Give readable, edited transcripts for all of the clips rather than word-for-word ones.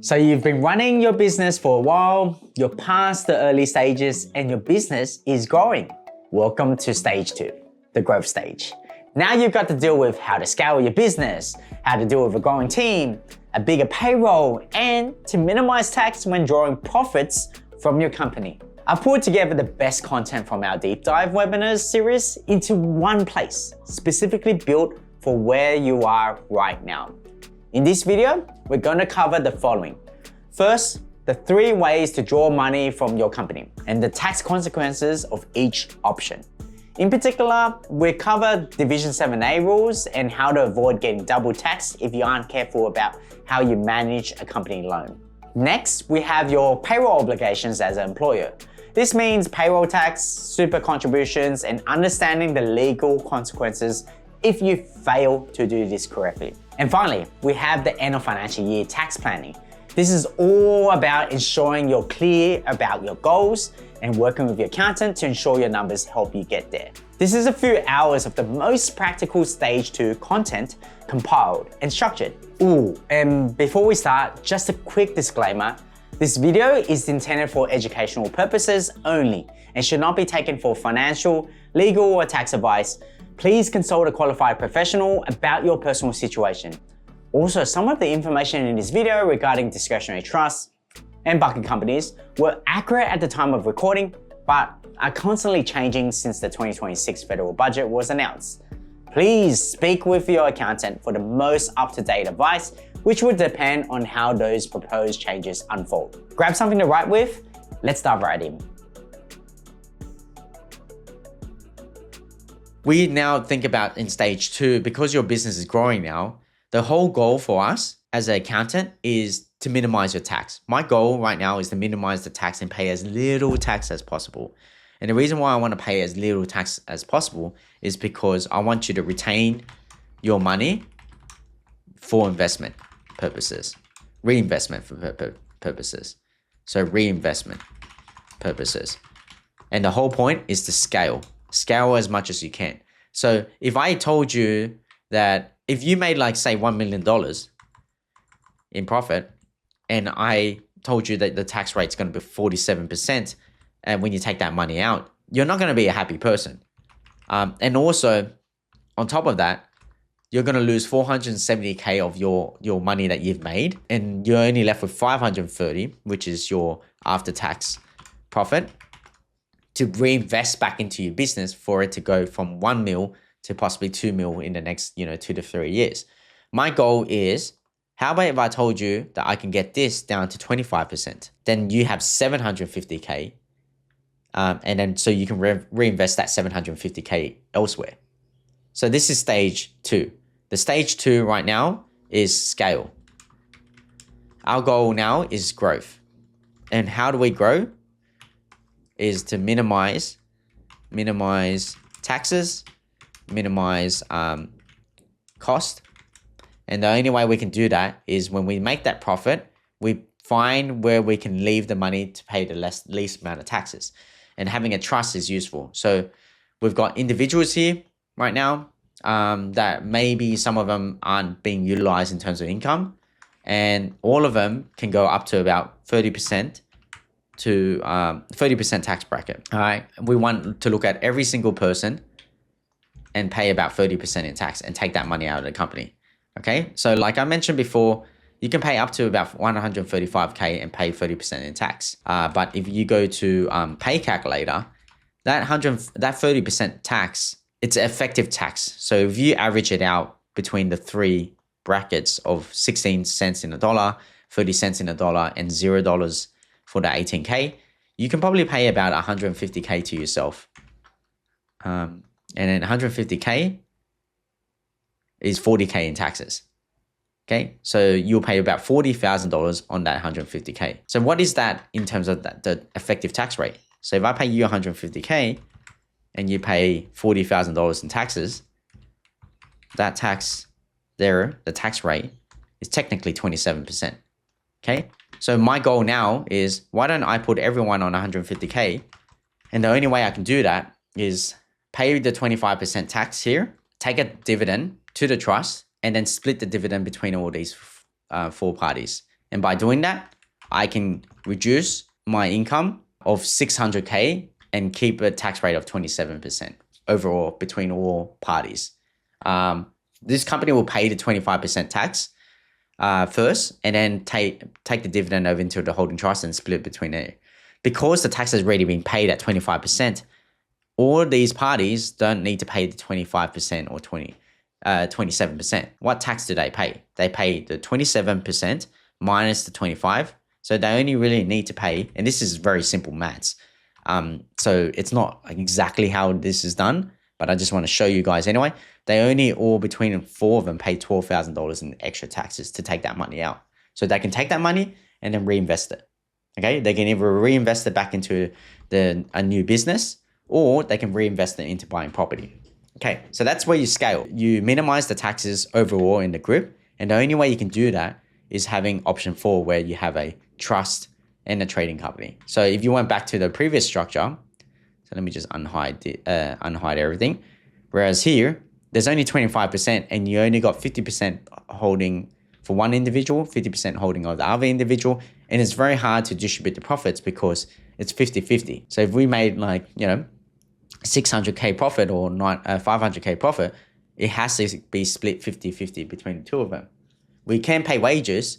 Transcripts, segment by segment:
So you've been running your business for a while, you're past the early stages, and your business is growing. Welcome to stage 2, the growth stage. Now you've got to deal with how to scale your business, how to deal with a growing team, a bigger payroll, and to minimize tax when drawing profits from your company. I've put together the best content from our deep dive webinars series into one place, specifically built for where you are right now. In this video, we're going to cover the following. First, the 3 ways to draw money from your company and the tax consequences of each option. In particular, we cover Division 7A rules and how to avoid getting double taxed if you aren't careful about how you manage a company loan. Next, we have your payroll obligations as an employer. This means payroll tax, super contributions, and understanding the legal consequences if you fail to do this correctly. And finally, we have the end of financial year tax planning. This is all about ensuring you're clear about your goals and working with your accountant to ensure your numbers help you get there. This is a few hours of the most practical stage 2 content compiled and structured. And before we start, just a quick disclaimer. This video is intended for educational purposes only and should not be taken for financial, legal, or tax advice. Please consult a qualified professional about your personal situation. Also, some of the information in this video regarding discretionary trusts and bucket companies were accurate at the time of recording, but are constantly changing since the 2026 federal budget was announced. Please speak with your accountant for the most up-to-date advice, which would depend on how those proposed changes unfold. Grab something to write with. Let's dive right in. We now think about in stage 2, because your business is growing now, the whole goal for us as an accountant is to minimize your tax. My goal right now is to minimize the tax and pay as little tax as possible. And the reason why I want to pay as little tax as possible is because I want you to retain your money for investment purposes, reinvestment for purposes. So reinvestment purposes. And the whole point is to scale as much as you can. So if I told you that if you made like say $1 million in profit, and I told you that the tax rate is going to be 47%, and when you take that money out, you're not going to be a happy person. And also on top of that, you're going to lose 470K of your money that you've made, and you're only left with 530, which is your after-tax profit, to reinvest back into your business for it to go from 1 mil to possibly 2 mil in the next 2 to 3 years. My goal is, how about if I told you that I can get this down to 25%? Then you have 750K, and then so you can reinvest that 750K elsewhere. So this is stage 2. The stage 2 right now is scale. Our goal now is growth. And how do we grow? Is to minimize taxes, minimize cost. And the only way we can do that is when we make that profit, we find where we can leave the money to pay the least amount of taxes. And having a trust is useful. So we've got individuals here right now that maybe some of them aren't being utilized in terms of income, and all of them can go up to about 30% to 30% tax bracket. All right, we want to look at every single person and pay about 30% in tax and take that money out of the company. Okay, so like I mentioned before, you can pay up to about 135K and pay 30% in tax. But if you go to pay calculator, that 30% tax, it's effective tax. So if you average it out between the 3 brackets of 16 cents in a dollar, 30 cents in a dollar, and $0 for the 18K, you can probably pay about 150K to yourself. And then 150K is 40K in taxes. Okay, so you'll pay about $40,000 on that 150K. So what is that in terms of the effective tax rate? So if I pay you 150K and you pay $40,000 in taxes, that tax there, the tax rate is technically 27%. Okay, so my goal now is, why don't I put everyone on 150K? And the only way I can do that is pay the 25% tax here, take a dividend to the trust, and then split the dividend between all these 4 parties. And by doing that, I can reduce my income of 600K and keep a tax rate of 27% overall between all parties. This company will pay the 25% tax first, and then take the dividend over into the holding trust and split between it. Because the tax has already been paid at 25%, all these parties don't need to pay the 25% or 27%. What tax do they pay? They pay the 27% minus the 25. So they only really need to pay, and this is very simple maths. So it's not exactly how this is done, but I just want to show you guys anyway. They only all between 4 of them pay $12,000 in extra taxes to take that money out. So they can take that money and then reinvest it. Okay, they can either reinvest it back into a new business, or they can reinvest it into buying property. Okay, so that's where you scale. You minimize the taxes overall in the group, and the only way you can do that is having option 4, where you have a trust and a trading company. So if you went back to the previous structure, so let me just unhide everything. Whereas here, there's only 25%, and you only got 50% holding for one individual, 50% holding of the other individual, and it's very hard to distribute the profits because it's 50-50. So if we made 600K profit or 500K profit, it has to be split 50-50 between the two of them. We can pay wages,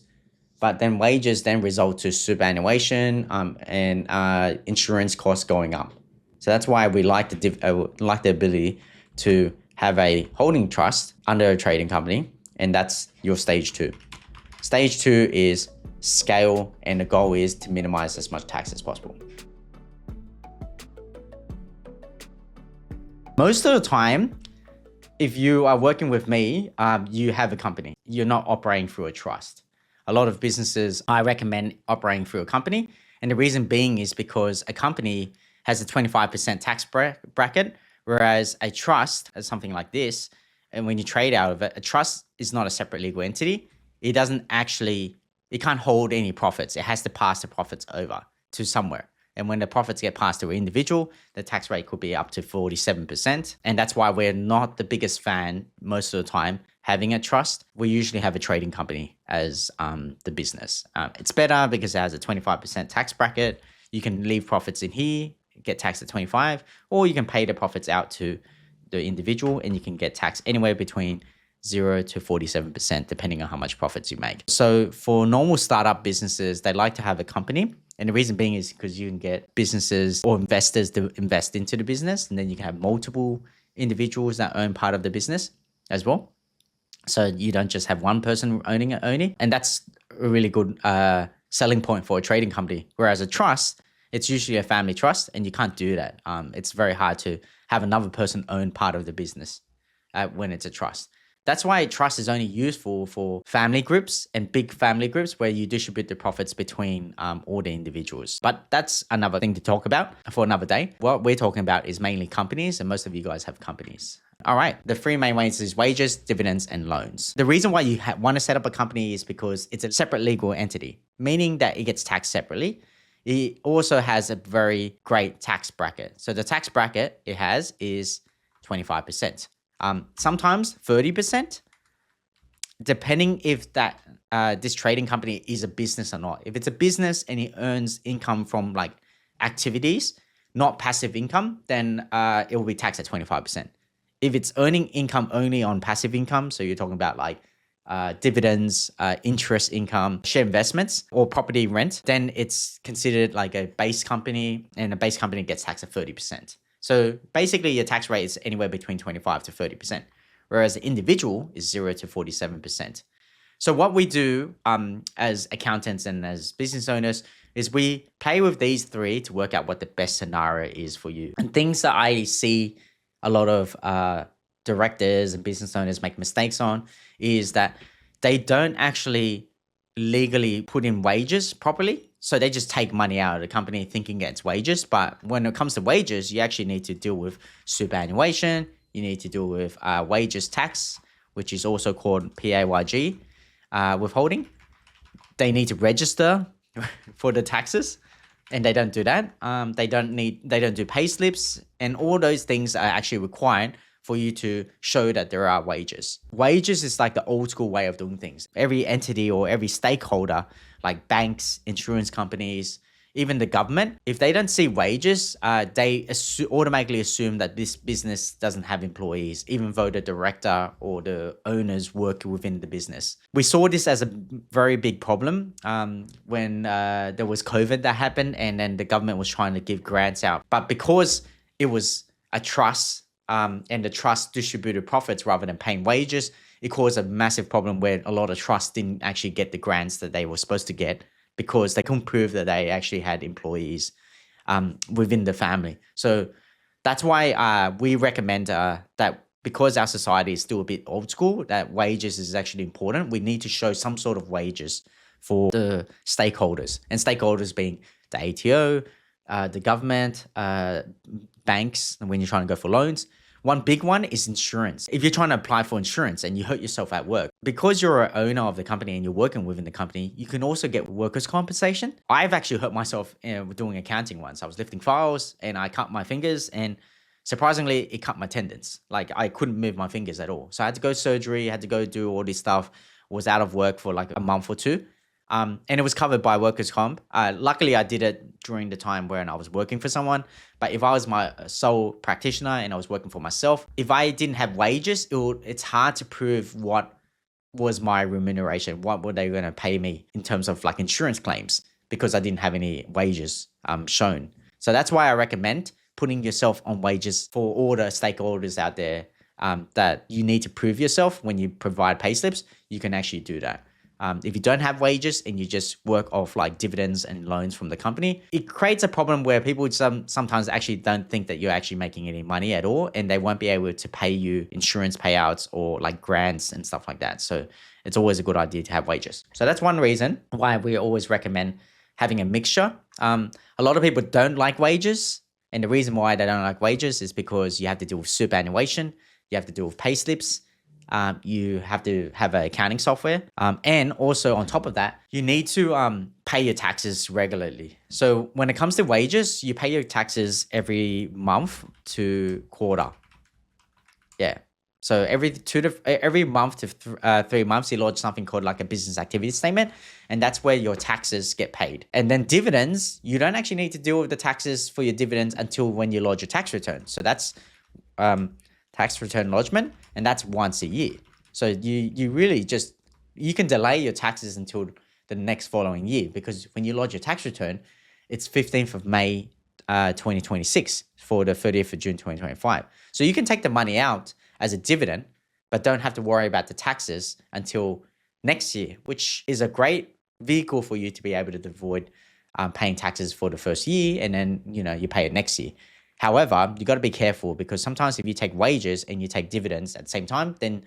but then wages then result to superannuation and insurance costs going up. So that's why we like the ability to have a holding trust under a trading company, and that's your stage 2. Stage 2 is scale, and the goal is to minimize as much tax as possible. Most of the time, if you are working with me, you have a company. You're not operating through a trust. A lot of businesses, I recommend operating through a company. And the reason being is because a company has a 25% tax bracket, whereas a trust is something like this. And when you trade out of it, a trust is not a separate legal entity. It can't hold any profits. It has to pass the profits over to somewhere. And when the profits get passed to an individual, the tax rate could be up to 47%. And that's why we're not the biggest fan most of the time having a trust. We usually have a trading company as the business. It's better because it has a 25% tax bracket. You can leave profits in here, get taxed at 25, or you can pay the profits out to the individual and you can get taxed anywhere between 0 to 47%, depending on how much profits you make. So for normal startup businesses, they like to have a company. And the reason being is because you can get businesses or investors to invest into the business, and then you can have multiple individuals that own part of the business as well. So you don't just have one person owning it only. And that's a really good selling point for a trading company. Whereas a trust, it's usually a family trust, and you can't do that. It's very hard to have another person own part of the business when it's a trust. That's why a trust is only useful for family groups and big family groups where you distribute the profits between all the individuals. But that's another thing to talk about for another day. What we're talking about is mainly companies, and most of you guys have companies. All right, the 3 main ways is wages, dividends, and loans. The reason why you want to set up a company is because it's a separate legal entity, meaning that it gets taxed separately. It also has a very great tax bracket. So the tax bracket it has is 25%. Sometimes 30%, depending if that this trading company is a business or not. If it's a business and it earns income from like activities, not passive income, then it will be taxed at 25%. If it's earning income only on passive income, so you're talking about like dividends, interest income, share investments, or property rent, then it's considered like a base company, and a base company gets taxed at 30%. So basically your tax rate is anywhere between 25 to 30%, whereas the individual is 0 to 47%. So what we do as accountants and as business owners is we play with these 3 to work out what the best scenario is for you. And things that I see a lot of directors and business owners make mistakes on is that they don't actually legally put in wages properly. So they just take money out of the company thinking it's wages. But when it comes to wages, you actually need to deal with superannuation. You need to deal with wages tax, which is also called PAYG withholding. They need to register for the taxes, and they don't do that. They don't do pay slips, and all those things are actually required for you to show that there are wages. Wages is like the old school way of doing things. Every entity or every stakeholder, like banks, insurance companies, even the government, if they don't see wages, they automatically assume that this business doesn't have employees, even though the director or the owners work within the business. We saw this as a very big problem when there was COVID that happened, and then the government was trying to give grants out. But because it was a trust and the trust distributed profits rather than paying wages, it caused a massive problem where a lot of trusts didn't actually get the grants that they were supposed to get, because they couldn't prove that they actually had employees within the family. So that's why we recommend that, because our society is still a bit old school, that wages is actually important. We need to show some sort of wages for the stakeholders, and stakeholders being the ATO, the government, banks, when you're trying to go for loans. One big one is insurance. If you're trying to apply for insurance and you hurt yourself at work, because you're an owner of the company and you're working within the company, you can also get workers' compensation. I've actually hurt myself doing accounting once. I was lifting files and I cut my fingers, and surprisingly, it cut my tendons. Like, I couldn't move my fingers at all. So I had to go surgery, had to go do all this stuff, was out of work for like a month or two. And it was covered by workers' comp. Luckily, I did it during the time when I was working for someone. But if I was my sole practitioner and I was working for myself, if I didn't have wages, it's hard to prove what was my remuneration. What were they going to pay me in terms of like insurance claims, because I didn't have any wages shown. So that's why I recommend putting yourself on wages for all the stakeholders out there, that you need to prove yourself when you provide payslips. You can actually do that. If you don't have wages and you just work off like dividends and loans from the company, it creates a problem where people sometimes actually don't think that you're actually making any money at all, and they won't be able to pay you insurance payouts or like grants and stuff like that. So it's always a good idea to have wages. So that's one reason why we always recommend having a mixture. A lot of people don't like wages, and the reason why they don't like wages is because you have to deal with superannuation, you have to deal with pay slips, you have to have an accounting software. And also on top of that, you need to pay your taxes regularly. So when it comes to wages, you pay your taxes every month to quarter. Yeah. So every month to 3 months, you lodge something called like a business activity statement. And that's where your taxes get paid. And then dividends, you don't actually need to deal with the taxes for your dividends until when you lodge your tax return. So that's tax return lodgement, and that's once a year. So you really just, you can delay your taxes until the next following year, because when you lodge your tax return, it's 15th of May 2026 for the 30th of June 2025. So you can take the money out as a dividend, but don't have to worry about the taxes until next year, which is a great vehicle for you to be able to avoid paying taxes for the first year, and then you pay it next year. However, you got to be careful, because sometimes if you take wages and you take dividends at the same time, then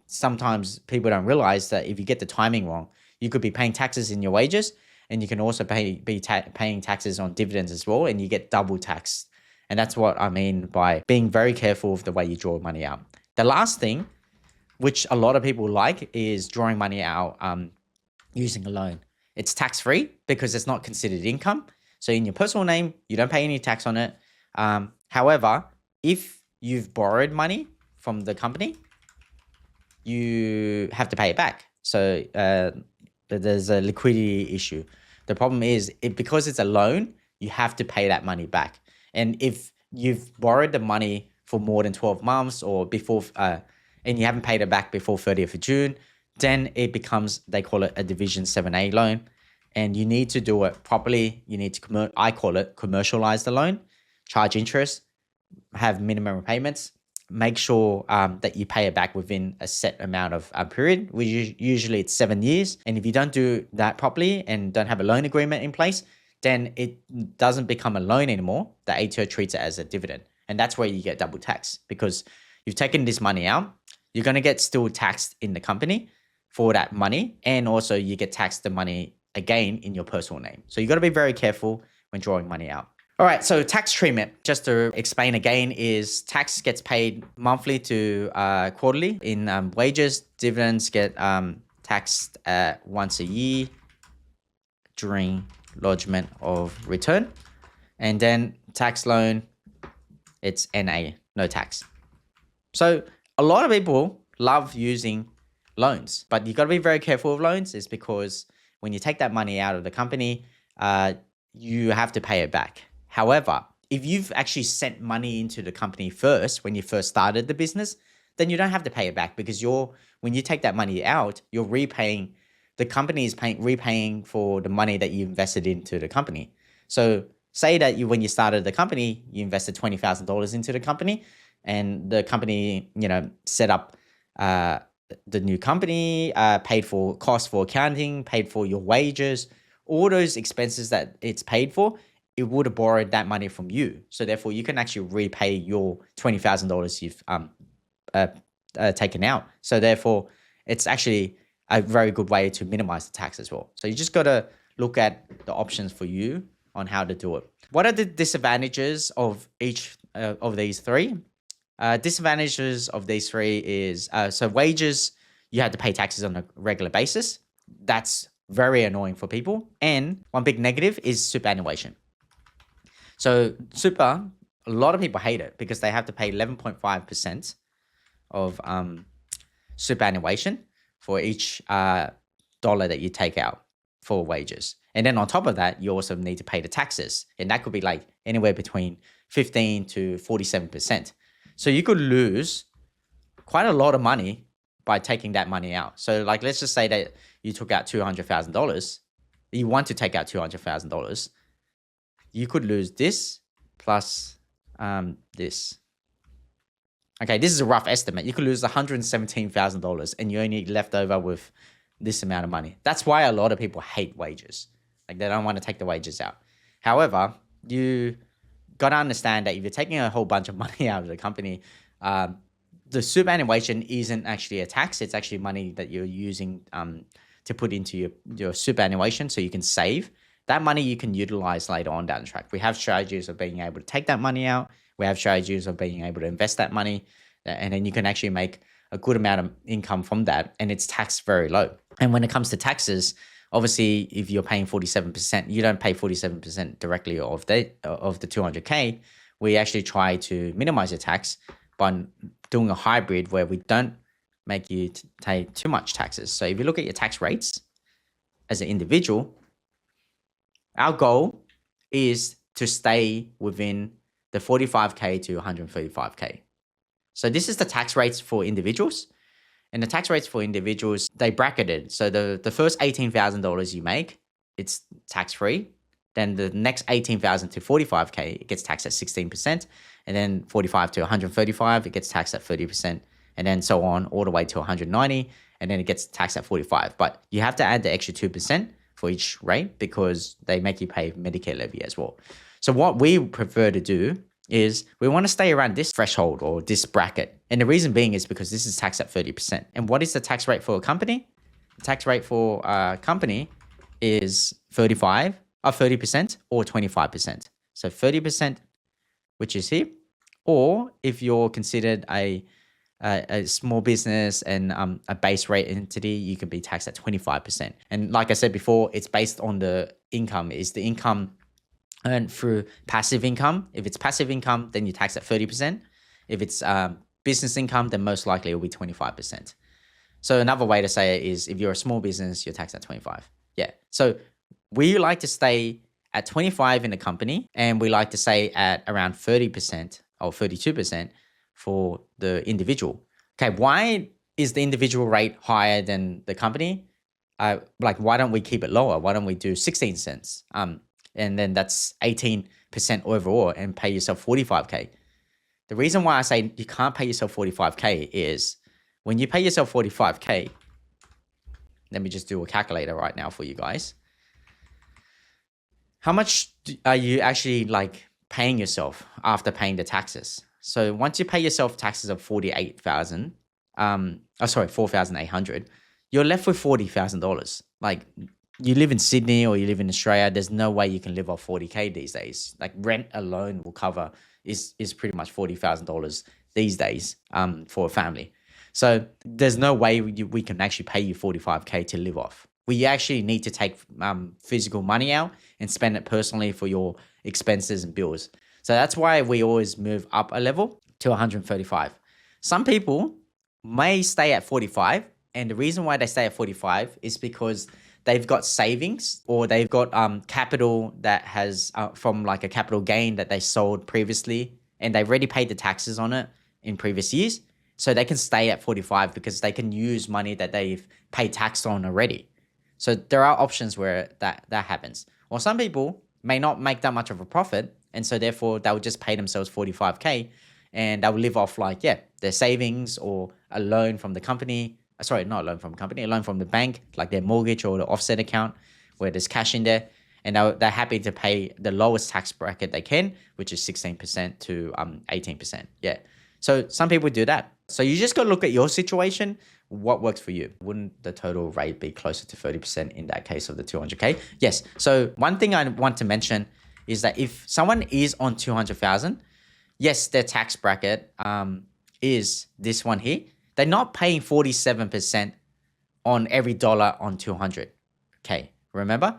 sometimes people don't realize that if you get the timing wrong, you could be paying taxes in your wages, and you can also be paying taxes on dividends as well, and you get double taxed. And that's what I mean by being very careful with the way you draw money out. The last thing, which a lot of people like, is drawing money out using a loan. It's tax-free because it's not considered income. So in your personal name, you don't pay any tax on it. However, if you've borrowed money from the company, you have to pay it back. So there's a liquidity issue. The problem is because it's a loan, you have to pay that money back. And if you've borrowed the money for more than 12 months or before, and you haven't paid it back before 30th of June, then it becomes, they call it a Division 7A loan. And you need to do it properly. You need to, I call it commercialize the loan, charge interest, have minimum repayments, make sure that you pay it back within a set amount of period, which usually it's 7 years. And if you don't do that properly and don't have a loan agreement in place, then it doesn't become a loan anymore. The ATO treats it as a dividend. And that's where you get double tax, because you've taken this money out, you're going to get still taxed in the company for that money. And also you get taxed the money again in your personal name. So you got to be very careful when drawing money out. All right, so tax treatment, just to explain again, is tax gets paid monthly to quarterly. In wages, dividends get taxed once a year during lodgement of return. And then tax loan, it's NA, no tax. So a lot of people love using loans, but you got to be very careful of loans is because when you take that money out of the company, you have to pay it back. However, if you've actually sent money into the company first, when you first started the business, then you don't have to pay it back because when you take that money out, you're repaying, the company is repaying for the money that you invested into the company. So say that when you started the company, you invested $20,000 into the company, and the company, set up the new company, paid for costs for accounting, paid for your wages, all those expenses that it's paid for, it would have borrowed that money from you. So therefore, you can actually repay your $20,000 you've taken out. So therefore, it's actually a very good way to minimize the tax as well. So you just got to look at the options for you on how to do it. What are the disadvantages of each of these three? Disadvantages of these three is, so wages, you have to pay taxes on a regular basis. That's very annoying for people. And one big negative is superannuation. So super, a lot of people hate it because they have to pay 11.5% of superannuation for each dollar that you take out for wages. And then on top of that, you also need to pay the taxes. And that could be like anywhere between 15 to 47%. So you could lose quite a lot of money by taking that money out. So like, let's just say that you took out $200,000. You want to take out $200,000. You could lose this plus this. Okay, this is a rough estimate. You could lose $117,000 and you're only left over with this amount of money. That's why a lot of people hate wages. Like, they don't want to take the wages out. However, you got to understand that if you're taking a whole bunch of money out of the company, the superannuation isn't actually a tax. It's actually money that you're using to put into your superannuation so you can save. That money you can utilize later on down the track. We have strategies of being able to take that money out. We have strategies of being able to invest that money, and then you can actually make a good amount of income from that, and it's taxed very low. And when it comes to taxes, obviously, if you're paying 47%, you don't pay 47% directly of the 200K. We actually try to minimize your tax by doing a hybrid where we don't make you pay too much taxes. So if you look at your tax rates as an individual, our goal is to stay within the 45K to 135K. So this is the tax rates for individuals. And the tax rates for individuals, they bracketed. So the first $18,000 you make, it's tax-free. Then the next $18,000 to 45K, it gets taxed at 16%. And then 45 to 135, it gets taxed at 30%. And then so on all the way to 190. And then it gets taxed at 45. But you have to add the extra 2% for each rate because they make you pay Medicare levy as well. So what we prefer to do is we want to stay around this threshold or this bracket. And the reason being is because this is taxed at 30%. And what is the tax rate for a company? The tax rate for a company is 30% or 25%. So 30%, which is here, or if you're considered a small business and a base rate entity, you can be taxed at 25%. And like I said before, it's based on the income. Is the income earned through passive income? If it's passive income, then you tax at 30%. If it's business income, then most likely it will be 25%. So another way to say it is if you're a small business, you're taxed at 25. Yeah. So we like to stay at 25 in the company, and we like to stay at around 30% or 32% for the individual. Okay, why is the individual rate higher than the company? Why don't we keep it lower? Why don't we do 16 cents? And then that's 18% overall and pay yourself 45K. The reason why I say you can't pay yourself 45K is when you pay yourself 45K, let me just do a calculator right now for you guys. How much are you actually paying yourself after paying the taxes? So once you pay yourself taxes of 4,800, you're left with $40,000. Like, you live in Sydney or you live in Australia, there's no way you can live off 40K these days. Like, rent alone will cover is pretty much $40,000 these days for a family. So there's no way we can actually pay you 45K to live off. We actually need to take physical money out and spend it personally for your expenses and bills. So that's why we always move up a level to 135. some people may stay at 45, and the reason why they stay at 45 is because they've got savings or they've got capital that has from like a capital gain that they sold previously, and they've already paid the taxes on it in previous years. So they can stay at 45 because they can use money that they've paid tax on already. So there are options where that happens. Or some people may not make that much of a profit, and so therefore they'll just pay themselves 45K and they'll live off like, their savings or a loan from the company. Sorry, not a loan from a company, a loan from the bank, like their mortgage or the offset account where there's cash in there. And they're happy to pay the lowest tax bracket they can, which is 16% to 18%. Yeah. So some people do that. So you just got to look at your situation, what works for you. Wouldn't the total rate be closer to 30% in that case of the 200K? Yes. So one thing I want to mention is that if someone is on 200,000, yes, their tax bracket is this one here. They're not paying 47% on every dollar on 200K. Remember,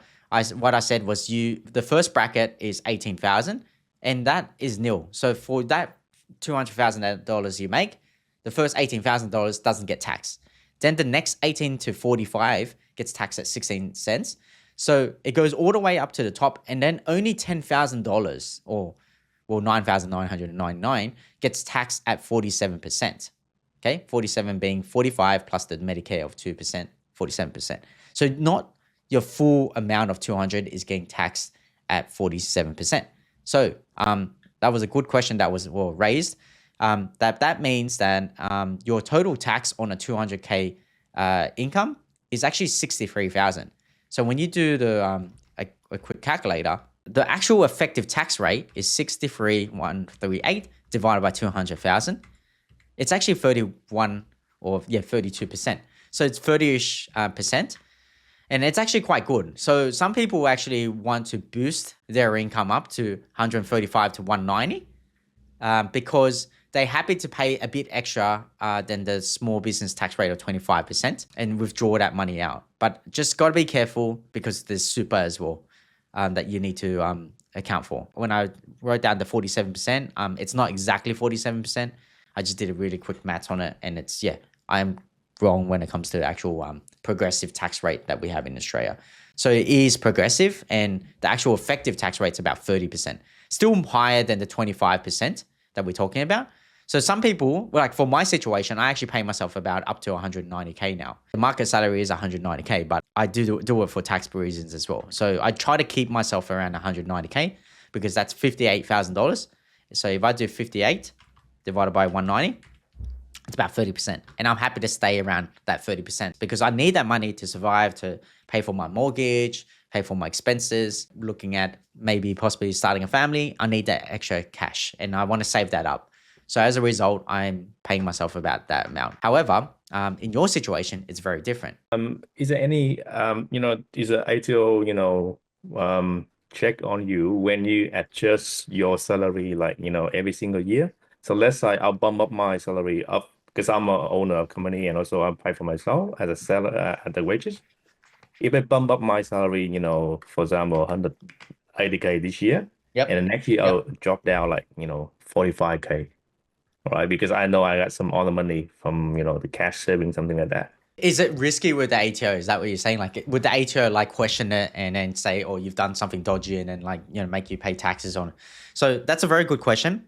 what I said was the first bracket is 18,000 and that is nil. So for that $200,000 you make, the first $18,000 doesn't get taxed. Then the next 18 to 45 gets taxed at 16 cents. So it goes all the way up to the top, and then only $10,000 or $9,999 gets taxed at 47%. Okay, 47 being 45 plus the Medicare of 2%, 47%. So not your full amount of 200 is getting taxed at 47%. So that was a good question that was raised. That means that your total tax on a 200K income is actually 63,000. So when you do the a quick calculator, the actual effective tax rate is 63,138 divided by 200,000. It's actually 31 or 32%. So it's 30-ish percent. And it's actually quite good. So some people actually want to boost their income up to 135 to 190 because they're happy to pay a bit extra than the small business tax rate of 25% and withdraw that money out. But just got to be careful because there's super as well that you need to account for. When I wrote down the 47%, it's not exactly 47%. I just did a really quick maths on it, and it's, I'm wrong when it comes to the actual progressive tax rate that we have in Australia. So it is progressive, and the actual effective tax rate is about 30%. Still higher than the 25% that we're talking about. So some people, like for my situation, I actually pay myself about up to 190K now. The market salary is 190K, but I do it for tax reasons as well. So I try to keep myself around 190K because that's $58,000. So if I do 58 divided by 190, it's about 30%. And I'm happy to stay around that 30% because I need that money to survive, to pay for my mortgage, pay for my expenses, looking at maybe possibly starting a family. I need that extra cash and I want to save that up. So as a result, I'm paying myself about that amount. However, in your situation, it's very different. Is there any, is the ATO, check on you when you adjust your salary, like, every single year? So let's say I'll bump up my salary up because I'm an owner of a company and also I pay for myself as a seller at the wages. If I bump up my salary, for example, 180K this year, Yep. and the next year I'll drop down like, 45K, right? Because I know I got some other money from, the cash saving, something like that. Is it risky with the ATO? Is that what you're saying? Like, would the ATO like question it and then say, oh, you've done something dodgy and then like, make you pay taxes on it? So that's a very good question.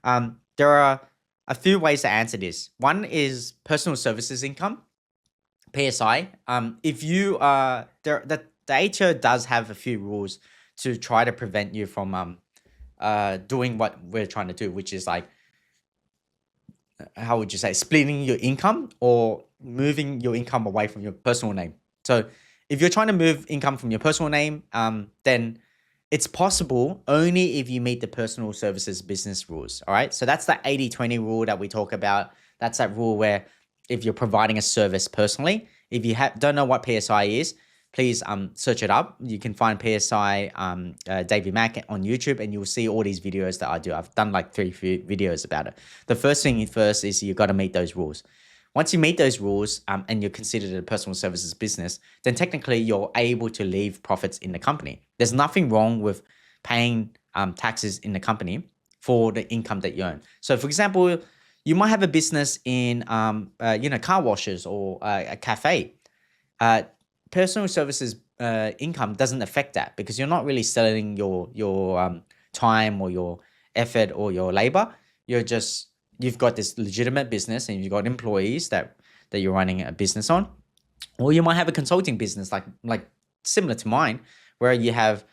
There are a few ways to answer this. One is personal services income, PSI. If you are there, the ATO does have a few rules to try to prevent you from doing what we're trying to do, which is like, how would you say, splitting your income or moving your income away from your personal name. So if you're trying to move income from your personal name, then it's possible only if you meet the personal services business rules. All right. So that's the 80-20 rule that we talk about. That's that rule where if you're providing a service personally, if you don't know what PSI is, please search it up. You can find PSI Davie Mach on YouTube and you'll see all these videos that I do. I've done like 3 videos about it. The first thing first is you've got to meet those rules. Once you meet those rules and you're considered a personal services business, then technically you're able to leave profits in the company. There's nothing wrong with paying taxes in the company for the income that you earn. So for example, You might have a business in, car washes or a cafe. Personal services income doesn't affect that because you're not really selling your time or your effort or your labor. You've got this legitimate business and you've got employees that you're running a business on. Or you might have a consulting business like similar to mine, where you have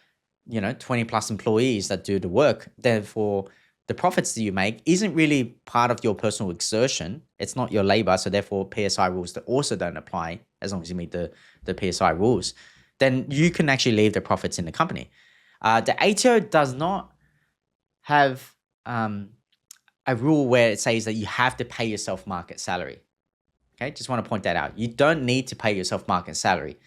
20 plus employees that do the work. Therefore, the profits that you make isn't really part of your personal exertion. It's not your labor. So therefore, PSI rules that also don't apply as long as you meet the PSI rules. Then you can actually leave the profits in the company. The ATO does not have a rule where it says that you have to pay yourself market salary. Okay, just want to point that out. You don't need to pay yourself market salary.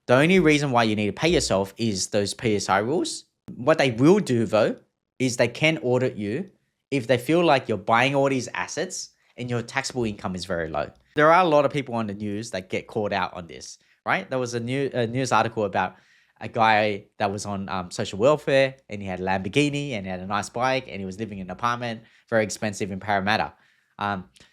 The only reason why you need to pay yourself is those PSI rules. What they will do though, is they can audit you if they feel like you're buying all these assets and your taxable income is very low. There are a lot of people on the news that get caught out on this, right? There was a news article about a guy that was on social welfare and he had a Lamborghini and he had a nice bike and he was living in an apartment, very expensive in Parramatta.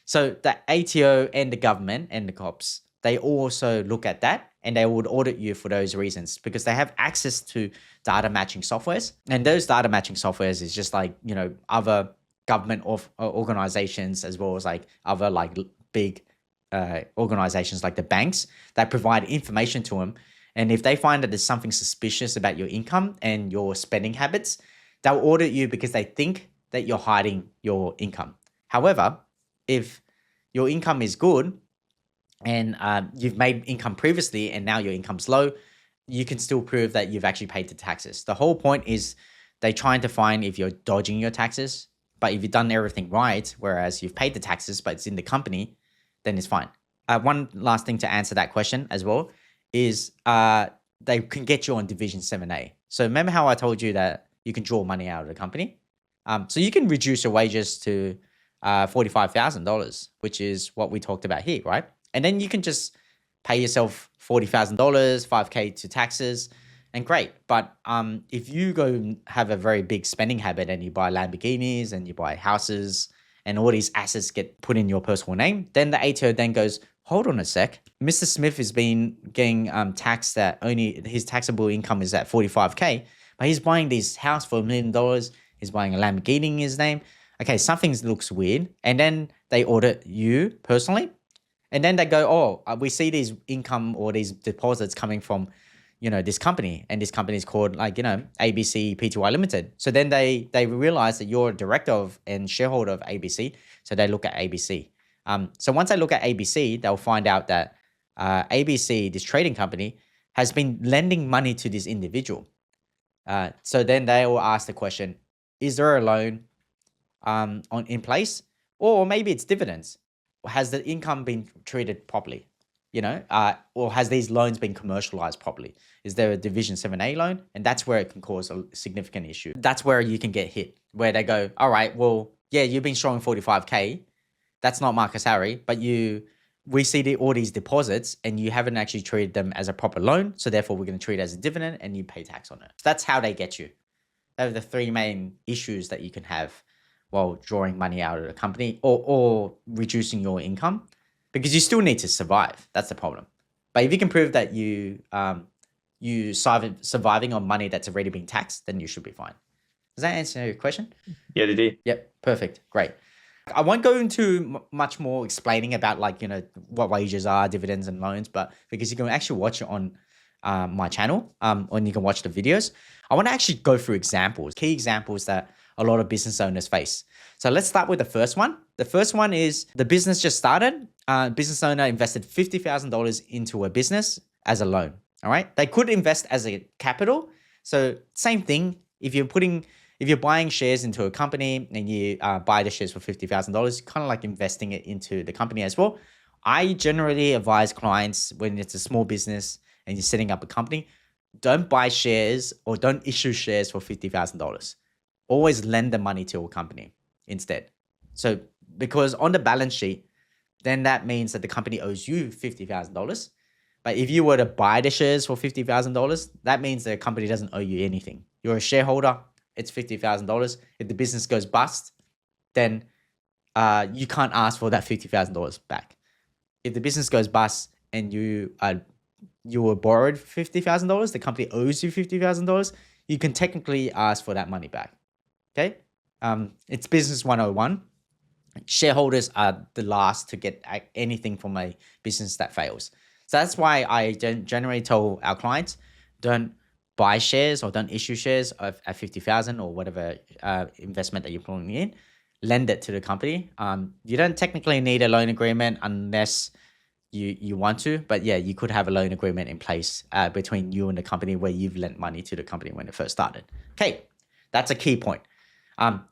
So the ATO and the government and the cops, they also look at that and they would audit you for those reasons because they have access to data matching softwares. And those data matching softwares is just like, other government organizations as well as like other like big organizations like the banks that provide information to them. And if they find that there's something suspicious about your income and your spending habits, they'll audit you because they think that you're hiding your income. However, if your income is good and you've made income previously and now your income's low, you can still prove that you've actually paid the taxes. The whole point is they're trying to find if you're dodging your taxes, but if you've done everything right, whereas you've paid the taxes, but it's in the company, then it's fine. One last thing to answer that question as well is they can get you on Division 7A. So remember how I told you that you can draw money out of the company? So you can reduce your wages to $45,000, which is what we talked about here, right? And then you can just pay yourself $40,000, $5K to taxes, and great. But if you go have a very big spending habit and you buy Lamborghinis and you buy houses and all these assets get put in your personal name, then the ATO then goes, hold on a sec. Mr. Smith has been getting taxed that only his taxable income is at 45K, but he's buying this house for $1 million. He's buying a Lamborghini in his name. Okay, something looks weird. And then they audit you personally. And then they go, oh, we see these income or these deposits coming from, this company. And this company is called ABC Pty Limited. So then they realize that you're a director of and shareholder of ABC. So they look at ABC. So once they look at ABC, they'll find out that ABC, this trading company, has been lending money to this individual. So then they will ask the question, is there a loan in place? Or maybe it's dividends. Has the income been treated properly? Or has these loans been commercialized properly? Is there a Division 7A loan? And that's where it can cause a significant issue. That's where you can get hit, where they go, all right, well, yeah, you've been showing 45K. That's not market salary, but we see all these deposits and you haven't actually treated them as a proper loan. So therefore we're going to treat it as a dividend and you pay tax on it. That's how they get you. Those are the three main issues that you can have while drawing money out of the company or reducing your income, because you still need to survive. That's the problem. But if you can prove that you surviving on money that's already been taxed, then you should be fine. Does that answer your question? Yeah, it did. Yep, perfect, great. I won't go into much more explaining about what wages are, dividends and loans, but because you can actually watch it on my channel and you can watch the videos. I want to actually go through examples, key examples that a lot of business owners face. So let's start with the first one. The first one is the business just started. Business owner invested $50,000 into a business as a loan. All right. They could invest as a capital. So same thing. If you're buying shares into a company and you buy the shares for $50,000, kind of like investing it into the company as well. I generally advise clients when it's a small business and you're setting up a company, don't buy shares or don't issue shares for $50,000. Always lend the money to a company instead. So because on the balance sheet, then that means that the company owes you $50,000. But if you were to buy the shares for $50,000, that means the company doesn't owe you anything. You're a shareholder, it's $50,000. If the business goes bust, then you can't ask for that $50,000 back. If the business goes bust and you were borrowed $50,000, the company owes you $50,000, you can technically ask for that money back. Okay, it's business 101. Shareholders are the last to get anything from a business that fails. So that's why I generally tell our clients, don't buy shares or don't issue shares at 50,000 or whatever investment that you're putting in. Lend it to the company. You don't technically need a loan agreement unless you want to, but yeah, you could have a loan agreement in place between you and the company where you've lent money to the company when it first started. Okay, that's a key point.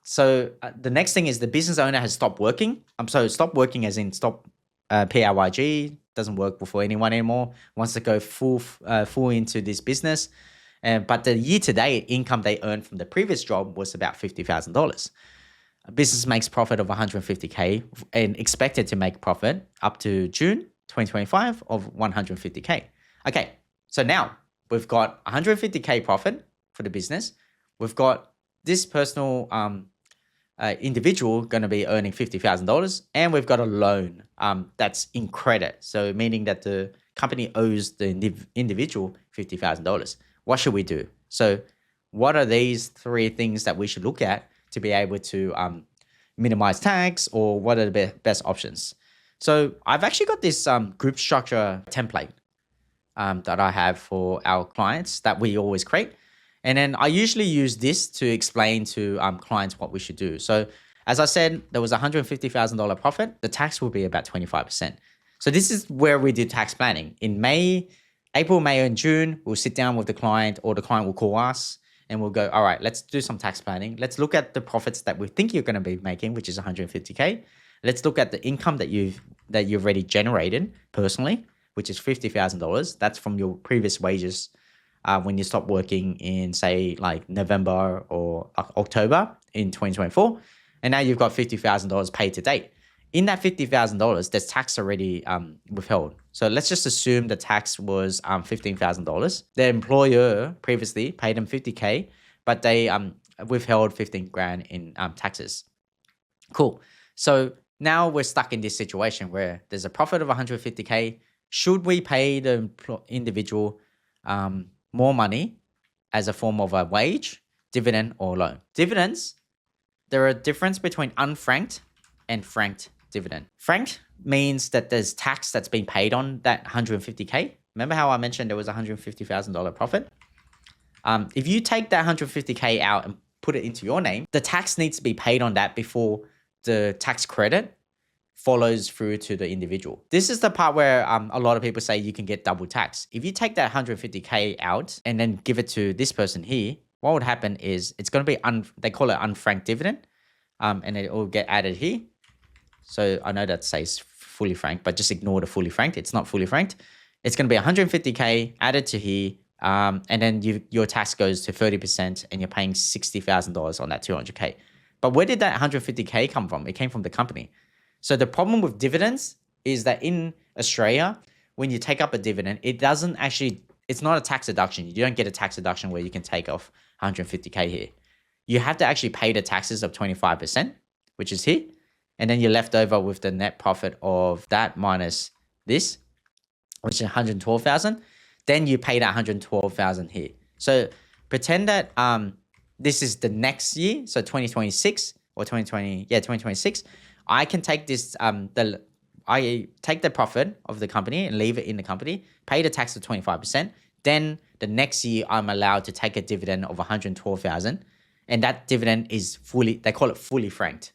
So the next thing is the business owner has stopped working. So stop working as in stop PAYG, doesn't work for anyone anymore, wants to go full into this business. But the year-to-date income they earned from the previous job was about $50,000. A business makes profit of $150K and expected to make profit up to June 2025 of $150K. Okay, so now we've got $150K profit for the business. We've got this personal individual going to be earning $50,000, and we've got a loan that's in credit. So meaning that the company owes the individual $50,000. What should we do? So what are these three things that we should look at to be able to minimize tax, or what are the best options? So I've actually got this group structure template that I have for our clients that we always create. And then I usually use this to explain to clients what we should do. So as I said, there was $150,000 profit. The tax will be about 25%. So this is where we do tax planning. In April, May, and June, we'll sit down with the client, or the client will call us and we'll go, all right, let's do some tax planning. Let's look at the profits that we think you're going to be making, which is $150K. Let's look at the income that you've already generated personally, which is $50,000. That's from your previous wages when you stop working in, say, like November or October in 2024. And now you've got $50,000 paid to date. In that $50,000, there's tax already withheld. So let's just assume the tax was $15,000. The employer previously paid them $50K, but they withheld 15 grand in taxes. Cool. So now we're stuck in this situation where there's a profit of $150K. Should we pay the individual more money as a form of a wage, dividend, or loan? Dividends, there are a difference between unfranked and franked dividend. Franked means that there's tax that's been paid on that $150K. Remember how I mentioned there was $150,000 profit? If you take that $150K out and put it into your name, the tax needs to be paid on that before the tax credit follows through to the individual. This is the part where a lot of people say you can get double tax. If you take that $150K out and then give it to this person here, what would happen is it's going to be, they call it unfranked dividend, and it will get added here. So I know that says fully franked, but just ignore the fully franked. It's not fully franked. It's going to be $150K added to here, and then your tax goes to 30%, and you're paying $60,000 on that $200K. But where did that $150K come from? It came from the company. So the problem with dividends is that in Australia, when you take up a dividend, it's not a tax deduction. You don't get a tax deduction where you can take off $150K here. You have to actually pay the taxes of 25%, which is here. And then you're left over with the net profit of that minus this, which is $112,000. Then you pay that $112,000 here. So pretend that this is the next year, so 2026 or 2026. I can take this, I take the profit of the company and leave it in the company, pay the tax of 25%. Then the next year, I'm allowed to take a dividend of $112,000. And that dividend is they call it fully franked,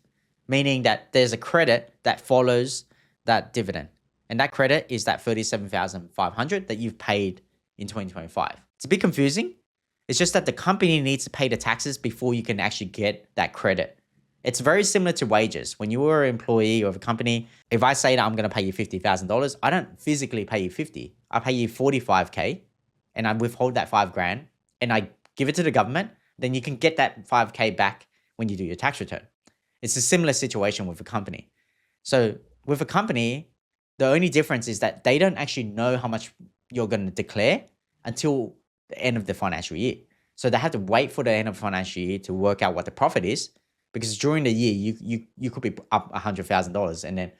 meaning that there's a credit that follows that dividend. And that credit is that $37,500 that you've paid in 2025. It's a bit confusing. It's just that the company needs to pay the taxes before you can actually get that credit. It's very similar to wages. When you were an employee of a company, if I say that I'm going to pay you $50,000, I don't physically pay you 50. I pay you 45K and I withhold that 5 grand and I give it to the government. Then you can get that 5K back when you do your tax return. It's a similar situation with a company. So with a company, the only difference is that they don't actually know how much you're going to declare until the end of the financial year. So they have to wait for the end of the financial year to work out what the profit is. because during the year you could be up $100,000, and then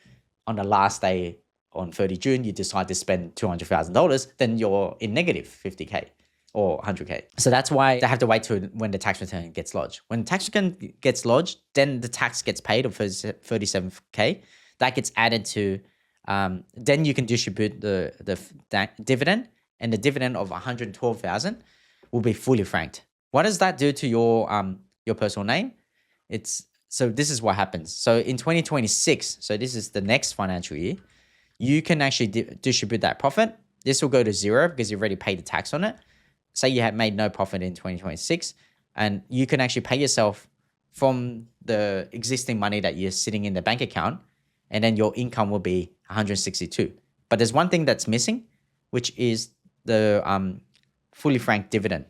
on the last day on 30 June you decide to spend $200,000, then you're in negative 50K or 100K. So that's why they have to wait till when the tax return gets lodged. When the tax return gets lodged, then the tax gets paid of 37K. That gets added to, then you can distribute the dividend, and the dividend of 112,000 will be fully franked. What does that do to your personal name? So this is what happens. So in 2026, so this is the next financial year, you can actually distribute that profit. This will go to zero because you've already paid the tax on it. Say you have made no profit in 2026, and you can actually pay yourself from the existing money that you're sitting in the bank account, and then your income will be 162. But there's one thing that's missing, which is the fully franked dividend.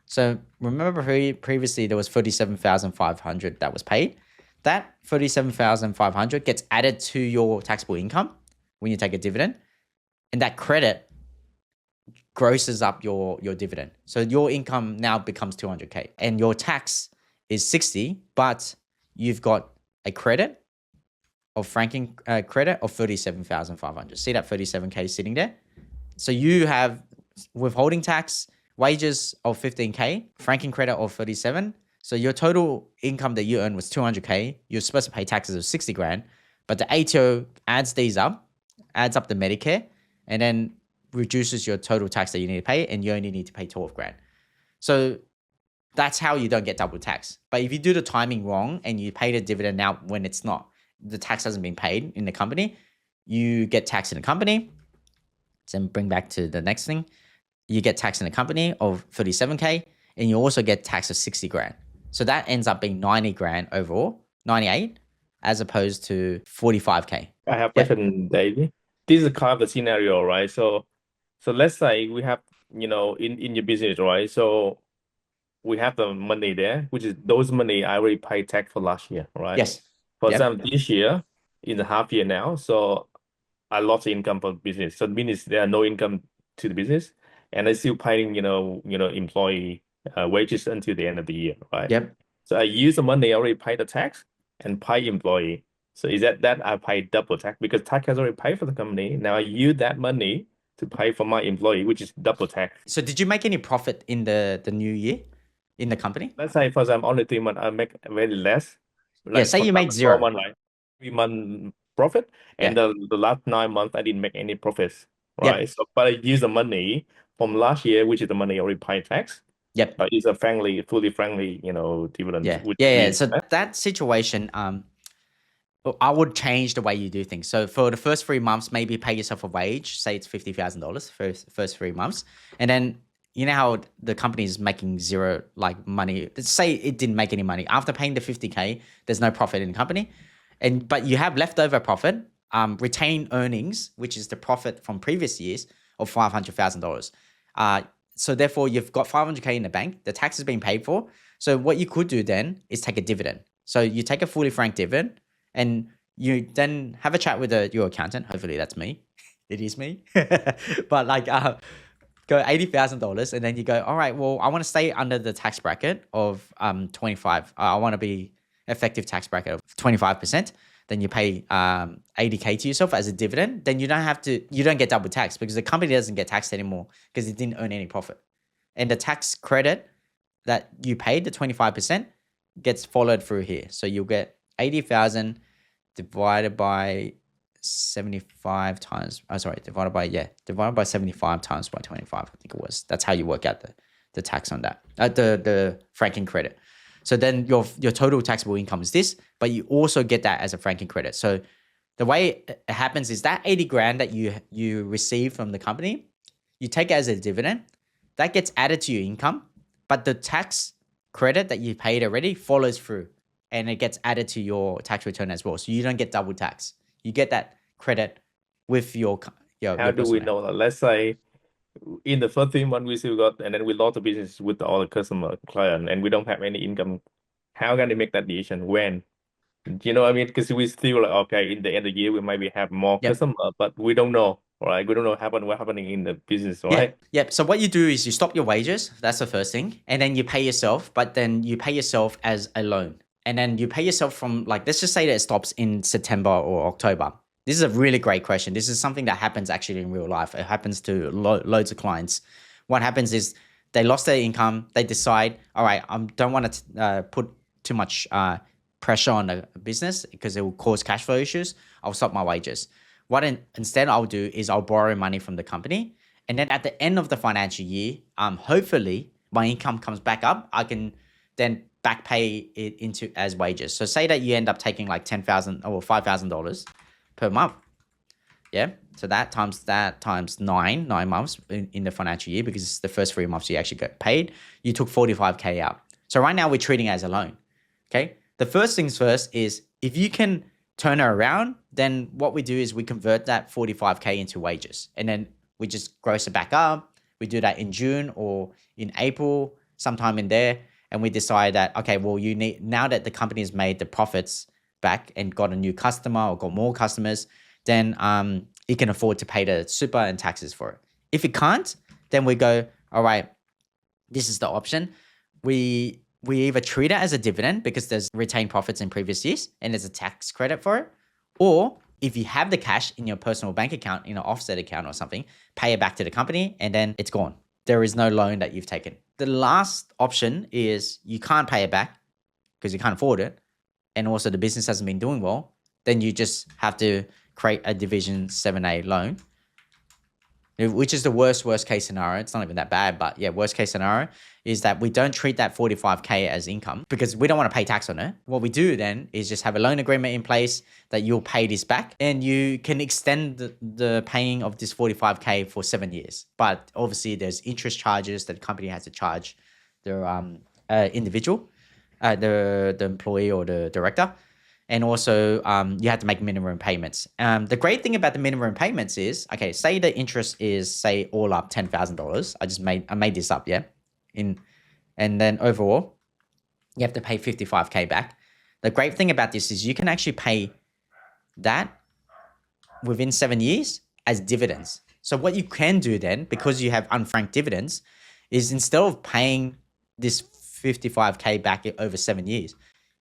So remember previously there was 37,500 that was paid. That 37,500 gets added to your taxable income when you take a dividend, and that credit grosses up your dividend. So your income now becomes 200K, and your tax is 60, but you've got a credit of franking credit of 37,500. See that 37K sitting there? So you have withholding tax, wages of 15K, franking credit of 37. So your total income that you earned was 200K. You're supposed to pay taxes of 60 grand, but the ATO adds these up, adds up the Medicare, and then reduces your total tax that you need to pay, and you only need to pay 12 grand. So that's how you don't get double tax. But if you do the timing wrong and you pay the dividend now when it's not, the tax hasn't been paid in the company, you get taxed in the company. Then bring back to the next thing. You get taxed in the company of 37K, and you also get taxed of 60 grand. So that ends up being 90 grand overall, 98, as opposed to 45K. I have a question, Davey. This is kind of a scenario, right? So let's say we have, in your business, right? So we have the money there, which is those money I already paid tax for last year, right? Yes. For example, this year, in the half year now, so I lost income from business. So it means there are no income to the business, and I still paying, employee wages until the end of the year, right? Yep. So I use the money I already paid the tax and pay employee. So is that I pay double tax because tax has already paid for the company. Now I use that money to pay for my employee, which is double tax. So did you make any profit in the new year in the company? Let's say for example, only 3 months I make very less. Yeah, say you made zero. 4 months, like 3 month profit, and the last 9 months I didn't make any profits, right? Yep. So but I use the money from last year, which is the money I already paid tax. Yep. It's a fully frankly, dividend. Yeah. So that situation, I would change the way you do things. So for the first 3 months, maybe pay yourself a wage. Say it's $50,000 for first 3 months, and then you know how the company is making zero like money. Say it didn't make any money after paying the 50K. There's no profit in the company, but you have leftover profit, retained earnings, which is the profit from previous years of $500,000. So therefore, you've got 500K in the bank. The tax has been paid for. So what you could do then is take a dividend. So you take a fully franked dividend, and you then have a chat with your accountant. Hopefully that's me. It is me. But like go $80,000, and then you go, all right, well, I want to stay under the tax bracket of 25. I want to be effective tax bracket of 25%. Then you pay 80K to yourself as a dividend. Then you don't get double tax because the company doesn't get taxed anymore because it didn't earn any profit. And the tax credit that you paid, the 25%, gets followed through here. So you'll get 80,000 divided by 75 times. Divided by 75 times by 25. I think it was. That's how you work out the tax on that. The franking credit. So then your total taxable income is this, but you also get that as a franking credit. So the way it happens is that 80 grand that you receive from the company, you take it as a dividend, that gets added to your income, but the tax credit that you paid already follows through, and it gets added to your tax return as well. So you don't get double tax. You get that credit with your How do we know that? Let's say in the first 3 months we still got, and then we lost the business with all the customer client, and we don't have any income. How can they make that decision? When? You know what I mean? Because we still like, okay, in the end of the year, we maybe have more customer, but we don't know, right? We don't know what's happening in the business, right? Yep. So what you do is you stop your wages. That's the first thing. And then you pay yourself, but then you pay yourself as a loan. and then you pay yourself from, like, let's just say that it stops in September or October. This is a really great question. This is something that happens actually in real life. It happens to loads of clients. What happens is they lost their income. They decide, all right, I don't want to put too much pressure on the business because it will cause cash flow issues. I'll stop my wages. Instead I'll do is I'll borrow money from the company. And then at the end of the financial year, hopefully my income comes back up. I can then back pay it into as wages. So say that you end up taking like $10,000 or $5,000 per month. Yeah. So that times nine months in the financial year, because it's the first 3 months you actually get paid. You took 45K out. So right now we're treating it as a loan. Okay. The first things first is if you can turn it around, then what we do is we convert that 45K into wages, and then we just gross it back up. We do that in June or in April, sometime in there. And we decide that, okay, well, you need, now that the company has made the profits back and got a new customer or got more customers, then it can afford to pay the super and taxes for it. If it can't, then we go, all right, this is the option. We either treat it as a dividend because there's retained profits in previous years and there's a tax credit for it, or if you have the cash in your personal bank account, in an offset account or something, pay it back to the company and then it's gone. There is no loan that you've taken. The last option is you can't pay it back because you can't afford it, and also the business hasn't been doing well. Then you just have to create a Division 7A loan, which is the worst case scenario. It's not even that bad, but yeah, worst case scenario is that we don't treat that 45K as income because we don't want to pay tax on it. What we do then is just have a loan agreement in place that you'll pay this back, and you can extend the paying of this 45K for 7 years. But obviously there's interest charges that the company has to charge the individual, the employee or the director. And also, you have to make minimum payments. The great thing about the minimum payments is, okay, say the interest is, say, all up $10,000. I made this up, yeah. And then overall, you have to pay 55K back. The great thing about this is you can actually pay that within 7 years as dividends. So what you can do then, because you have unfranked dividends, is instead of paying this 55K back over 7 years,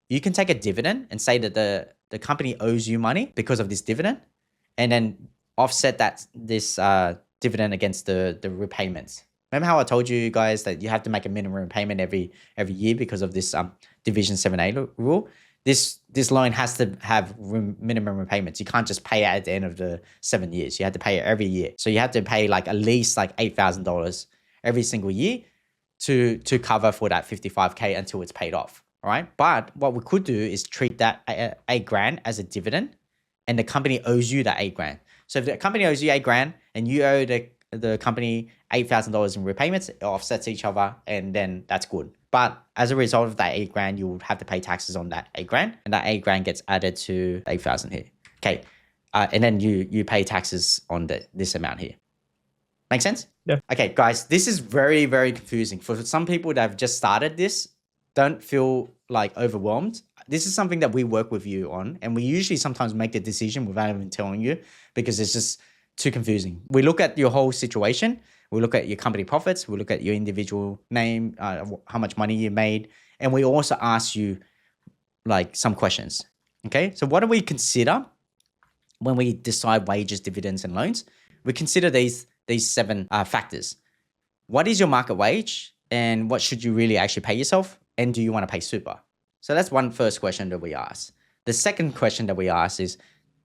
you can take a dividend and say that the company owes you money because of this dividend, and then offset this dividend against the repayments. Remember how I told you guys that you have to make a minimum payment every year because of this Division 7A rule? This loan has to have minimum repayments. You can't just pay it at the end of the 7 years. You have to pay it every year. So you have to pay like at least like $8,000 every single year to cover for that 55K until it's paid off. All right. But what we could do is treat that $8,000 as a dividend, and the company owes you that $8,000. So if the company owes you $8,000 and you owe the company $8,000 in repayments, it offsets each other, and then that's good. But as a result of that $8,000, you would have to pay taxes on that $8,000, and that $8,000 gets added to $8,000 here. Okay. And then you pay taxes on this amount here. Make sense? Yeah. Okay, guys, this is very, very confusing. For some people that have just started this, don't feel like overwhelmed. This is something that we work with you on, and we usually sometimes make the decision without even telling you because it's just too confusing. We look at your whole situation. We look at your company profits. We look at your individual name, how much money you made, and we also ask you like some questions. Okay, so what do we consider when we decide wages, dividends, and loans? We consider these 7 factors. What is your market wage, and what should you really actually pay yourself? And do you want to pay super? So that's one first question that we ask. The second question that we ask is,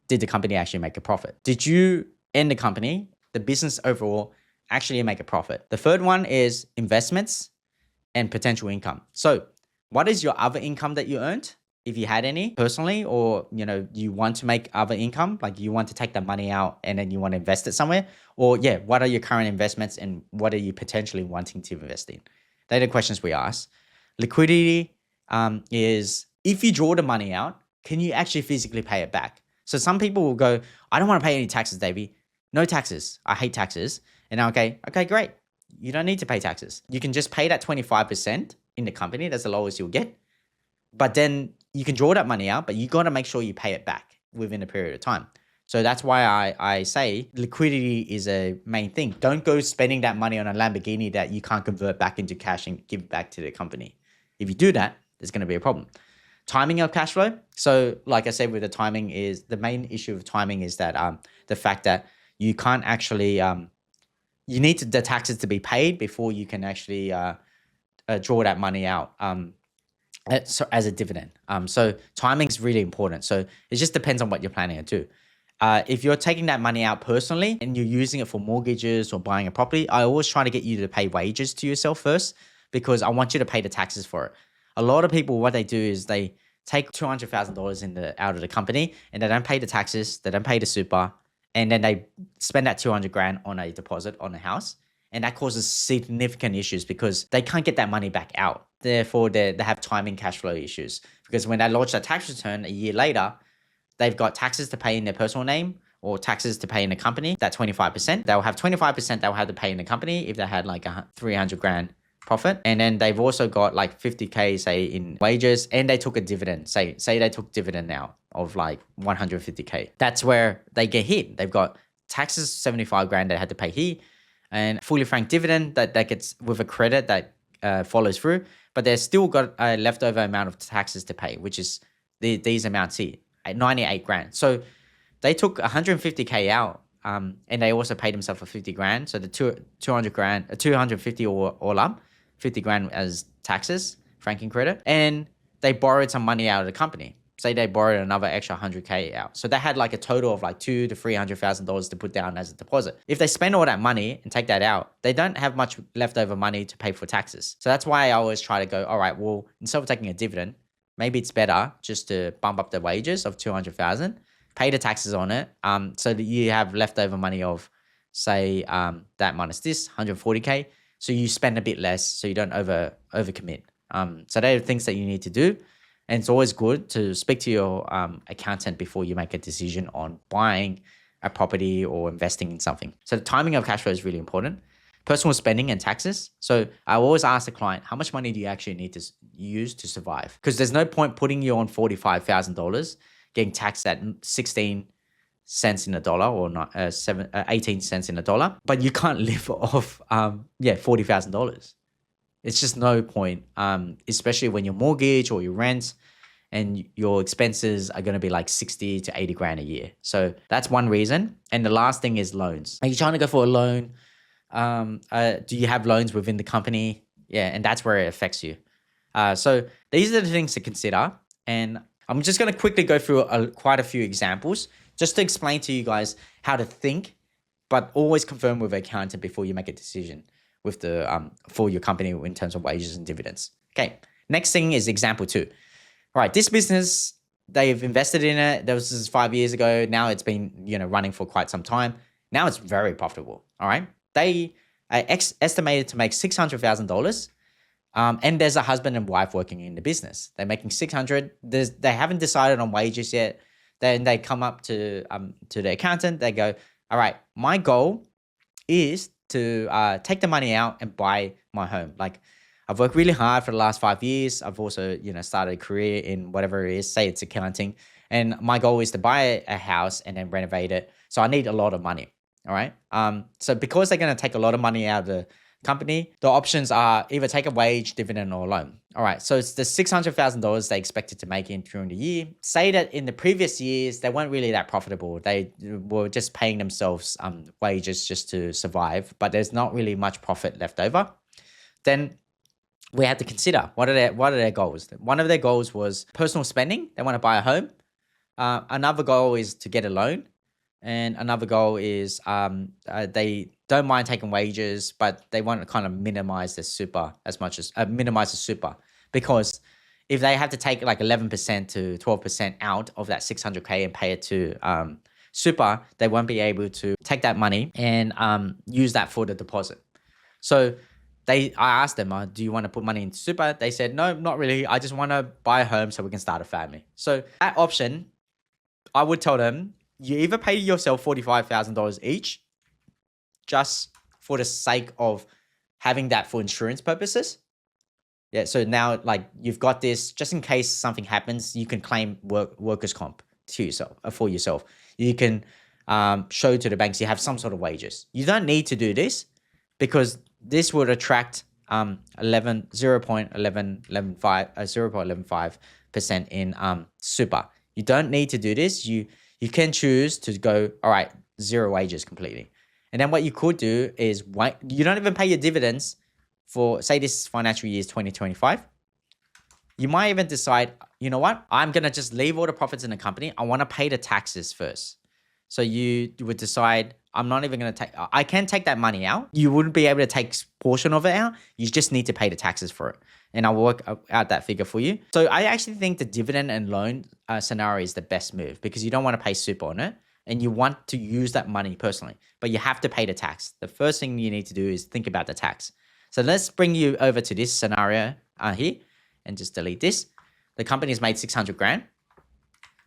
did the company actually make a profit? Did you and the company, the business overall, actually make a profit? The third one is investments and potential income. So what is your other income that you earned? If you had any personally, or you want to make other income, like you want to take that money out and then you want to invest it somewhere, or what are your current investments and what are you potentially wanting to invest in? They're the questions we ask. Liquidity is, if you draw the money out, can you actually physically pay it back? So some people will go, I don't want to pay any taxes, Davie. No taxes. I hate taxes. And okay, great. You don't need to pay taxes. You can just pay that 25% in the company. That's the lowest you'll get. But then you can draw that money out, but you got to make sure you pay it back within a period of time. So that's why I say liquidity is a main thing. Don't go spending that money on a Lamborghini that you can't convert back into cash and give back to the company. If you do that, there's going to be a problem. timing of cash flow. So like I said, with the timing is the main issue of timing is that the fact that you can't actually you need the taxes to be paid before you can actually draw that money out as a dividend. So timing is really important. So it just depends on what you're planning to do. If you're taking that money out personally and you're using it for mortgages or buying a property, I always try to get you to pay wages to yourself first, because I want you to pay the taxes for it. A lot of people, what they do is they take $200,000 out of the company and they don't pay the taxes, they don't pay the super, and then they spend that 200 grand on a deposit on a house. And that causes significant issues because they can't get that money back out. Therefore, they have timing cash flow issues, because when they launch their tax return a year later, they've got taxes to pay in their personal name or taxes to pay in the company, that 25%. They'll have 25% they'll have to pay in the company if they had like 300 grand profit. And then they've also got like 50K, say, in wages, and they took a dividend. Say they took dividend now of like 150K. That's where they get hit. They've got taxes, 75 grand they had to pay here, and fully franked dividend that gets with a credit that follows through, but they've still got a leftover amount of taxes to pay, which is these amounts here, 98 grand. So they took 150K out, and they also paid themselves for 50 grand. So the 200 grand, 250 all up, 50 grand as taxes, franking credit, and they borrowed some money out of the company. Say they borrowed another extra 100K out. So they had like a total of like $200,000 to $300,000 to put down as a deposit. If they spend all that money and take that out, they don't have much leftover money to pay for taxes. So that's why I always try to go, all right, well, instead of taking a dividend, maybe it's better just to bump up the wages of 200,000, pay the taxes on it, so that you have leftover money of, say, that minus this, 140K. So you spend a bit less, so you don't overcommit. So they are things that you need to do. And it's always good to speak to your accountant before you make a decision on buying a property or investing in something. So the timing of cash flow is really important. Personal spending and taxes. So I always ask the client, how much money do you actually need to use to survive? Because there's no point putting you on $45,000, getting taxed at 16 cents in a dollar or not 18 cents in a dollar, but you can't live off $40,000. It's just no point, especially when your mortgage or your rent and your expenses are going to be like 60 to 80 grand a year. So that's one reason. And the last thing is loans. Are you trying to go for a loan? Do you have loans within the company? Yeah, and that's where it affects you. So these are the things to consider. And I'm just going to quickly go through quite a few examples just to explain to you guys how to think, but always confirm with an accountant before you make a decision with the for your company in terms of wages and dividends. Okay, next thing is example 2. All right, this business, they've invested in it. This was 5 years ago. Now it's been running for quite some time. Now it's very profitable. All right, they are estimated to make $600,000, and there's a husband and wife working in the business. They're making $600,000. They haven't decided on wages yet. Then they come up to the accountant. They go, all right, my goal is to take the money out and buy my home. Like, I've worked really hard for the last 5 years. I've also, started a career in whatever it is, say it's accounting. And my goal is to buy a house and then renovate it. So I need a lot of money. All right. So because they're going to take a lot of money out of the company, the options are either take a wage, dividend, or loan. All right. So it's the $600,000 they expected to make during the year. Say that in the previous years, they weren't really that profitable. They were just paying themselves wages just to survive, but there's not really much profit left over. Then we have to consider what are their goals. One of their goals was personal spending. They want to buy a home. Another goal is to get a loan. And another goal is they don't mind taking wages, but they want to kind of minimize the super as much as minimize the super, because if they have to take like 11% to 12% out of that 600K and pay it to super, they won't be able to take that money and use that for the deposit. So I asked them, do you want to put money into super? They said, no, not really. I just want to buy a home so we can start a family. So that option, I would tell them, you either pay yourself $45,000 each just for the sake of having that for insurance purposes. Yeah, so now like you've got this, just in case something happens, you can claim workers' comp to yourself, for yourself. You can show to the banks you have some sort of wages. You don't need to do this because this would attract 0.115% in super. You don't need to do this. You can choose to go, all right, zero wages completely. And then what you could do is you don't even pay your dividends for, say this financial year is 2025. You might even decide, you know what? I'm going to just leave all the profits in the company. I want to pay the taxes first. So you would decide, I'm not even going to I can take that money out. You wouldn't be able to take a portion of it out. You just need to pay the taxes for it. And I'll work out that figure for you. So I actually think the dividend and loan scenario is the best move because you don't want to pay super on it. And you want to use that money personally, but you have to pay the tax. The first thing you need to do is think about the tax. So let's bring you over to this scenario here and just delete this. The company's made 600 grand.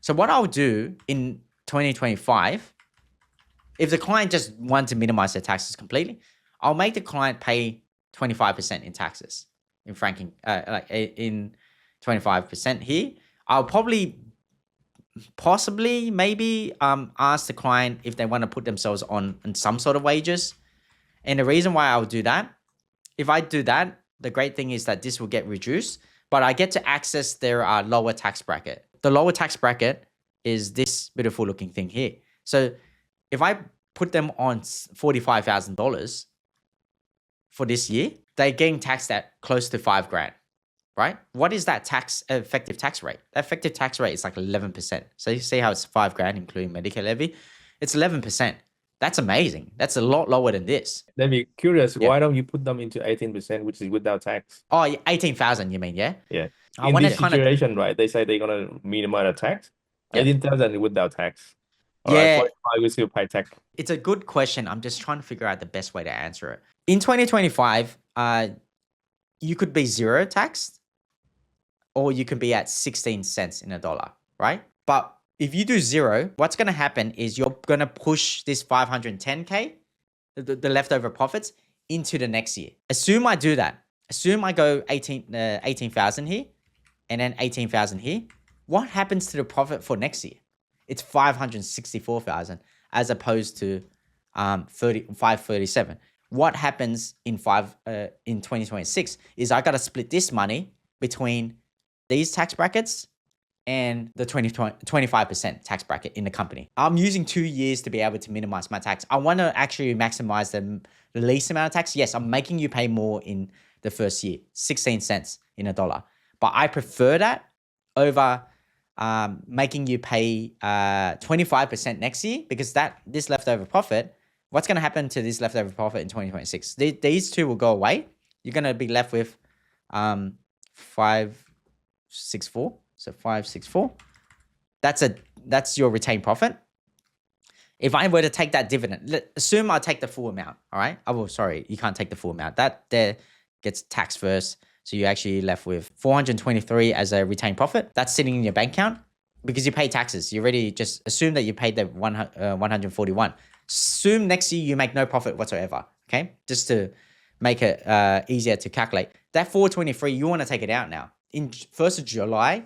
So what I'll do in 2025, if the client just wants to minimize their taxes completely, I'll make the client pay 25% in taxes, in franking, in 25% here. I'll possibly maybe ask the client if they want to put themselves on some sort of wages. And the reason why I'll do that, if I do that, the great thing is that this will get reduced, but I get to access their lower tax bracket. The lower tax bracket is this beautiful looking thing here. So if I put them on $45,000 for this year, they're getting taxed at close to $5 grand. Right? What is that effective tax rate? That effective tax rate is like 11%. So you see how it's $5 grand, including Medicare levy. It's 11%. That's amazing. That's a lot lower than this. Let me curious, why don't you put them into 18%, which is without tax? Oh, 18,000, you mean, yeah? Yeah. I In want this to situation, right, they say they're going to minimize the tax. Yeah. 18,000 without tax. All Yeah. right, 45 we still pay tax. It's a good question. I'm just trying to figure out the best way to answer it. In 2025, you could be zero taxed, or you can be at 16 cents in a dollar, right? But if you do zero, what's going to happen is you're going to push this 510K, the leftover profits, into the next year. Assume I do that. Assume I go 18,000 here and then 18,000 here. What happens to the profit for next year? It's 564,000 as opposed to 537. What happens in 2026 is I got to split this money between these tax brackets and the 25% tax bracket in the company. I'm using 2 years to be able to minimize my tax. I want to actually maximize the least amount of tax. Yes, I'm making you pay more in the first year, 16 cents in a dollar. But I prefer that over making you pay 25% next year because this leftover profit, what's going to happen to this leftover profit in 2026? These two will go away. You're going to be left with 564. So 564. That's your retained profit. If I were to take that dividend, assume I take the full amount. All right. Oh, well, sorry, you can't take the full amount. That there gets taxed first. So you're actually left with 423 as a retained profit. That's sitting in your bank account because you pay taxes. You already just assume that you paid the 141. Assume next year you make no profit whatsoever. Okay. Just to make it easier to calculate. That 423, you want to take it out now. In 1st of July,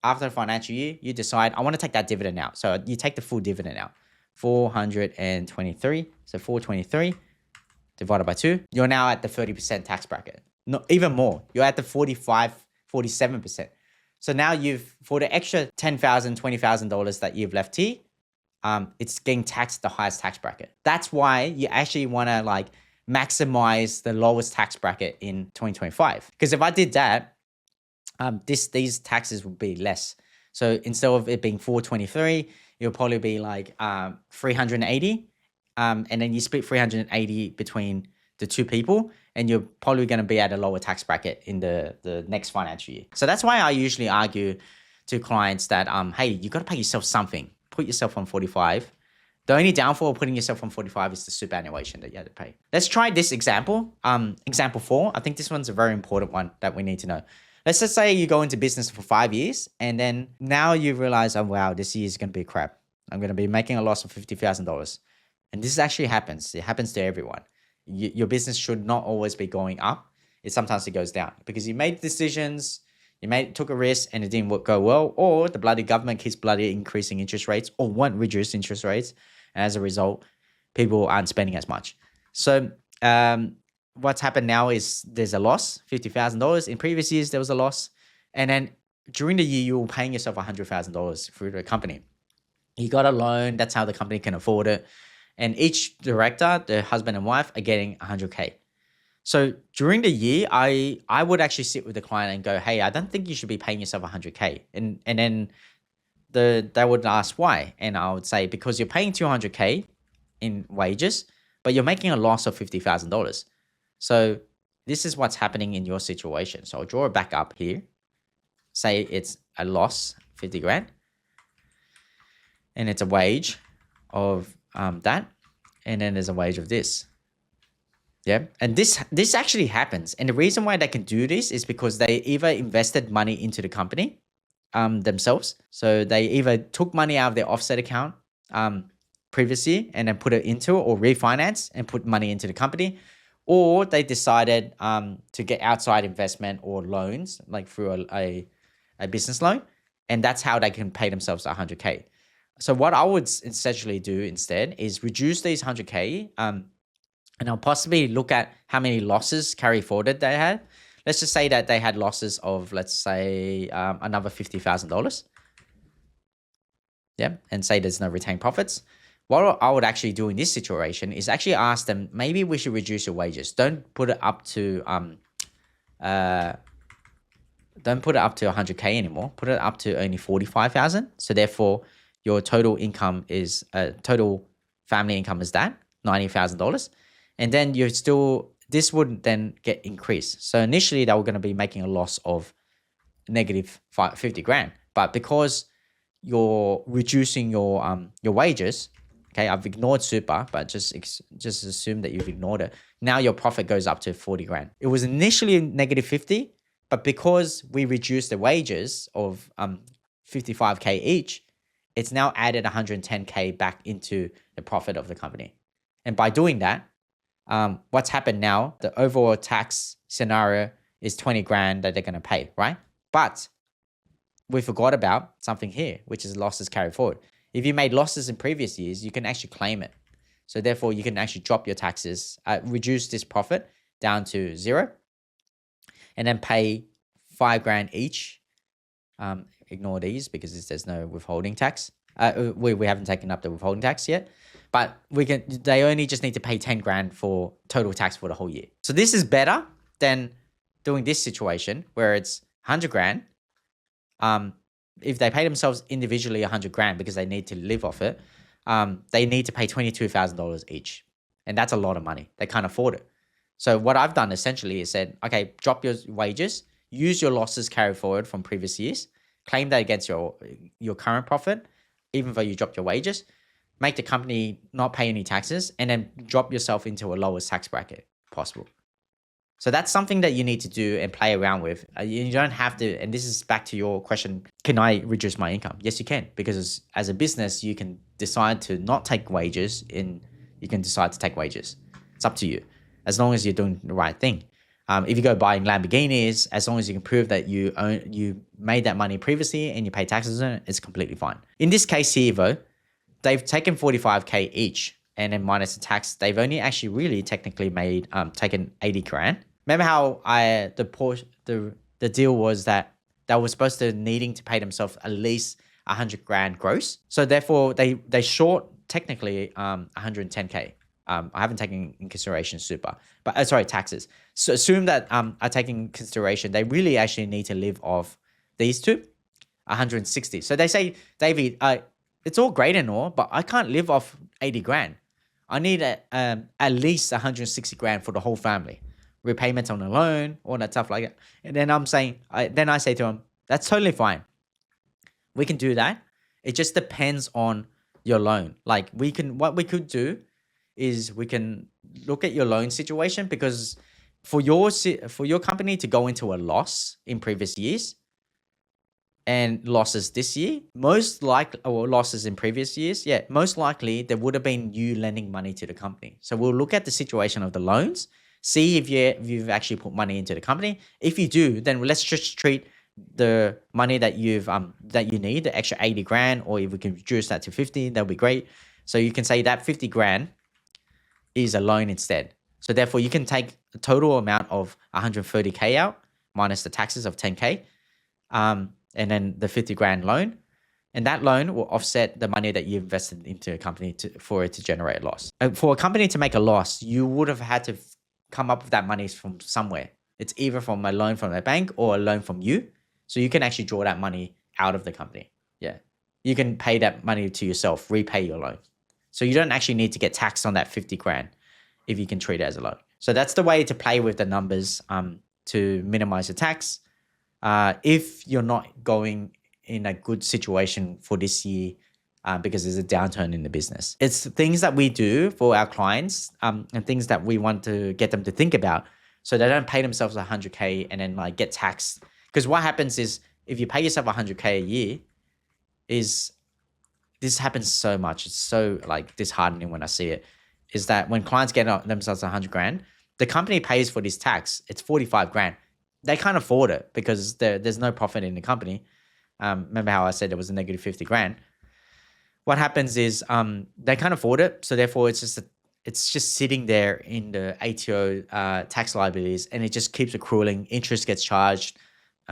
after the financial year, you decide, I want to take that dividend out. So you take the full dividend out. 423. So 423 divided by 2. You're now at the 30% tax bracket. No, even more. You're at the 47%. So now for the extra $10,000, $20,000 that you've left here, it's getting taxed the highest tax bracket. That's why you actually want to maximize the lowest tax bracket in 2025. Because if I did that, these taxes would be less. So instead of it being 423, it'll probably be 380. And then you split 380 between the two people, and you're probably going to be at a lower tax bracket in the next financial year. So that's why I usually argue to clients that, hey, you got to pay yourself something. Put yourself on 45. The only downfall of putting yourself on 45 is the superannuation that you have to pay. Let's try this example. Example 4. I think this one's a very important one that we need to know. Let's just say you go into business for 5 years and then now you realize, oh, wow, this year is going to be crap. I'm going to be making a loss of $50,000. And this actually happens. It happens to everyone. Your business should not always be going up. Sometimes it goes down because you made decisions, took a risk and it didn't go well, or the bloody government keeps bloody increasing interest rates or won't reduce interest rates. And as a result, people aren't spending as much. So what's happened now is there's a loss, $50,000. In previous years, there was a loss. And then during the year, you were paying yourself $100,000 through the company. You got a loan. That's how the company can afford it. And each director, the husband and wife, are getting 100K. So during the year, I would actually sit with the client and go, hey, I don't think you should be paying yourself 100K. And then they would ask why. And I would say, because you're paying 200K in wages, but you're making a loss of $50,000. So this is what's happening in your situation. So I'll draw it back up here. Say it's a loss, 50 grand. And it's a wage of that. And then there's a wage of this. Yeah. And this actually happens. And the reason why they can do this is because they either invested money into the company themselves. So they either took money out of their offset account previously and then put it into it, or refinance and put money into the company, or they decided to get outside investment or loans, like through a business loan. And that's how they can pay themselves 100K. So what I would essentially do instead is reduce these 100K and I'll possibly look at how many losses carry forwarded they had. Let's just say that they had losses of, let's say, another $50,000. Yeah, and say there's no retained profits. What I would actually do in this situation is actually ask them, maybe we should reduce your wages. Don't put it up to 100K anymore. Put it up to only 45,000. So therefore, your total income is total family income is that $90,000, and then this would then get increased. So initially they were going to be making a loss of negative 50 grand, but because you're reducing your wages, okay, I've ignored super, but just assume that you've ignored it. Now your profit goes up to 40 grand. It was initially negative 50, but because we reduced the wages of 55K each, it's now added 110K back into the profit of the company. And by doing that, what's happened now, the overall tax scenario is 20 grand that they're going to pay, right? But we forgot about something here, which is losses carried forward. If you made losses in previous years, you can actually claim it. So therefore, you can actually drop your taxes, reduce this profit down to 0, and then pay 5 grand each. Ignore these because there's no withholding tax. We haven't taken up the withholding tax yet, but they only just need to pay 10 grand for total tax for the whole year. So this is better than doing this situation where it's 100 grand. If they pay themselves individually 100 grand because they need to live off it, they need to pay $22,000 each. And that's a lot of money. They can't afford it. So what I've done essentially is said, okay, drop your wages, use your losses carried forward from previous years, claim that against your current profit, even though you dropped your wages, make the company not pay any taxes, and then drop yourself into a lowest tax bracket possible. So that's something that you need to do and play around with. You don't have to, and this is back to your question, can I reduce my income? Yes, you can, because as a business, you can decide to not take wages and you can decide to take wages. It's up to you, as long as you're doing the right thing. If you go buying Lamborghinis, as long as you can prove that you made that money previously and you pay taxes on it, it's completely fine. In this case here, though, they've taken 45K each, and then minus the tax, they've only actually really technically made taken 80 grand. Remember how the deal was that they were supposed to needing to pay themselves at least 100 grand gross. So therefore, they short technically 110K. I haven't taken in consideration super, but taxes. So assume that I take in consideration they really actually need to live off these two, 160. So they say, Davie, it's all great and all, but I can't live off 80 grand. I need at least 160 grand for the whole family. Repayments on the loan, all that stuff like that. And then I say to them, that's totally fine. We can do that. It just depends on your loan. Like what we could do is we can look at your loan situation, because for your company to go into a loss in previous years and losses this year, losses in previous years, most likely there would have been you lending money to the company. So we'll look at the situation of the loans, see if you've actually put money into the company. If you do, then let's just treat the money that you need, the extra 80 grand, or if we can reduce that to 50, that'll be great. So you can say that 50 grand is a loan instead. So therefore, you can take a total amount of 130K out minus the taxes of 10K, and then the 50 grand loan. And that loan will offset the money that you invested into a company for it to generate a loss. For a company to make a loss, you would have had to come up with that money from somewhere. It's either from a loan from a bank or a loan from you. So you can actually draw that money out of the company. Yeah. You can pay that money to yourself, repay your loan. So you don't actually need to get taxed on that 50 grand if you can treat it as a loan. So that's the way to play with the numbers to minimize the tax. If you're not going in a good situation for this year because there's a downturn in the business. It's things that we do for our clients and things that we want to get them to think about so they don't pay themselves 100K and then like get taxed. Because what happens is if you pay yourself 100K a year, this happens so much. It's so like disheartening when I see it, is that when clients get themselves 100 grand, the company pays for this tax. It's 45 grand. They can't afford it because there's no profit in the company. Remember how I said there was a negative 50 grand? What happens is they can't afford it. So therefore it's just sitting there in the ATO tax liabilities, and it just keeps accruing. Interest gets charged,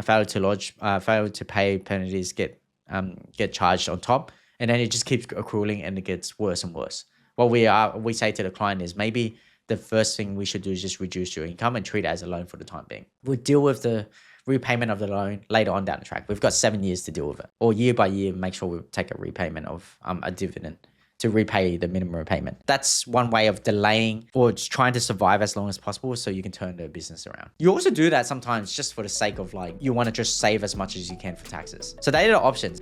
failure to pay penalties get charged on top. And then it just keeps accruing and it gets worse and worse. What we say to the client is maybe the first thing we should do is just reduce your income and treat it as a loan for the time being. We'll deal with the repayment of the loan later on down the track. We've got 7 years to deal with it. Or year by year, make sure we take a repayment of a dividend to repay the minimum repayment. That's one way of delaying or just trying to survive as long as possible so you can turn the business around. You also do that sometimes just for the sake of like, you want to just save as much as you can for taxes. So they are the options.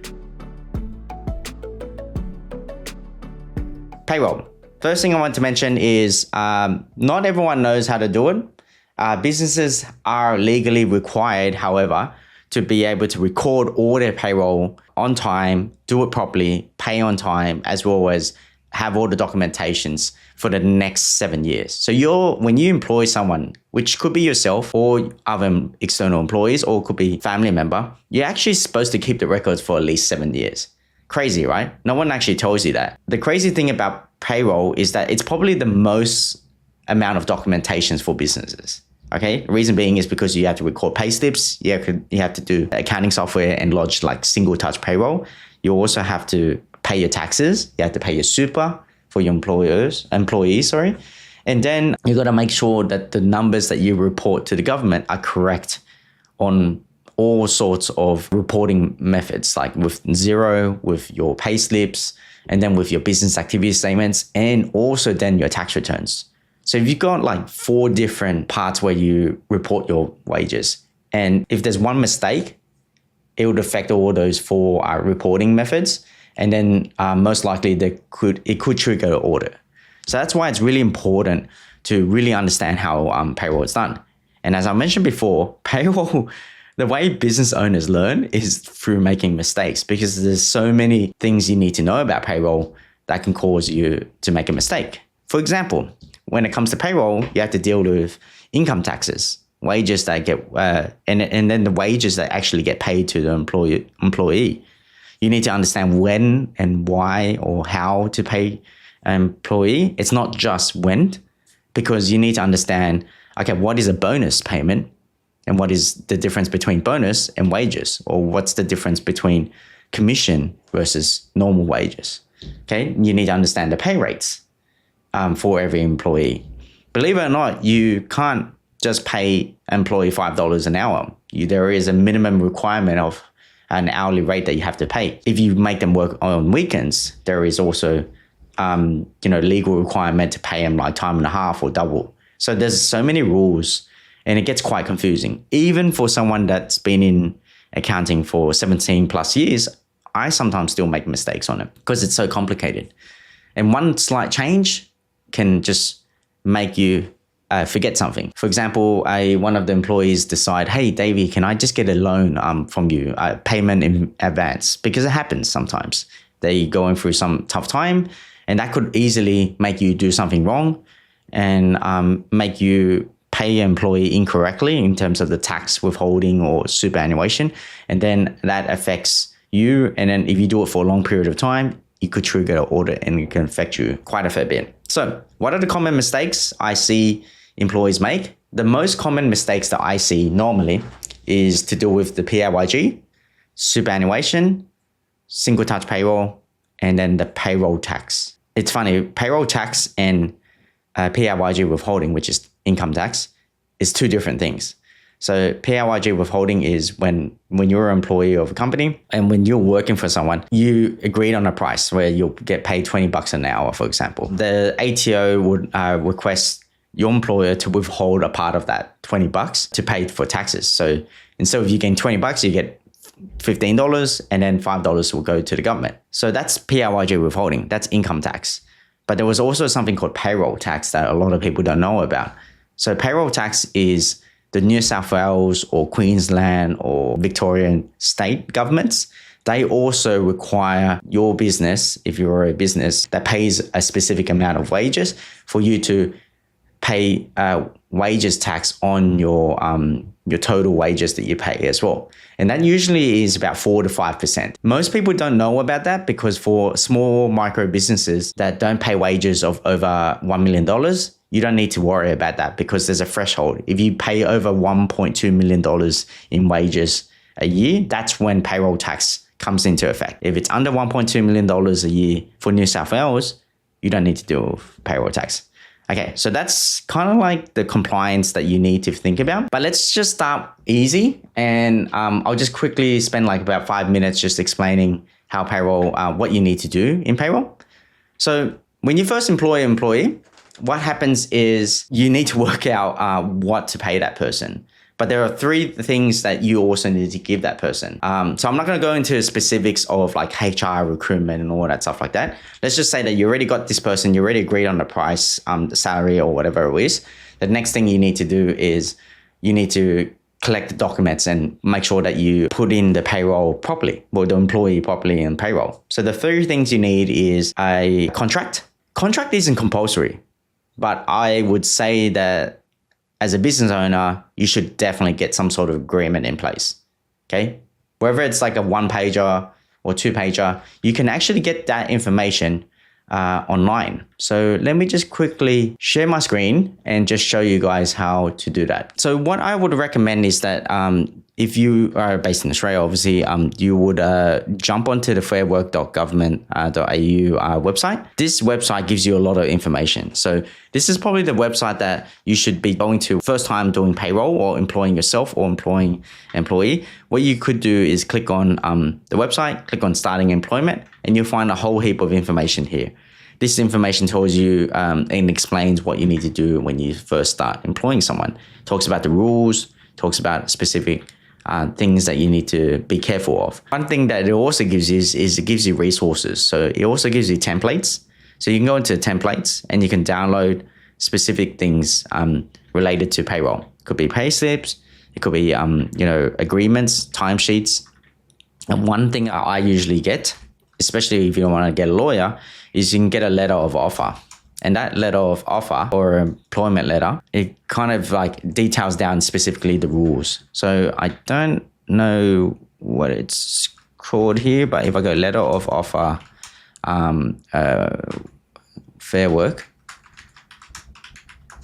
Payroll. First thing I want to mention is not everyone knows how to do it. Businesses are legally required, however, to be able to record all their payroll on time, do it properly, pay on time, as well as have all the documentations for the next 7 years. So when you employ someone, which could be yourself or other external employees, or could be family member, you're actually supposed to keep the records for at least 7 years. Crazy, right? No one actually tells you that. The crazy thing about payroll is that it's probably the most amount of documentations for businesses. Okay, the reason being is because you have to record pay slips, you have to do accounting software and lodge like single touch payroll. You also have to pay your taxes, you have to pay your super for your employees, and then you got to make sure that the numbers that you report to the government are correct on all sorts of reporting methods, like with Xero, with your pay slips, and then with your business activity statements, and also then your tax returns. So if you've got like 4 different parts where you report your wages, and if there's one mistake, it would affect all those 4 reporting methods, and then most likely it could trigger an audit. So that's why it's really important to really understand how payroll is done. And as I mentioned before, payroll, the way business owners learn is through making mistakes, because there's so many things you need to know about payroll that can cause you to make a mistake. For example, when it comes to payroll, you have to deal with income taxes, wages that get, and then the wages that actually get paid to the employee. You need to understand when and why or how to pay an employee. It's not just when, because you need to understand, okay, what is a bonus payment? And what is the difference between bonus and wages? Or what's the difference between commission versus normal wages? Okay, you need to understand the pay rates for every employee. Believe it or not, you can't just pay an employee $5 an hour. There is a minimum requirement of an hourly rate that you have to pay. If you make them work on weekends, there is also legal requirement to pay them like time and a half or double. So there's so many rules, and it gets quite confusing. Even for someone that's been in accounting for 17 plus years, I sometimes still make mistakes on it because it's so complicated. And one slight change can just make you forget something. For example, one of the employees decide, hey, Davie, can I just get a loan from you, payment in advance? Because it happens sometimes. They're going through some tough time, and that could easily make you do something wrong and make you pay an employee incorrectly in terms of the tax withholding or superannuation. And then that affects you. And then if you do it for a long period of time, it could trigger an audit and it can affect you quite a fair bit. So what are the common mistakes I see employees make. The most common mistakes that I see normally is to do with the PAYG, superannuation, single touch payroll, and then the payroll tax. It's funny, payroll tax and PAYG withholding, which is income tax, is two different things. So PAYG withholding is when you're an employee of a company and when you're working for someone, you agreed on a price where you'll get paid $20 an hour, for example. The ATO would request your employer to withhold a part of that $20 to pay for taxes. So instead of you getting $20, you get $15 and then $5 will go to the government. So that's PAYG withholding. That's income tax. But there was also something called payroll tax that a lot of people don't know about. So payroll tax is the New South Wales or Queensland or Victorian state governments. They also require your business, if you're a business that pays a specific amount of wages, for you to pay wages tax on your total wages that you pay as well. And that usually is about 4 to 5%. Most people don't know about that because for small micro businesses that don't pay wages of over $1 million, you don't need to worry about that because there's a threshold. If you pay over $1.2 million in wages a year, that's when payroll tax comes into effect. If it's under $1.2 million a year for New South Wales, you don't need to do payroll tax. Okay, so that's kind of like the compliance that you need to think about. But let's just start easy. And I'll just quickly spend like about 5 minutes just explaining how payroll, what you need to do in payroll. So when you first employ an employee, what happens is you need to work out what to pay that person. But there are 3 things that you also need to give that person. So I'm not going to go into specifics of like HR, recruitment and all that stuff like that. Let's just say that you already got this person, you already agreed on the price, the salary or whatever it is. The next thing you need to do is you need to collect the documents and make sure that you put in the payroll properly, or the employee properly in payroll. So the 3 things you need is a contract. Contract isn't compulsory, but I would say that as a business owner, you should definitely get some sort of agreement in place, okay? Whether it's like a 1-pager or 2-pager, you can actually get that information online. So let me just quickly share my screen and just show you guys how to do that. So what I would recommend is that if you are based in Australia, obviously, you would jump onto the fairwork.government.au website. This website gives you a lot of information. So this is probably the website that you should be going to first time doing payroll or employing yourself or employing employee. What you could do is click on the website, click on starting employment, and you'll find a whole heap of information here. This information tells you and explains what you need to do when you first start employing someone. It talks about the rules, talks about specific things that you need to be careful of. One thing that it also gives you is it gives you resources. So it also gives you templates. So you can go into templates and you can download specific things related to payroll. It could be pay slips, it could be agreements, timesheets. And one thing I usually get, especially if you don't want to get a lawyer, is you can get a letter of offer. And that letter of offer or employment letter, it kind of like details down specifically the rules. So I don't know what it's called here, but if I go letter of offer, Fair Work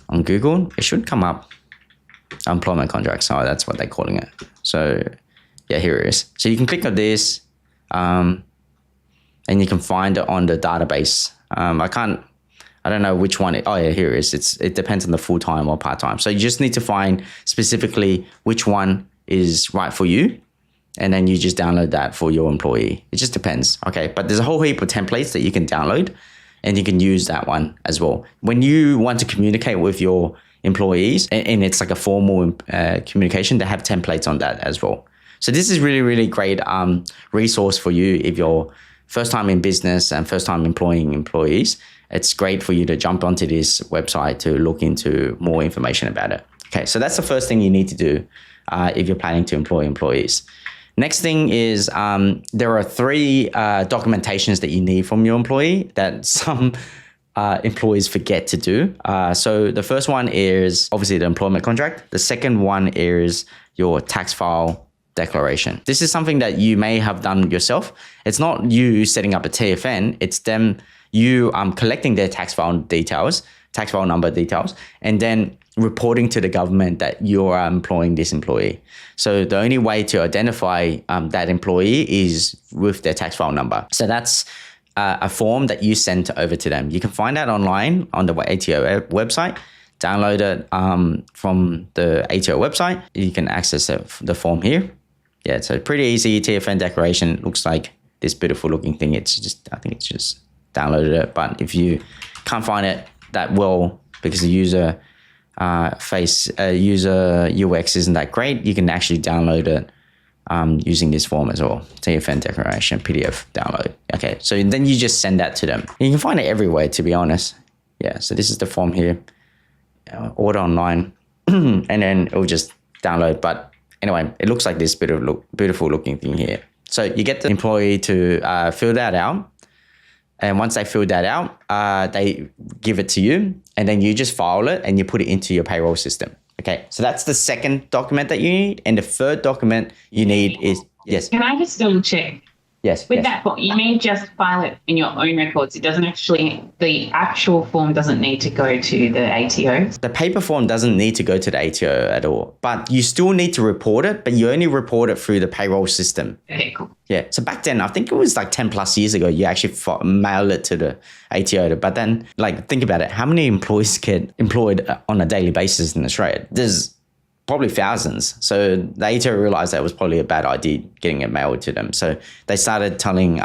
on Google, it should come up. Employment contracts, so that's what they're calling it. So yeah, here it is. So you can click on this and you can find it on the database. I don't know which one. Oh yeah, here it is. It depends on the full-time or part-time. So you just need to find specifically which one is right for you. And then you just download that for your employee. It just depends. Okay. But there's a whole heap of templates that you can download and you can use that one as well. When you want to communicate with your employees and it's like a formal communication, they have templates on that as well. So this is really, really great resource for you if you're first time in business and first time employing employees. It's great for you to jump onto this website to look into more information about it. Okay, so that's the first thing you need to do if you're planning to employ employees. Next thing is there are 3 documentations that you need from your employee that some employees forget to do. So the first one is obviously the employment contract. The second one is your tax file declaration. This is something that you may have done yourself. It's not you setting up a TFN, it's them, you collecting their tax file details, tax file number details, and then reporting to the government that you are employing this employee. So the only way to identify that employee is with their tax file number. So that's a form that you send over to them. You can find that online on the ATO website. Download it from the ATO website. You can access the form here. Yeah, so pretty easy. TFN declaration looks like this beautiful looking thing. I think it's just downloaded it. But if you can't find it that well because the user UX isn't that great, you can actually download it using this form as well. TFN declaration PDF download. Okay, so then you just send that to them. You can find it everywhere, to be honest. Yeah, so this is the form here. Order online, and then it will just download. But anyway, it looks like this beautiful looking thing here. So you get the employee to fill that out. And once they fill that out, they give it to you, and then you just file it and you put it into your payroll system. Okay, so that's the second document that you need. And the third document you need is, yes. Can I just double check? Yes. With that form, you may just file it in your own records. It doesn't actually, the actual form doesn't need to go to the ATO. The paper form doesn't need to go to the ATO at all, but you still need to report it, but you only report it through the payroll system. Okay, cool. Yeah. So back then, I think it was like 10 plus years ago, you actually mailed it to the ATO. But then, like, think about it. How many employees get employed on a daily basis in Australia? There's probably thousands. So the ATO realized that was probably a bad idea getting it mailed to them. So they started telling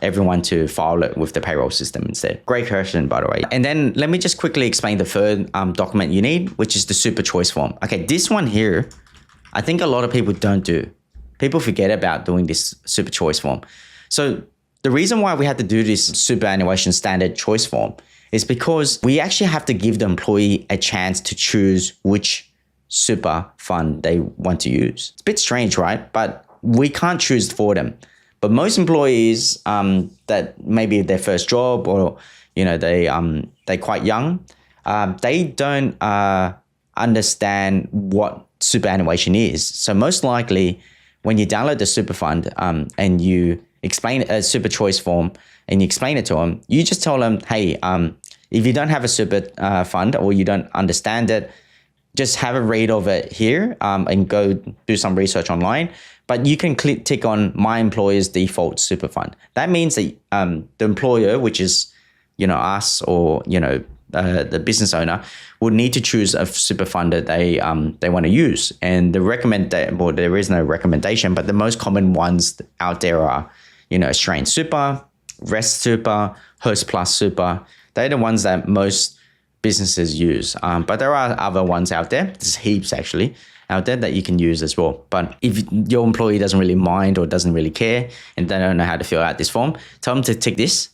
everyone to file it with the payroll system instead. Great question, by the way. And then let me just quickly explain the third document you need, which is the super choice form. Okay, this one here, I think a lot of people don't do. People forget about doing this super choice form. So the reason why we had to do this superannuation standard choice form is because we actually have to give the employee a chance to choose which super fund they want to use. It's a bit strange, right? But we can't choose for them. But most employees that maybe their first job or they're quite young, they don't understand what superannuation is. So most likely, when you download the super fund and you explain a super choice form and you explain it to them, you just tell them, hey, if you don't have a super fund or you don't understand it, just have a read of it here and go do some research online. But you can tick on my employer's default super fund. That means that the employer, which is us or the business owner, would need to choose a super fund that they want to use. And there is no recommendation, but the most common ones out there are Australian Super, Rest Super, Host Plus Super. They're the ones that most businesses use, but there are other ones out there. There's heaps actually out there that you can use as well. But if your employee doesn't really mind or doesn't really care and they don't know how to fill out this form, tell them to tick this,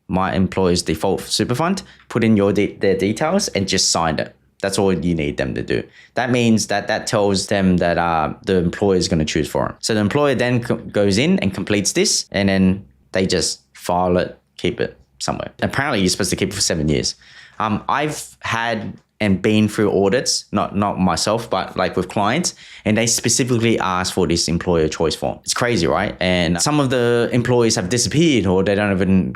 my employee's default super fund, put in their details and just sign it. That's all you need them to do. That means that tells them that the employer is going to choose for them. So the employer then goes in and completes this, and then they just file it, keep it somewhere. Apparently, you're supposed to keep it for 7 years. I've had and been through audits, not myself, but like with clients, and they specifically ask for this employer choice form. It's crazy, right? And some of the employees have disappeared, or they don't even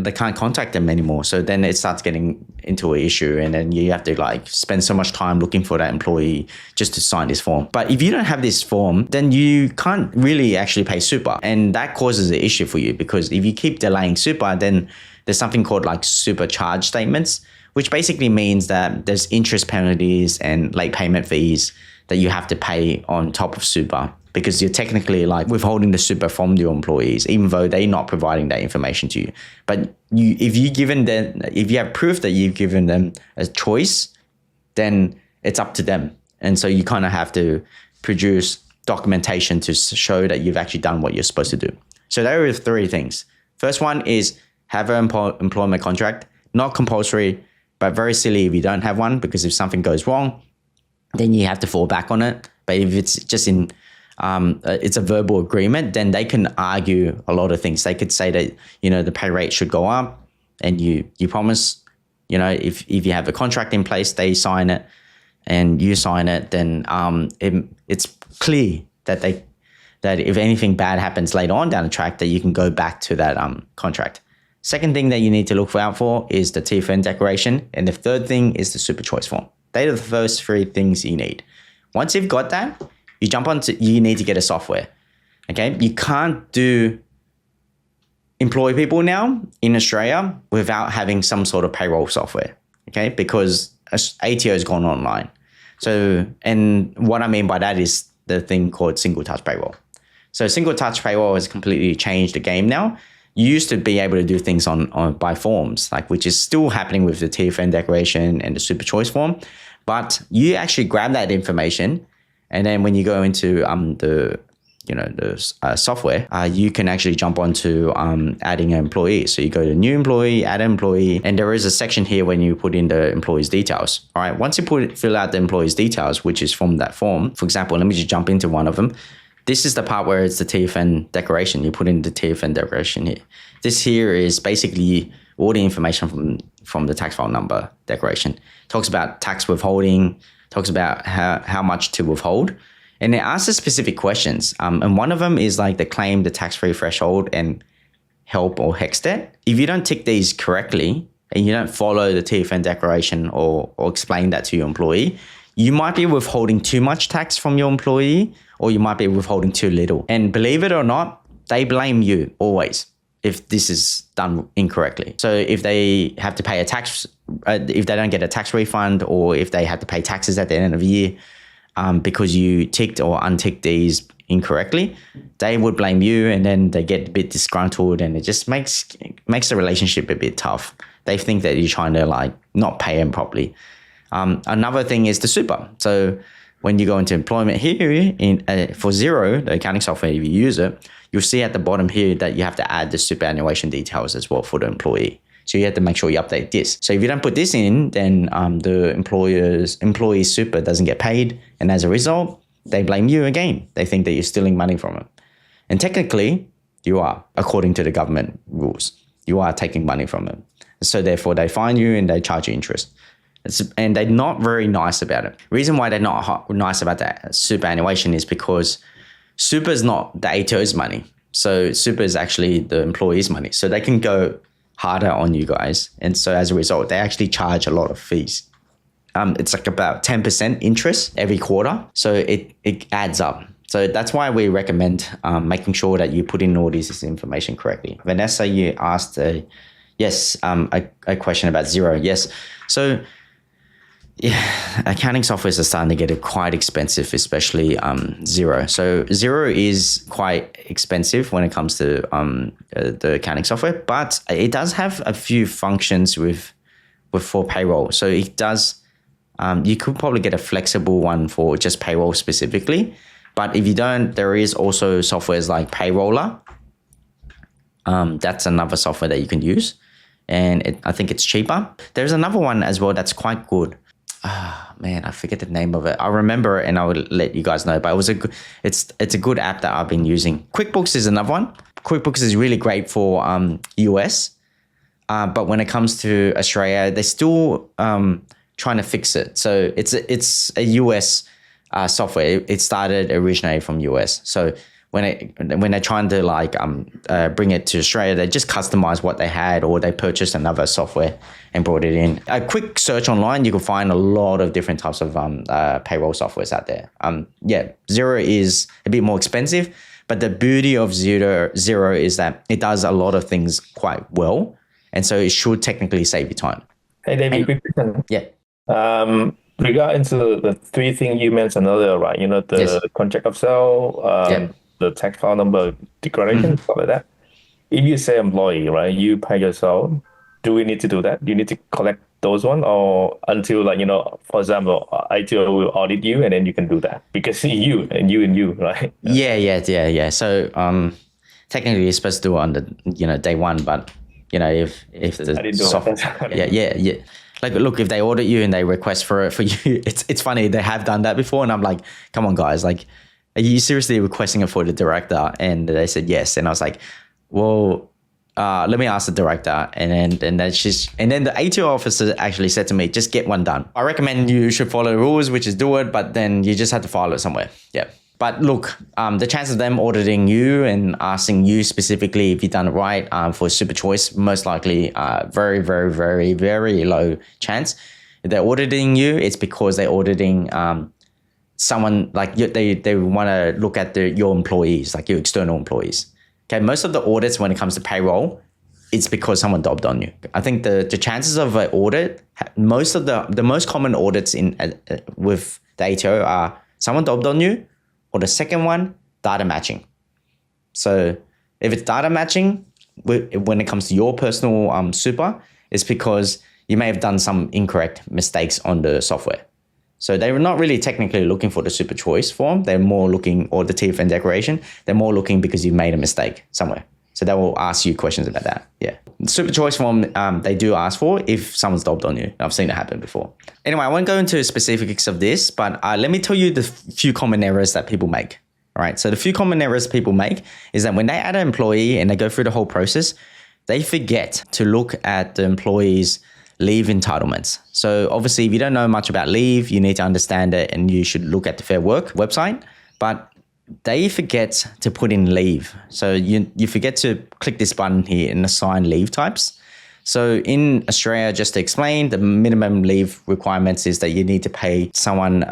they can't contact them anymore. So then it starts getting into an issue, and then you have to like spend so much time looking for that employee just to sign this form. But if you don't have this form, then you can't really actually pay super, and that causes an issue for you, because if you keep delaying super, then there's something called like super charge statements, which basically means that there's interest penalties and late payment fees that you have to pay on top of super, because you're technically like withholding the super from your employees, even though they're not providing that information to you. But if you have proof that you've given them a choice, then it's up to them. And so you kind of have to produce documentation to show that you've actually done what you're supposed to do. So there are three things. First one is have an employment contract, not compulsory, but very silly if you don't have one, because if something goes wrong, then you have to fall back on it. But if it's just it's a verbal agreement, then they can argue a lot of things. They could say that, the pay rate should go up, and you promise, if you have a contract in place, they sign it and you sign it, then it's clear that if anything bad happens later on down the track, that you can go back to that contract. Second thing that you need to look out for is the TFN declaration. And the third thing is the super choice form. They are the first 3 things you need. Once you've got that, you need to get a software. Okay, you can't employ people now in Australia without having some sort of payroll software. Okay, because ATO has gone online. So, and what I mean by that is the thing called single touch payroll. So single touch payroll has completely changed the game now. You used to be able to do things on by forms, like which is still happening with the TFN declaration and the super choice form. But you actually grab that information, and then when you go into the software, you can actually jump onto adding an employee. So you go to new employee, add an employee, and there is a section here when you put in the employee's details. All right, once you fill out the employee's details, which is from that form. For example, let me just jump into one of them. This is the part where it's the TFN declaration. You put in the TFN declaration here. This here is basically all the information from the tax file number declaration. Talks about tax withholding, talks about how much to withhold. And it asks specific questions. And one of them is like the claim, the tax-free threshold, and help or HEX debt. If you don't tick these correctly and you don't follow the TFN declaration or explain that to your employee, you might be withholding too much tax from your employee, or you might be withholding too little. And believe it or not, they blame you always if this is done incorrectly. So if they have to pay a tax, if they don't get a tax refund, or if they have to pay taxes at the end of the year because you ticked or unticked these incorrectly, they would blame you, and then they get a bit disgruntled, and it just makes the relationship a bit tough. They think that you're trying to like not pay them properly. Another thing is the super. So when you go into employment here for Xero, the accounting software, if you use it, you'll see at the bottom here that you have to add the superannuation details as well for the employee. So you have to make sure you update this. So if you don't put this in, then the employee super doesn't get paid. And as a result, they blame you again. They think that you're stealing money from them. And technically, you are, according to the government rules. You are taking money from them. So therefore, they fine you and they charge you interest. And they're not very nice about it. Reason why they're not nice about that superannuation is because super is not the ATO's money. So super is actually the employee's money. So they can go harder on you guys. And so as a result, they actually charge a lot of fees. It's like about 10% interest every quarter. So it adds up. So that's why we recommend making sure that you put in all this information correctly. Vanessa, you asked a question about Xero. Yes. So yeah, accounting softwares are starting to get quite expensive, especially Xero. So Xero is quite expensive when it comes to the accounting software, but it does have a few functions for payroll. So it does. You could probably get a flexible one for just payroll specifically, but if you don't, there is also softwares like Payroller. That's another software that you can use, and I think it's cheaper. There's another one as well that's quite good. Man, I forget the name of it. I remember it and I will let you guys know. But it's a good app that I've been using. QuickBooks is another one. QuickBooks is really great for US, but when it comes to Australia, they're still trying to fix it. So it's a US software. It started originally from US. So when they're trying to like bring it to Australia, they just customize what they had, or they purchased another software and brought it in. A quick search online, you can find a lot of different types of payroll softwares out there. Xero is a bit more expensive, but the beauty of Xero is that it does a lot of things quite well, and so it should technically save you time. Hey, Davie, quick question. Yeah. Regarding to the 3 things you mentioned earlier, right? You know, the Yes. contract of sale, the tax file number declaration, stuff like that. If you say employee, right, you pay yourself, do we need to do that? Do you need to collect those one, or until like, you know, for example, ITO will audit you and then you can do that because you, right? Yeah. So technically you're supposed to do it on the day one, but you know, if the I didn't do software, it. yeah. Like, look, if they audit you and they request for you, it's funny. They have done that before, and I'm like, come on, guys, like, are you seriously requesting it for the director? And they said yes, and I was like, well, let me ask the director. And then the ATO officer actually said to me, just get one done. I recommend you should follow the rules, which is do it, but then you just have to file it somewhere. Yeah. But look, the chance of them auditing you and asking you specifically if you've done it right for super choice, most likely very, very, very, very low chance. If they're auditing you, it's because they're auditing someone like you, they want to look at your employees, like your external employees. Okay, most of the audits when it comes to payroll, it's because someone dobbed on you. I think the chances of an audit, most of the most common audits with the ATO are someone dobbed on you, or the second one, data matching. So if it's data matching, when it comes to your personal super, it's because you may have done some incorrect mistakes on the software. So they're not really technically looking for the super choice form. They're more looking, or the TFN declaration, they're more looking because you made a mistake somewhere. So they will ask you questions about that. Yeah. The super choice form, they do ask for if someone's dobbed on you. I've seen it happen before. Anyway, I won't go into specifics of this, but let me tell you the few common errors that people make. All right. So the few common errors people make is that when they add an employee and they go through the whole process, they forget to look at the employee's leave entitlements. So obviously, if you don't know much about leave, you need to understand it and you should look at the Fair Work website. But they forget to put in leave. So you forget to click this button here and assign leave types. So in Australia, just to explain, the minimum leave requirements is that you need to pay someone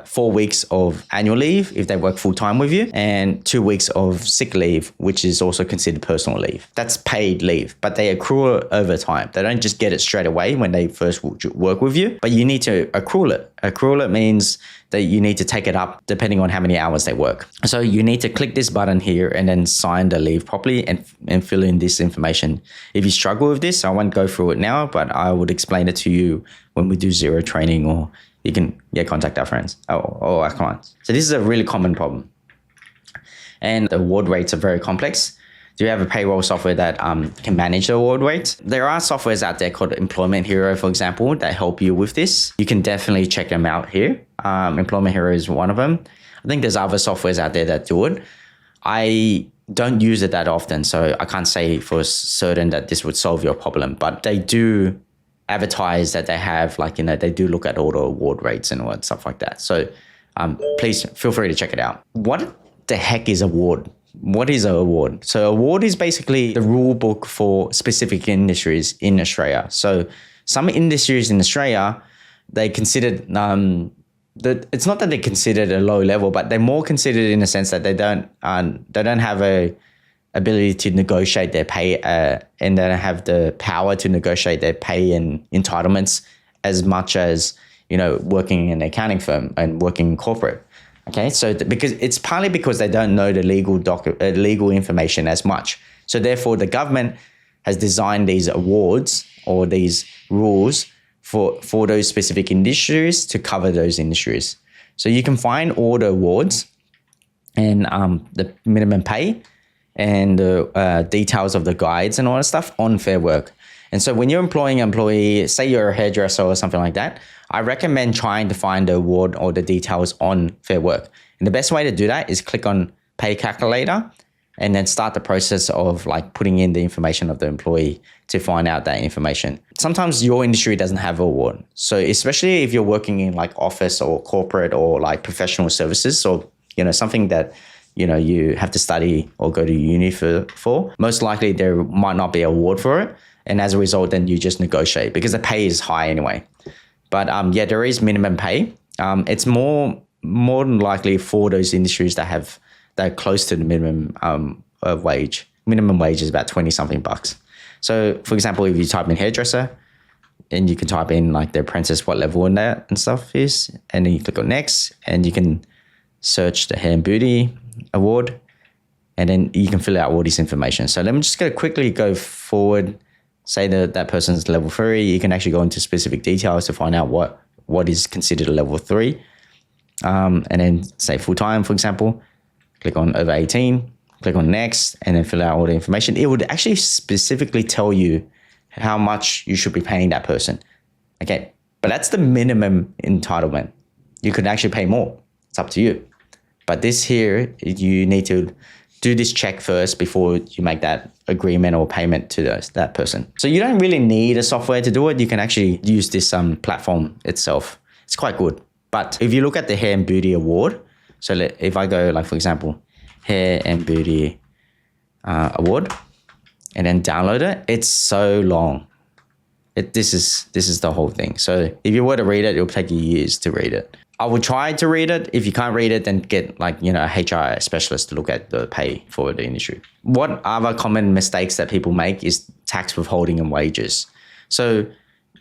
4 weeks of annual leave if they work full-time with you, and 2 weeks of sick leave, which is also considered personal leave. That's paid leave, but they accrue it over time. They don't just get it straight away when they first work with you, but you need to accrue it. Accrue it means that you need to take it up depending on how many hours they work. So you need to click this button here and then sign the leave properly and fill in this information. If you struggle with this, I won't go through it now, but I would explain it to you when we do zero training, or you can contact our friends or our clients. So this is a really common problem. And the award rates are very complex. Do you have a payroll software that can manage the award rates? There are softwares out there called Employment Hero, for example, that help you with this. You can definitely check them out here. Employment Hero is one of them. I think there's other softwares out there that do it. I don't use it that often, so I can't say for certain that this would solve your problem, but they do advertise that they have, they do look at all the award rates and all that stuff like that. So please feel free to check it out. What the heck is award? What is an award? So award is basically the rule book for specific industries in Australia. So some industries in Australia, they considered, it's not that they're considered a low level, but they're more considered in the sense that they don't have a ability to negotiate their pay and they don't have the power to negotiate their pay and entitlements as much as, working in an accounting firm and working in corporate. Okay, so because it's partly because they don't know the legal information as much. So therefore, the government has designed these awards or these rules for those specific industries to cover those industries. So you can find all the awards and the minimum pay and the details of the guides and all that stuff on Fair Work. And so when you're employing an employee, say you're a hairdresser or something like that, I recommend trying to find the award or the details on Fair Work. And the best way to do that is click on Pay Calculator and then start the process of putting in the information of the employee to find out that information. Sometimes your industry doesn't have an award. So especially if you're working in office or corporate or professional services or, something that, you have to study or go to uni for, most likely there might not be an award for it. And as a result, then you just negotiate because the pay is high anyway. But there is minimum pay. It's more than likely for those industries that are close to the minimum wage. Minimum wage is about 20 something bucks. So for example, if you type in hairdresser and you can type in the apprentice, what level in that and stuff is, and then you click on next and you can search the hair and beauty award and then you can fill out all this information. So let me just quickly go forward. Say that person's level 3, you can actually go into specific details to find out what is considered a level 3. And then say full-time, for example, click on over 18, click on next, and then fill out all the information. It would actually specifically tell you how much you should be paying that person. Okay, but that's the minimum entitlement. You could actually pay more. It's up to you. But this here, you need to do this check first before you make that agreement or payment to that person. So you don't really need a software to do it. You can actually use this platform itself. It's quite good. But if you look at the Hair and Beauty Award, so if I go for example, Hair and Beauty Award, and then download it, it's so long. This is the whole thing. So if you were to read it, it'll take you years to read it. I would try to read it. If you can't read it, then get like, a HR specialist to look at the pay for the industry. What other common mistakes that people make is tax withholding and wages. So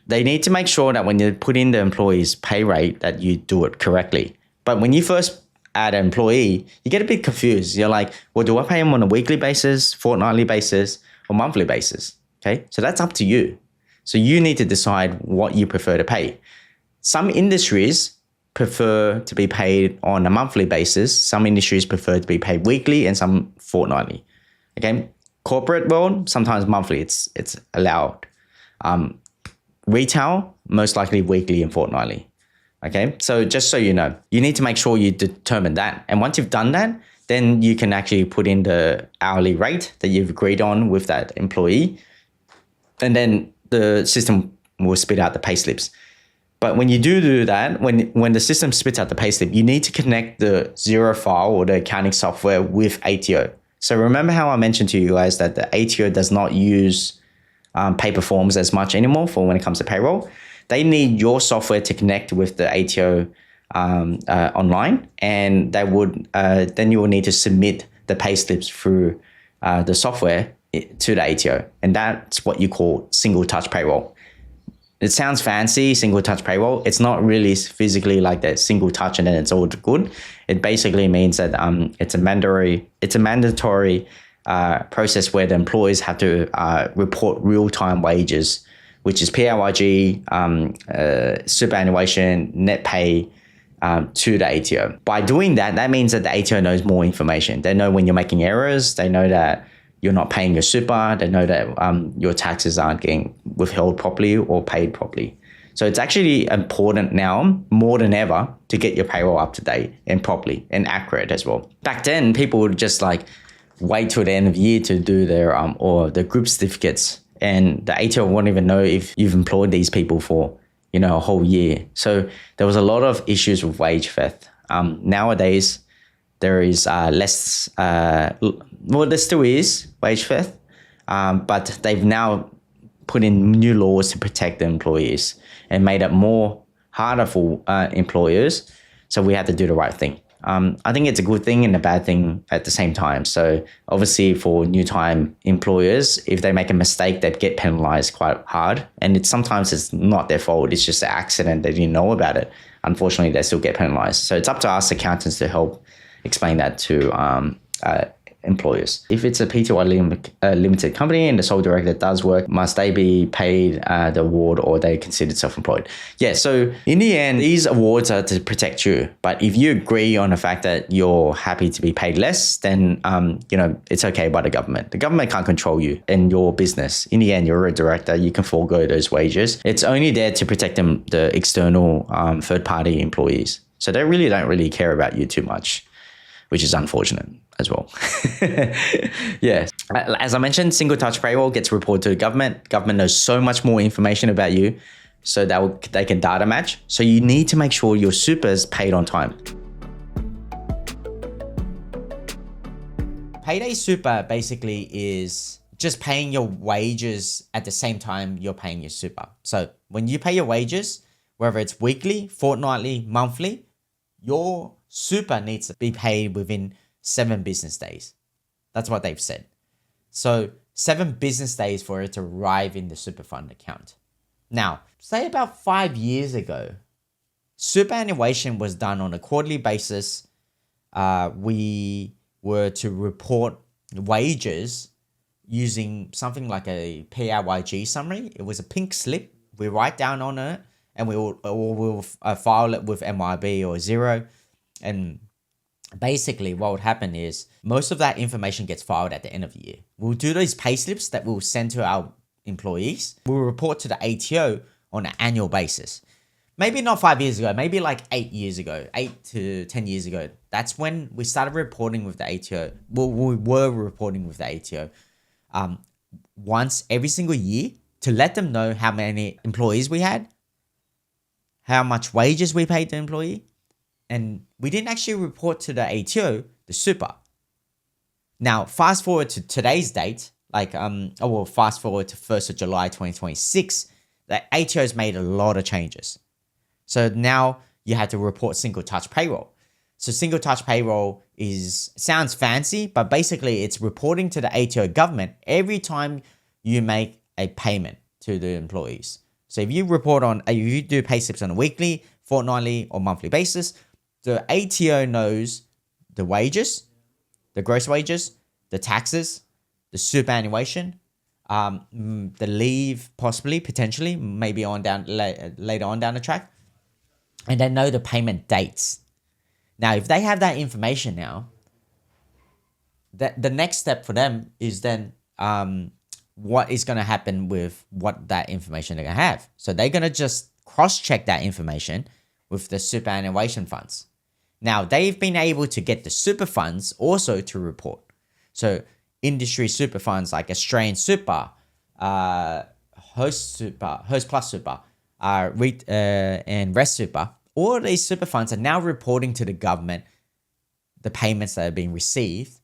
they need to make sure that when you put in the employee's pay rate that you do it correctly. But when you first add an employee, you get a bit confused. You're like, well, do I pay them on a weekly basis, fortnightly basis, or monthly basis? Okay, so that's up to you. So you need to decide what you prefer to pay. Some industries prefer to be paid on a monthly basis. Some industries prefer to be paid weekly and some fortnightly. Okay, corporate world, sometimes monthly, it's allowed. Retail, most likely weekly and fortnightly. Okay, so just so you know, you need to make sure you determine that. And once you've done that, then you can actually put in the hourly rate that you've agreed on with that employee. And then the system will spit out the pay slips. But when you do that, when the system spits out the payslip, you need to connect the Xero file or the accounting software with ATO. So remember how I mentioned to you guys that the ATO does not use paper forms as much anymore for when it comes to payroll. They need your software to connect with the ATO online, and they would then you will need to submit the payslips through the software to the ATO, and that's what you call single touch payroll. It sounds fancy, single touch payroll. It's not really physically like that single touch and then it's all good. It basically means that it's a mandatory process where the employees have to report real-time wages, which is PAYG, superannuation, net pay to the ATO. By doing that, that means that the ATO knows more information. They know when you're making errors. They know that you're not paying your super. They know that your taxes aren't getting withheld properly or paid properly. So it's actually important now more than ever to get your payroll up to date and properly and accurate as well. Back then, people would just like wait till the end of the year to do their or the group certificates, and the ATO won't even know if you've employed these people for a whole year. So there was a lot of issues with wage theft. Nowadays, there is less. Well, there still is wage theft, but they've now put in new laws to protect the employees and made it more harder for employers. So we had to do the right thing. I think it's a good thing and a bad thing at the same time. So obviously for new time employers, if they make a mistake, they get penalized quite hard. And sometimes it's not their fault. It's just an accident. They didn't know about it. Unfortunately, they still get penalized. So it's up to us accountants to help explain that to employers. If it's a PTY limited company and the sole director does work, must they be paid the award or are they considered self-employed? Yeah, so in the end, these awards are to protect you. But if you agree on the fact that you're happy to be paid less, then it's okay by the government. The government can't control you and your business. In the end, you're a director, you can forego those wages. It's only there to protect the external third-party employees. So they really don't really care about you too much, which is unfortunate as well. Yes. As I mentioned, single touch payroll gets reported to the government. Government knows so much more information about you, so that they can data match. So you need to make sure your super is paid on time. Payday Super basically is just paying your wages at the same time you're paying your super. So when you pay your wages, whether it's weekly, fortnightly, monthly, your super needs to be paid within 7 business days. That's what they've said. So 7 business days for it to arrive in the super fund account. Now, say about 5 years ago, superannuation was done on a quarterly basis. We were to report wages using something like a PAYG summary. It was a pink slip. We write down on it and we'll file it with MYB or Xero. And basically what would happen is most of that information gets filed at the end of the year. We'll do these pay slips that we'll send to our employees. We'll report to the ATO on an annual basis. Maybe not 5 years ago, maybe like 8 years ago, 8 to 10 years ago. That's when we started reporting with the ATO. Well, we were reporting with the ATO once every single year to let them know how many employees we had, how much wages we paid the employee, and we didn't actually report to the ATO the super. Now, fast forward to today's date, fast forward to 1st of July 2026, the ATO's made a lot of changes. So now you have to report single touch payroll. So single touch payroll sounds fancy, but basically it's reporting to the ATO government every time you make a payment to the employees. So if you do pay slips on a weekly, fortnightly, or monthly basis, the ATO knows the wages, the gross wages, the taxes, the superannuation, the leave, potentially, maybe later on down the track, and they know the payment dates. Now, if they have that information now, the next step for them is then what is going to happen with what that information they're going to have. So they're going to just cross-check that information with the superannuation funds. Now, they've been able to get the super funds also to report. So industry super funds like Australian Super, Host Plus Super, and Rest Super, all of these super funds are now reporting to the government the payments that are being received,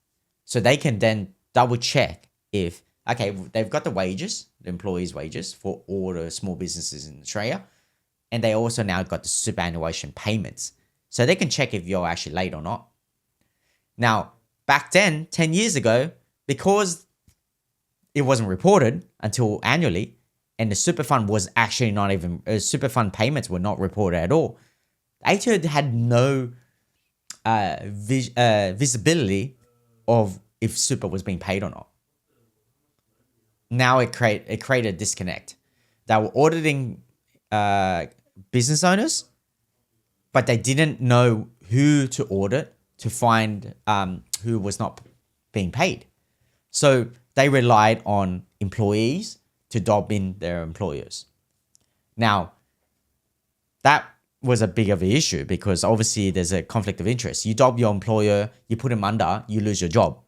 so they can then double check if, okay, they've got the wages, the employees' wages for all the small businesses in Australia, and they also now got the superannuation payments. So they can check if you're actually late or not. Now, back then, 10 years ago, because it wasn't reported until annually, and the super fund was actually not even, super fund payments were not reported at all, ATO had no visibility of if super was being paid or not. Now it created a disconnect. They were auditing business owners, but they didn't know who to audit to find who was not being paid. So they relied on employees to dob in their employers. Now, that was a big of an issue because obviously there's a conflict of interest. You dob your employer, you put him under, you lose your job.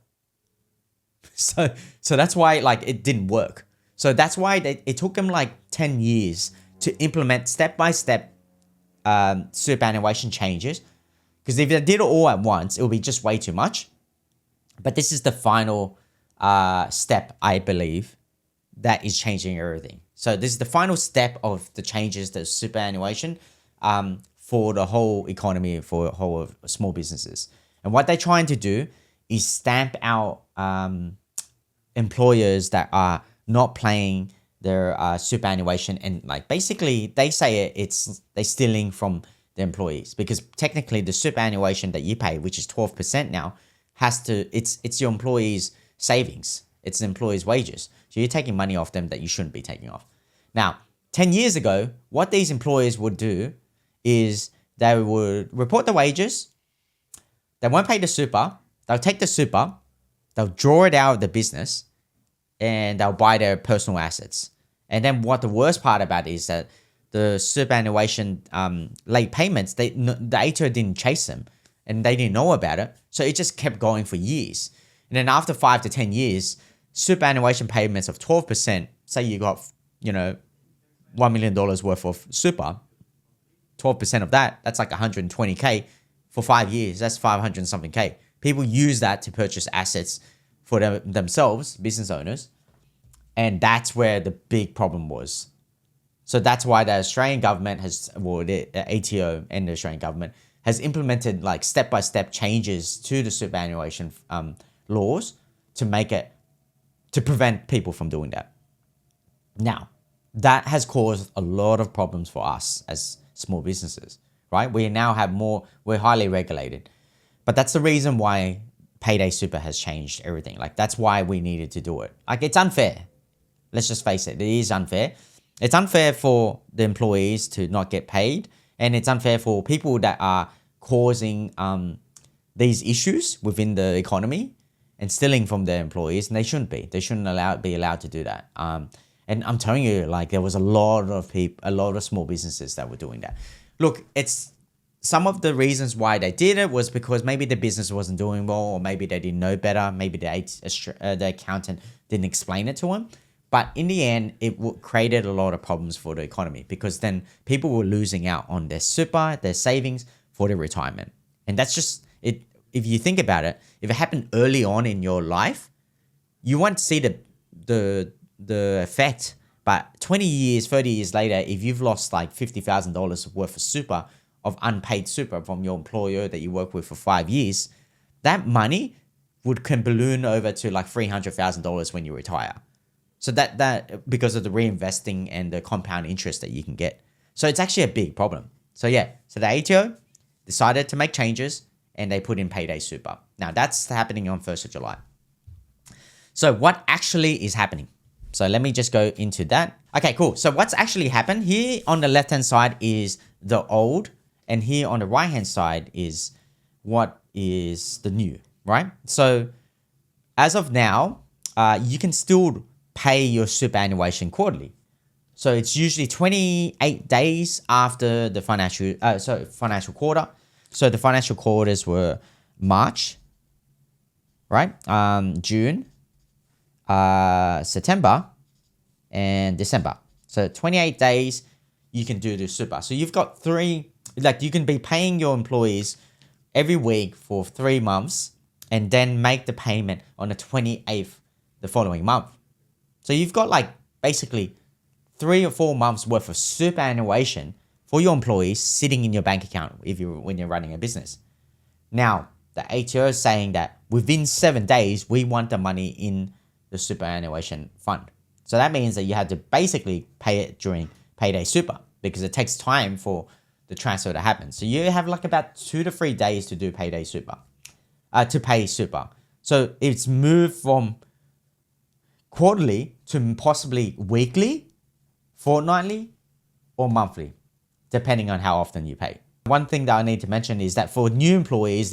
So that's why it didn't work. So that's why it took them 10 years to implement step-by-step superannuation changes. Because if they did it all at once, it would be just way too much. But this is the final step, I believe, that is changing everything. So this is the final step of the changes to superannuation for the whole economy, for the whole of small businesses. And what they're trying to do is stamp out employers that are not paying their superannuation, and basically they say they're stealing from the employees, because technically the superannuation that you pay, which is 12% now, it's your employees' savings. It's the employees' wages. So you're taking money off them that you shouldn't be taking off. Now, 10 years ago, what these employers would do is they would report the wages. They won't pay the super. They'll take the super. They'll draw it out of the business and they'll buy their personal assets. And then what the worst part about it is that the superannuation late payments, the ATO didn't chase them and they didn't know about it. So it just kept going for years. And then after 5 to 10 years, superannuation payments of 12%, say you got, $1 million worth of super, 12% of that's like 120K for 5 years. That's 500 something K. People use that to purchase assets for themselves, business owners. And that's where the big problem was. So that's why the Australian government the ATO and the Australian government has implemented step-by-step changes to the superannuation laws to prevent people from doing that. Now, that has caused a lot of problems for us as small businesses, right? We now have we're highly regulated. But that's the reason why Payday Super has changed everything. That's why we needed to do it. It's unfair. Let's just face it. It is unfair. It's unfair for the employees to not get paid. And it's unfair for people that are causing these issues within the economy and stealing from their employees. And they shouldn't be. They shouldn't be allowed to do that. And I'm telling you, there was a lot of small businesses that were doing that. Look, some of the reasons why they did it was because maybe the business wasn't doing well, or maybe they didn't know better. Maybe the accountant didn't explain it to them. But in the end, it created a lot of problems for the economy, because then people were losing out on their super, their savings for their retirement. And that's just it. If you think about it, if it happened early on in your life, you won't see the effect. But 20 years, 30 years later, if you've lost like $50,000 worth of super, of unpaid super from your employer that you work with for 5 years, that money can balloon over to like $300,000 when you retire. So that because of the reinvesting and the compound interest that you can get. So it's actually a big problem. So yeah, so the ATO decided to make changes and they put in Payday Super. Now that's happening on 1st of July. So what actually is happening? So let me just go into that. Okay, cool. So what's actually happened here on the left-hand side is the old, and here on the right-hand side is what is the new, right? So as of now, you can still pay your superannuation quarterly. So it's usually 28 days after the financial quarter. So the financial quarters were March, right? June, September, and December. So 28 days you can do the super. So you've got you can be paying your employees every week for 3 months and then make the payment on the 28th the following month. So you've got like basically 3 or 4 months worth of superannuation for your employees sitting in your bank account when you're running a business. Now, the ATO is saying that within 7 days, we want the money in the superannuation fund. So that means that you have to basically pay it during Payday Super because it takes time for the transfer to happen. So you have like about 2 to 3 days to do Payday Super, to pay Super. So it's moved from quarterly to possibly weekly, fortnightly, or monthly, depending on how often you pay. One thing that I need to mention is that for new employees,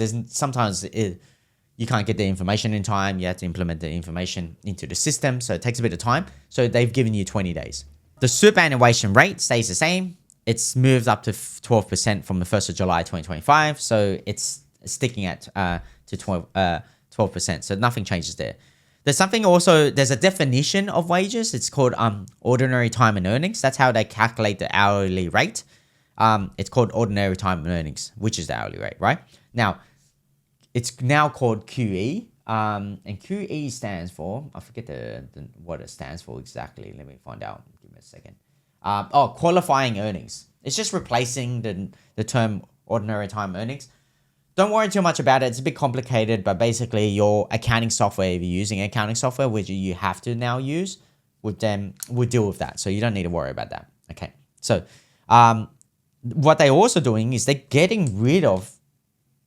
you can't get the information in time. You have to implement the information into the system. So it takes a bit of time. So they've given you 20 days. The superannuation rate stays the same. It's moved up to 12% from the 1st of July 2025. So it's sticking at to 12%. So nothing changes there. There's a definition of wages. It's called ordinary time and earnings. That's how they calculate the hourly rate. It's called ordinary time and earnings, which is the hourly rate, right? Now, it's now called QE. And QE stands for, I forget what it stands for exactly. Let me find out. Give me a second. Qualifying earnings. It's just replacing the term ordinary time earnings. Don't worry too much about it. It's a bit complicated, but basically your accounting software, if you're using accounting software, which you have to now use, would deal with that. So you don't need to worry about that. Okay. So what they're also doing is they're getting rid of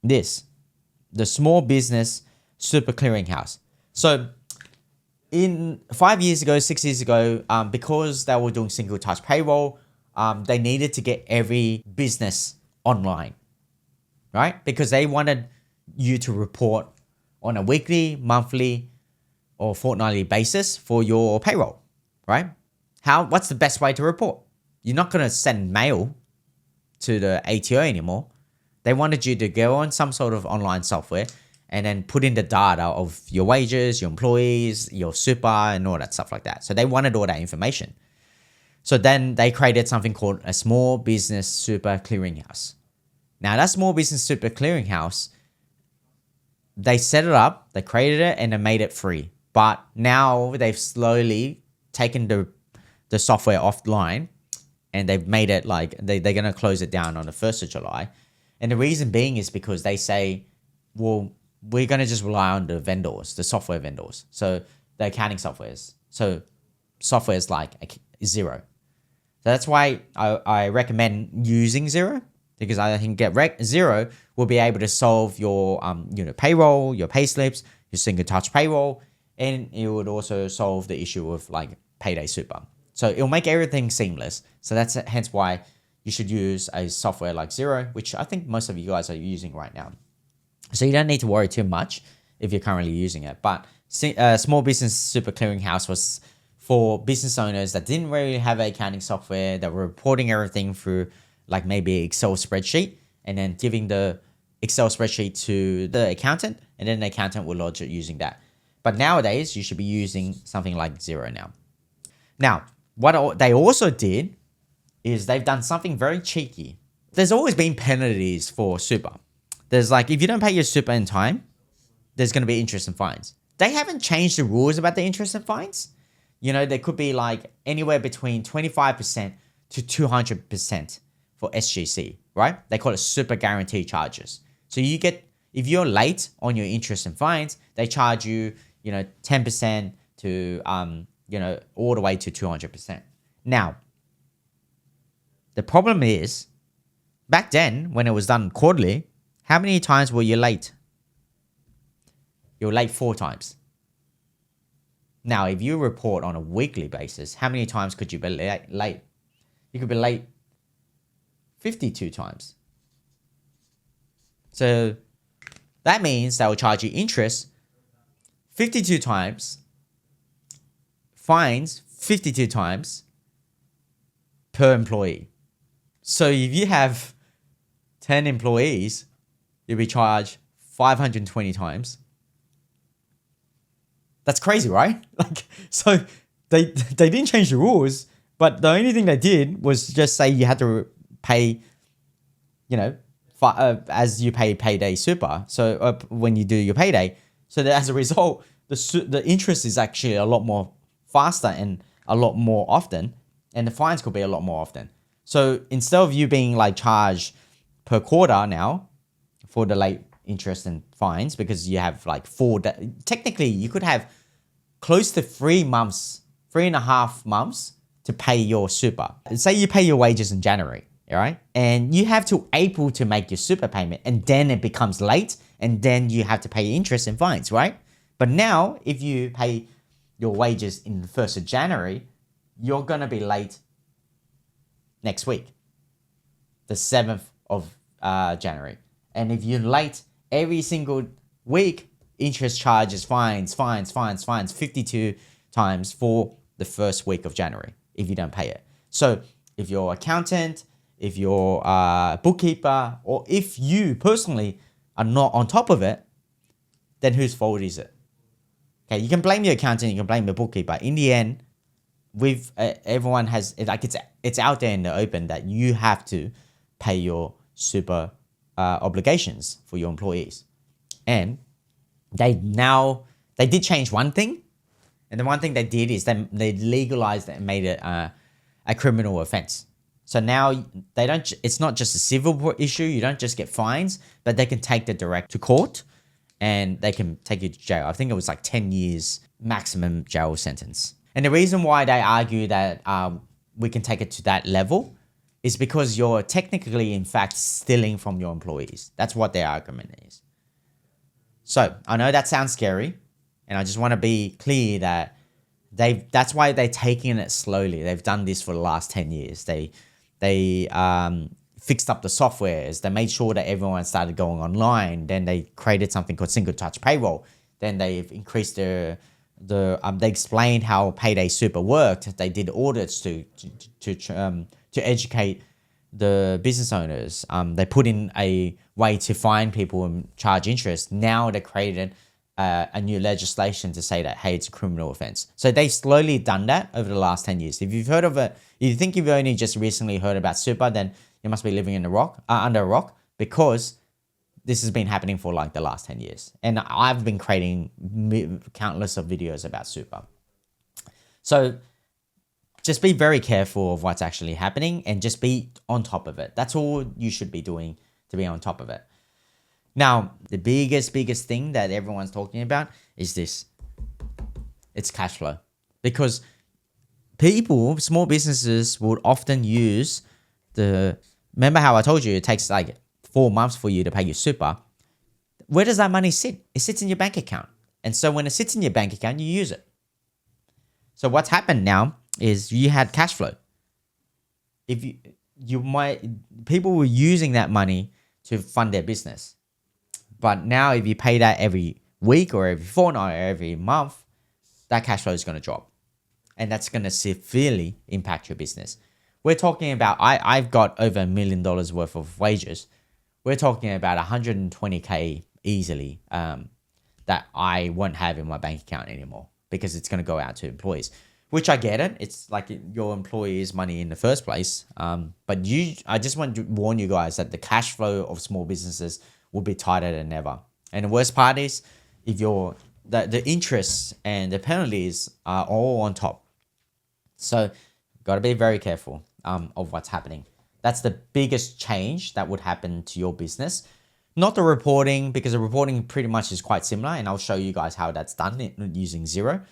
the small business super clearinghouse. So in 5 years ago, 6 years ago, because they were doing single touch payroll, they needed to get every business online. Right? Because they wanted you to report on a weekly, monthly, or fortnightly basis for your payroll, right? What's the best way to report? You're not going to send mail to the ATO anymore. They wanted you to go on some sort of online software and then put in the data of your wages, your employees, your super, and all that stuff like that. So they wanted all that information. So then they created something called a small business super clearinghouse. Now, that small business super clearinghouse, they set it up, they created it, and they made it free. But now they've slowly taken the software offline, and they've made it like they're going to close it down on the 1st of July. And the reason being is because they say, well, we're going to just rely on the vendors, the software vendors. So the accounting softwares. So softwares like Xero. So that's why I recommend using Xero. Because I think Xero will be able to solve your payroll, your pay slips, your single touch payroll, and it would also solve the issue of like Payday Super. So it'll make everything seamless. So that's hence why you should use a software like Xero, which I think most of you guys are using right now. So you don't need to worry too much if you're currently using it. But Small Business Super Clearinghouse was for business owners that didn't really have accounting software, that were reporting everything through like maybe Excel spreadsheet, and then giving the Excel spreadsheet to the accountant, and then the accountant will lodge it using that. But nowadays, you should be using something like Xero now. Now, what they also did is they've done something very cheeky. There's always been penalties for super. There's like, if you don't pay your super in time, there's going to be interest and fines. They haven't changed the rules about the interest and fines. You know, there could be like anywhere between 25% to 200% for SGC, right? They call it super guarantee charges. So you get, if you're late on your interest and fines, they charge you, 10% to, all the way to 200%. Now, the problem is, back then, when it was done quarterly, how many times were you late? You were late 4 times. Now, if you report on a weekly basis, how many times could you be late? You could be late 52 times. So that means they will charge you interest 52 times, fines 52 times per employee. So if you have 10 employees, you'll be charged 520 times. That's crazy, right? So they didn't change the rules, but the only thing they did was just say you had to pay, as you pay Payday Super. So when you do your payday, so that as a result, the interest is actually a lot more faster and a lot more often, and the fines could be a lot more often. So instead of you being like charged per quarter now for the late interest and fines, because you have like 4 technically you could have close to 3.5 months to pay your super. Say you pay your wages in January, all right? And you have to April to make your super payment, and then it becomes late, and then you have to pay interest and fines, right? But now, if you pay your wages in the 1st of January, you're gonna be late next week, the 7th of January. And if you're late every single week, interest charges, fines, 52 times for the 1st week of January if you don't pay it. So if your accountant, if your bookkeeper, or if you personally are not on top of it, then whose fault is it? Okay, you can blame your accountant, you can blame your bookkeeper. In the end, everyone has, it's out there in the open that you have to pay your super obligations for your employees. And they did change one thing, and the one thing they did is they legalized it and made it a criminal offense. So now it's not just a civil issue. You don't just get fines, but they can take it direct to court, and they can take you to jail. I think it was like 10 years maximum jail sentence. And the reason why they argue that we can take it to that level is because you're technically, in fact, stealing from your employees. That's what their argument is. So I know that sounds scary, and I just want to be clear that that's why they're taking it slowly. They've done this for the last 10 years. They fixed up the softwares. They made sure that everyone started going online. Then they created something called single touch payroll. Then they've increased they explained how Payday Super worked. They did audits to educate the business owners. They put in a way to fine people and charge interest. Now they created a new legislation to say that, hey, it's a criminal offense. So they've slowly done that over the last 10 years. If you've heard of it, if you think you've only just recently heard about super, then you must be living in under a rock, because this has been happening for like the last 10 years. And I've been creating countless of videos about super. So just be very careful of what's actually happening and just be on top of it. That's all you should be doing to be on top of it. Now, the biggest thing that everyone's talking about is this. It's cash flow. Because small businesses would often use remember how I told you it takes like 4 months for you to pay your super? Where does that money sit? It sits in your bank account. And so when it sits in your bank account, you use it. So what's happened now is you had cash flow. People were using that money to fund their business. But now if you pay that every week or every fortnight or every month, that cash flow is going to drop. And that's going to severely impact your business. We're talking about, I've got over $1 million worth of wages. We're talking about 120K easily that I won't have in my bank account anymore, because it's going to go out to employees, which I get it. It's like your employees' money in the first place. But I just want to warn you guys that the cash flow of small businesses will be tighter than ever. And the worst part is, if the interests and the penalties are all on top. So got to be very careful of what's happening. That's the biggest change that would happen to your business. Not the reporting, because the reporting pretty much is quite similar, and I'll show you guys how that's done using Xero.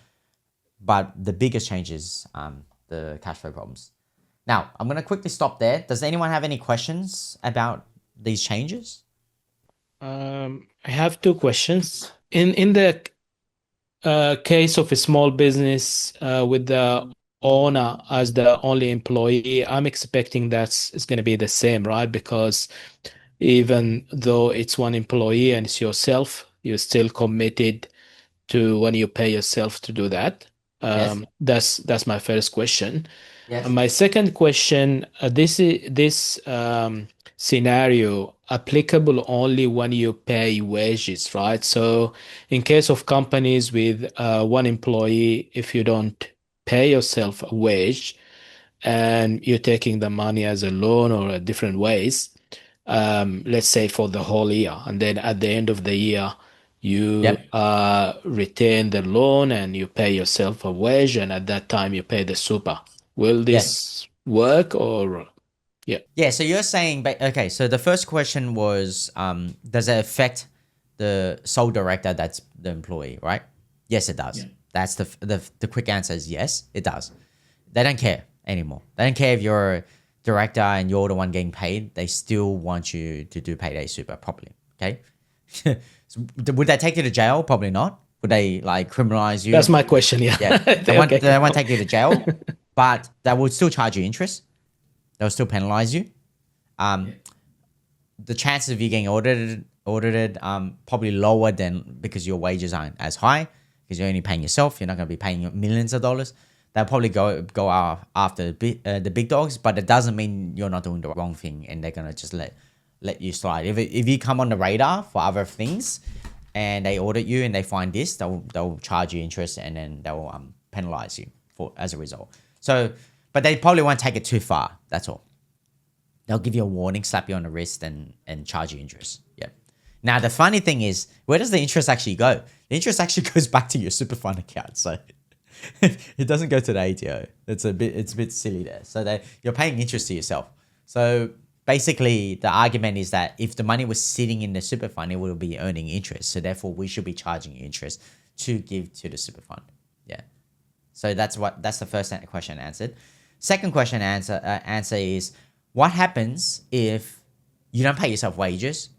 But the biggest change is the cash flow problems. Now, I'm going to quickly stop there. Does anyone have any questions about these changes? I have two questions. In the case of a small business with the owner as the only employee, I'm expecting it's going to be the same, right? Because even though it's one employee and it's yourself, you're still committed to when you pay yourself to do that. Yes. That's my first question. Yes. My second question, this scenario applicable only when you pay wages, right? So in case of companies with one employee, if you don't pay yourself a wage and you're taking the money as a loan or different ways, let's say for the whole year, and then at the end of the year, you retain the loan and you pay yourself a wage, and at that time you pay the super. Will this work or? Yeah, so you're saying, okay, so the first question was, does it affect the sole director that's the employee, right? Yes, it does. Yeah. That's the quick answer is yes, it does. They don't care anymore. They don't care if you're a director and you're the one getting paid. They still want you to do Payday Super properly, okay? So would they take you to jail? Probably not. Would they like criminalize you? That's my question, yeah. Yeah, they won't take you to jail, but they would still charge you interest. They'll still penalize you. The chances of you getting audited probably lower than because your wages aren't as high because you're only paying yourself. You're not going to be paying millions of dollars. They'll probably go after the big dogs, but it doesn't mean you're not doing the wrong thing and they're going to just let you slide. If you come on the radar for other things and they audit you and they find this, they'll charge you interest and then they'll penalize you as a result. So, but they probably won't take it too far. That's all. They'll give you a warning, slap you on the wrist, and charge you interest. Yeah. Now the funny thing is, where does the interest actually go? The interest actually goes back to your super fund account. So it doesn't go to the ATO. It's a bit silly there. So you're paying interest to yourself. So basically, the argument is that if the money was sitting in the super fund, it would be earning interest. So therefore, we should be charging you interest to give to the super fund. Yeah. So that's the first question answered. Second question answer is, what happens if you don't pay yourself wages?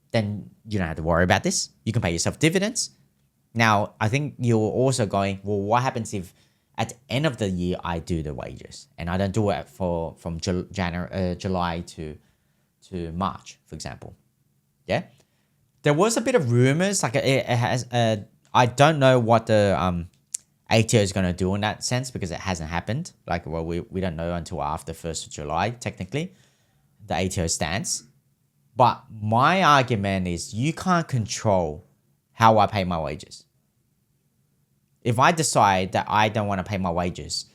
Then you don't have to worry about this. You can pay yourself dividends. Now, I think you're also going, well, what happens if at the end of the year I do the wages and I don't do it from July to March, for example? Yeah. There was a bit of rumors, like it has. I don't know what the ATO is going to do in that sense because it hasn't happened. Like, well, we don't know until after 1st of July, technically, the ATO stance. But my argument is you can't control how I pay my wages. If I decide that I don't want to pay my wages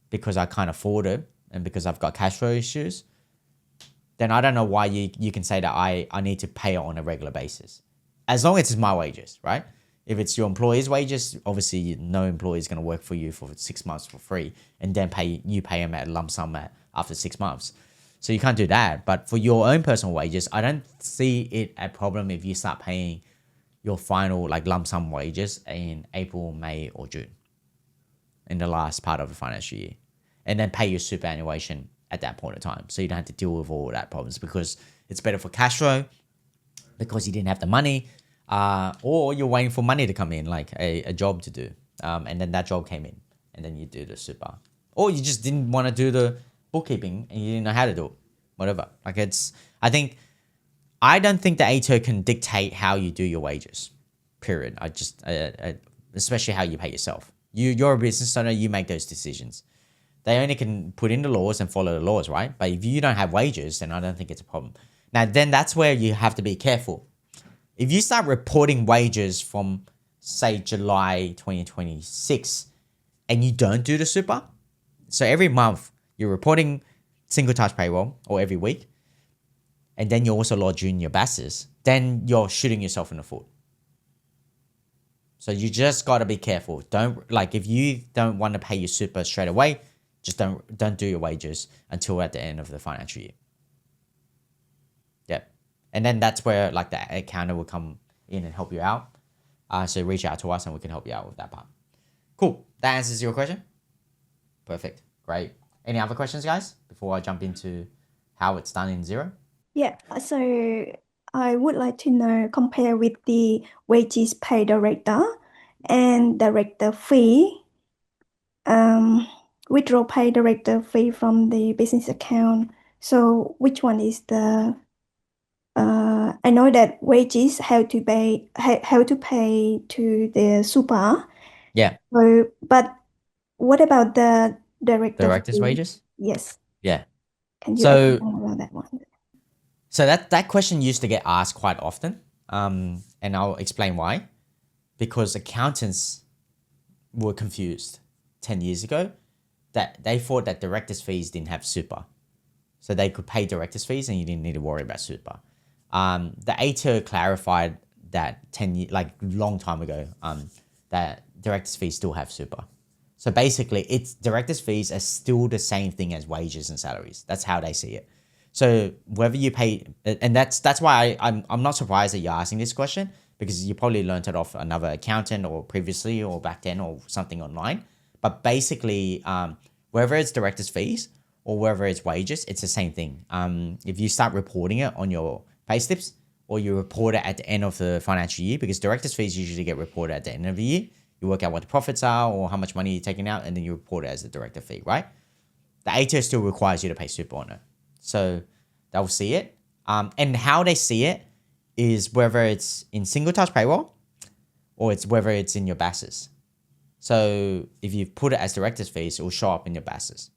because I can't afford it and because I've got cash flow issues, then I don't know why you can say that I need to pay it on a regular basis. As long as it's my wages, right? If it's your employee's wages, obviously no employee is going to work for you for 6 months for free and then pay them at a lump sum after 6 months. So you can't do that. But for your own personal wages, I don't see it a problem if you start paying your final like lump sum wages in April, May, or June in the last part of the financial year, and then pay your superannuation at that point in time. So you don't have to deal with all that problems because it's better for cash flow because you didn't have the money. Or you're waiting for money to come in, like a job to do. And then that job came in and then you do the super. Or you just didn't want to do the bookkeeping and you didn't know how to do it. Whatever. I don't think the ATO can dictate how you do your wages. Period. Especially how you pay yourself. You're a business owner, you make those decisions. They only can put in the laws and follow the laws, right? But if you don't have wages, then I don't think it's a problem. Now, then that's where you have to be careful. If you start reporting wages from, say, July 2026 and you don't do the super, so every month you're reporting single touch payroll or every week, and then you also lodge in your BASs, then you're shooting yourself in the foot. So you just got to be careful. Don't, like, if you don't want to pay your super straight away, just don't do your wages until at the end of the financial year. Yeah. And then that's where like the accountant will come in and help you out. So reach out to us and we can help you out with that part. Cool. That answers your question. Perfect. Great. Any other questions, guys, before I jump into how it's done in Xero? Yeah, so I would like to know, compare with the wages paid director and director fee, withdraw pay director fee from the business account. So which one is the, I know that wages have to pay to the super. Yeah. So, but what about the Director's fee? wages? Yes. Yeah. Can you So- explain about that one? So that question used to get asked quite often. And I'll explain why. Because accountants were confused 10 years ago that they thought that director's fees didn't have super. So they could pay director's fees and you didn't need to worry about super. The ATO clarified that long time ago, that director's fees still have super. So basically, it's director's fees are still the same thing as wages and salaries. That's how they see it. So whether you pay, and that's why I'm not surprised that you're asking this question, because you probably learned it off another accountant or previously or back then or something online. But basically, whether it's director's fees or whether it's wages, it's the same thing. If you start reporting it on your pay slips or you report it at the end of the financial year, because director's fees usually get reported at the end of the year, you work out what the profits are or how much money you're taking out, and then you report it as a director fee, right? The ATO still requires you to pay super on it. So they'll see it. And how they see it is whether it's in single touch payroll or it's whether it's in your BASs. So if you put it as director's fees, it will show up in your BASs.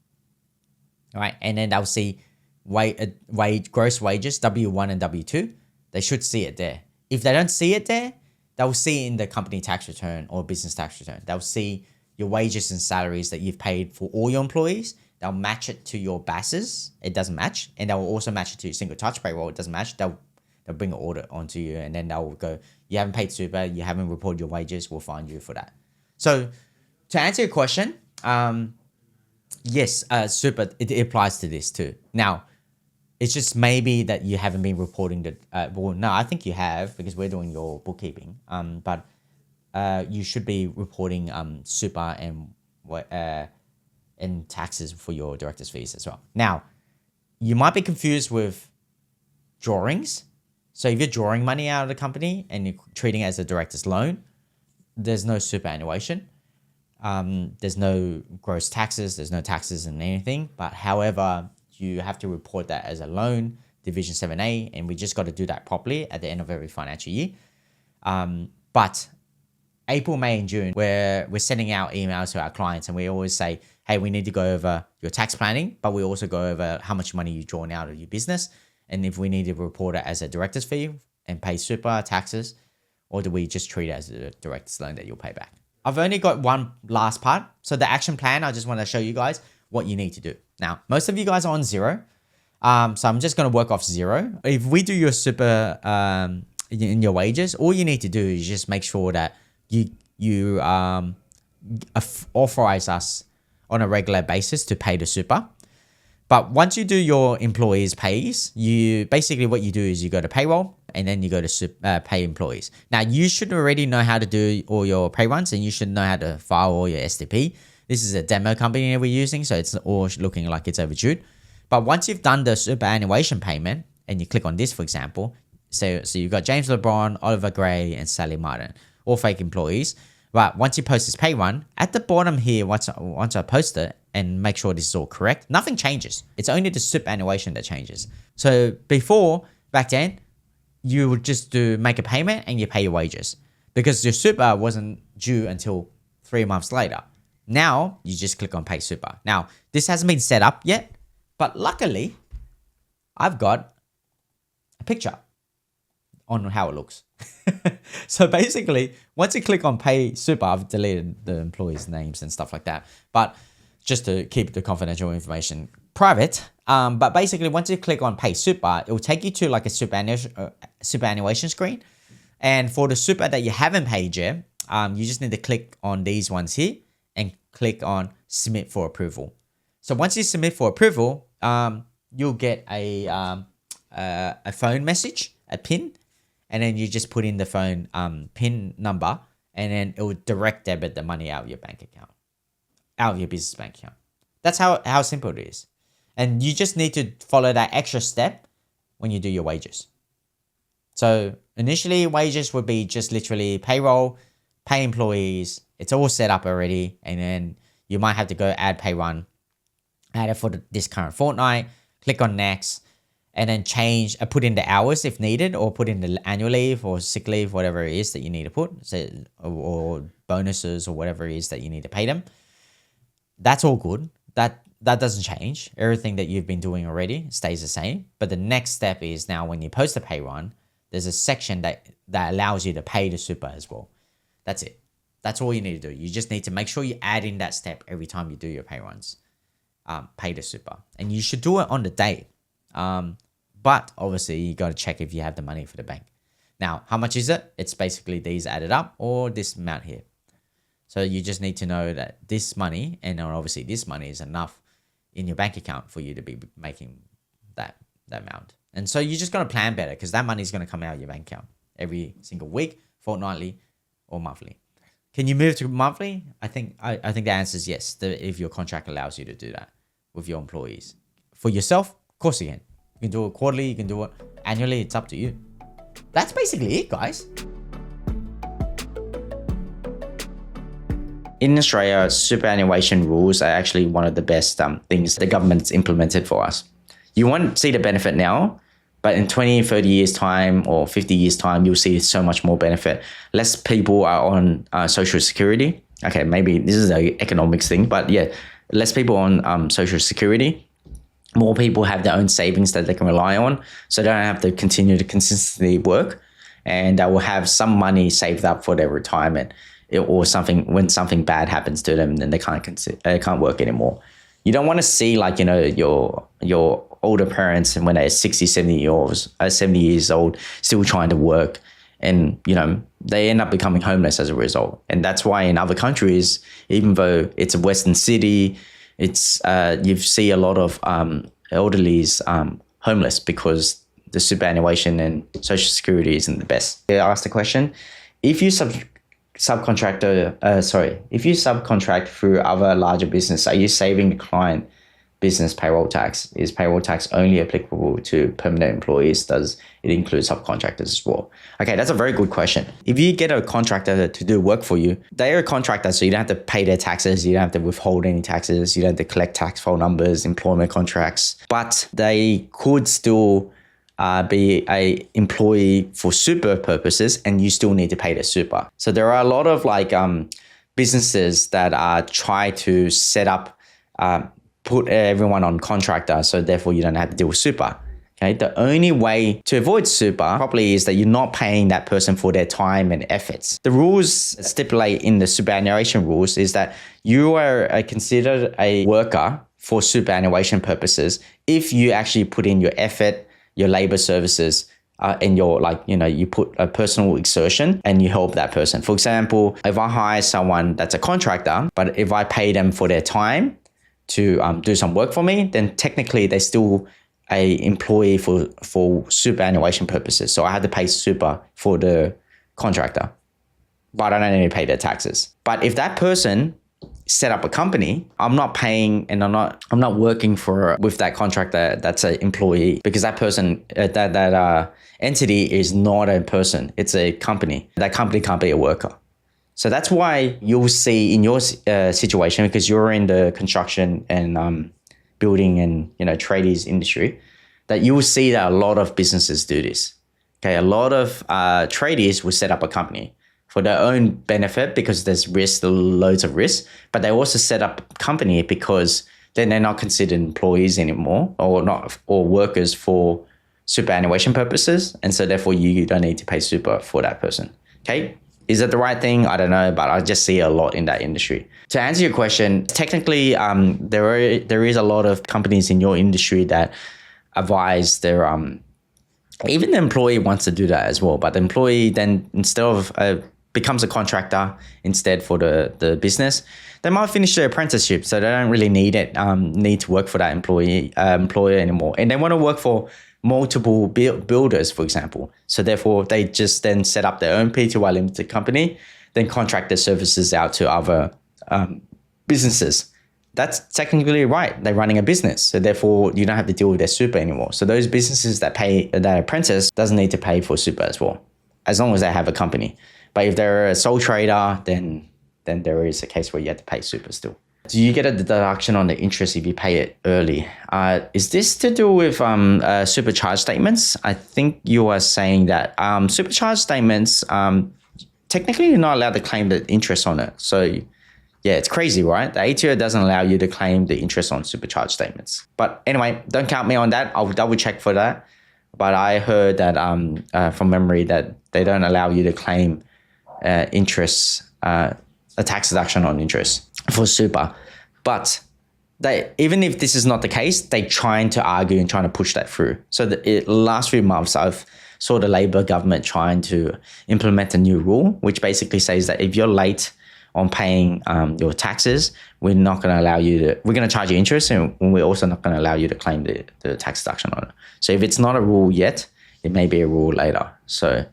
All right. And then they'll see gross wages, W1 and W2. They should see it there. If they don't see it there, they'll see it in the company tax return or business tax return. They'll see your wages and salaries that you've paid for all your employees. They'll match it to your BASs. It doesn't match. And they'll also match it to your single touch payroll. It doesn't match. They'll bring an audit onto you, and then they'll go, you haven't paid super, you haven't reported your wages, we'll fine you for that. So to answer your question, yes, super, it applies to this too. Now, it's just maybe that you haven't been reporting the, well, no, I think you have, because we're doing your bookkeeping. But you should be reporting super and taxes for your director's fees as well. Now, you might be confused with drawings. So if you're drawing money out of the company and you're treating it as a director's loan, there's no superannuation. There's no gross taxes. There's no taxes in anything. But however, you have to report that as a loan, Division 7A, and we just got to do that properly at the end of every financial year. But April, May, and June, where we're sending out emails to our clients, and we always say, hey, we need to go over your tax planning, but we also go over how much money you've drawn out of your business, and if we need to report it as a director's fee and pay super taxes, or do we just treat it as a director's loan that you'll pay back? I've only got one last part. So the action plan, I just want to show you guys what you need to do. Now, most of you guys are on Xero. So I'm just going to work off Xero. If we do your super in your wages, all you need to do is just make sure that you authorize us on a regular basis to pay the super. But once you do your employees' pays, you basically what you do is you go to payroll and then you go to pay employees. Now, you should already know how to do all your pay runs, and you should know how to file all your STP. This is a demo company that we're using, so it's all looking like it's overdue. But once you've done the superannuation payment and you click on this, for example, so you've got James LeBron, Oliver Gray, and Sally Martin, all fake employees. But once you post this pay run, at the bottom here, once I post it and make sure this is all correct, nothing changes. It's only the superannuation that changes. So before, back then, you would just make a payment and you pay your wages because your super wasn't due until 3 months later. Now, you just click on pay super. Now, this hasn't been set up yet, but luckily, I've got a picture on how it looks. So basically, once you click on pay super, I've deleted the employees' names and stuff like that, but just to keep the confidential information private. But basically, once you click on pay super, it will take you to like a superannuation screen. And for the super that you haven't paid yet, you just need to click on these ones here and click on submit for approval. So once you submit for approval, you'll get a phone message, a PIN, and then you just put in the phone PIN number, and then it will direct debit the money out of your bank account, out of your business bank account. That's how simple it is. And you just need to follow that extra step when you do your wages. So initially, wages would be just literally payroll, pay employees. It's all set up already. And then you might have to go add pay run, add it for this current fortnight, click on next, and then change, put in the hours if needed, or put in the annual leave or sick leave, whatever it is that you need to put, or bonuses or whatever it is that you need to pay them. That's all good. That doesn't change. Everything that you've been doing already stays the same. But the next step is now when you post a pay run, there's a section that allows you to pay the super as well. That's it. That's all you need to do. You just need to make sure you add in that step every time you do your pay runs. Pay the super. And you should do it on the day. But obviously you got to check if you have the money for the bank. Now, how much is it? It's basically these added up or this amount here. So you just need to know that this money, and obviously this money, is enough in your bank account for you to be making that amount. And so you just got to plan better, because that money is going to come out of your bank account every single week, fortnightly, or monthly. Can you move to monthly? I think the answer is yes, if your contract allows you to do that with your employees. For yourself, of course you can. You can do it quarterly, you can do it annually, it's up to you. That's basically it, guys. In Australia, superannuation rules are actually one of the best things the government's implemented for us. You won't see the benefit now, but in 20, 30 years' time or 50 years' time, you'll see so much more benefit. Less people are on Social Security. Okay, maybe this is an economics thing, but yeah, less people on Social Security. More people have their own savings that they can rely on, so they don't have to continue to consistently work, and they will have some money saved up for their retirement, or something when something bad happens to them, then they can't work anymore. You don't want to see, like, you know, your older parents, and when they're 60, 70 years old, still trying to work, and you know they end up becoming homeless as a result. And that's why in other countries, even though it's a Western city, it's you see a lot of elderlies homeless because the superannuation and Social Security isn't the best. I asked the question: if you subcontract through other larger business, are you saving the client business payroll tax? Is payroll tax only applicable to permanent employees? Does it include subcontractors as well? Okay, that's a very good question. If you get a contractor to do work for you, they're a contractor, so you don't have to pay their taxes, you don't have to withhold any taxes, you don't have to collect tax file numbers, employment contracts, but they could still be a employee for super purposes, and you still need to pay the super. So there are a lot of businesses that try to set up, put everyone on contractor, so therefore you don't have to deal with super. Okay, the only way to avoid super properly is that you're not paying that person for their time and efforts. The rules stipulate in the superannuation rules is that you are considered a worker for superannuation purposes if you actually put in your effort, your labor services, and your you put a personal exertion and you help that person. For example, if I hire someone that's a contractor, but if I pay them for their time to do some work for me, then technically they're still a employee for superannuation purposes. So I have to pay super for the contractor, but I don't need to pay their taxes. But if that person set up a company, I'm not paying, and I'm not working with that contractor that's an employee, because that person, that entity is not a person, it's a company. That company can't be a worker. So that's why you'll see in your situation, because you're in the construction and building and tradies industry, that you will see that a lot of businesses do this. Okay, a lot of tradies will set up a company for their own benefit because there's loads of risk, but they also set up a company because then they're not considered employees anymore, or workers for superannuation purposes, and so therefore you don't need to pay super for that person. Okay. Is it the right thing? I don't know, but I just see a lot in that industry. To answer your question, technically, there is a lot of companies in your industry that advise even the employee wants to do that as well. But the employee then, instead of becomes a contractor instead for the business, they might finish their apprenticeship, so they don't really need to work for that employer anymore, and they want to work for multiple builders, for example. So therefore, they just then set up their own PTY limited company, then contract their services out to other businesses. That's technically right. They're running a business, so therefore you don't have to deal with their super anymore. So those businesses that pay that apprentice doesn't need to pay for super as well, as long as they have a company. But if they're a sole trader, then there is a case where you have to pay super still. Do you get a deduction on the interest if you pay it early? Is this to do with supercharge statements? I think you are saying that supercharge statements, technically you're not allowed to claim the interest on it. So yeah, it's crazy, right? The ATO doesn't allow you to claim the interest on supercharge statements. But anyway, don't count me on that. I'll double check for that. But I heard that from memory that they don't allow you to claim interest, a tax deduction on interest for super. But even if this is not the case, they're trying to argue and trying to push that through. So the last few months, I've saw the Labor government trying to implement a new rule, which basically says that if you're late on paying your taxes, we're not going to allow you to, we're going to charge you interest, and we're also not going to allow you to claim the tax deduction on it. So if it's not a rule yet, it may be a rule later. So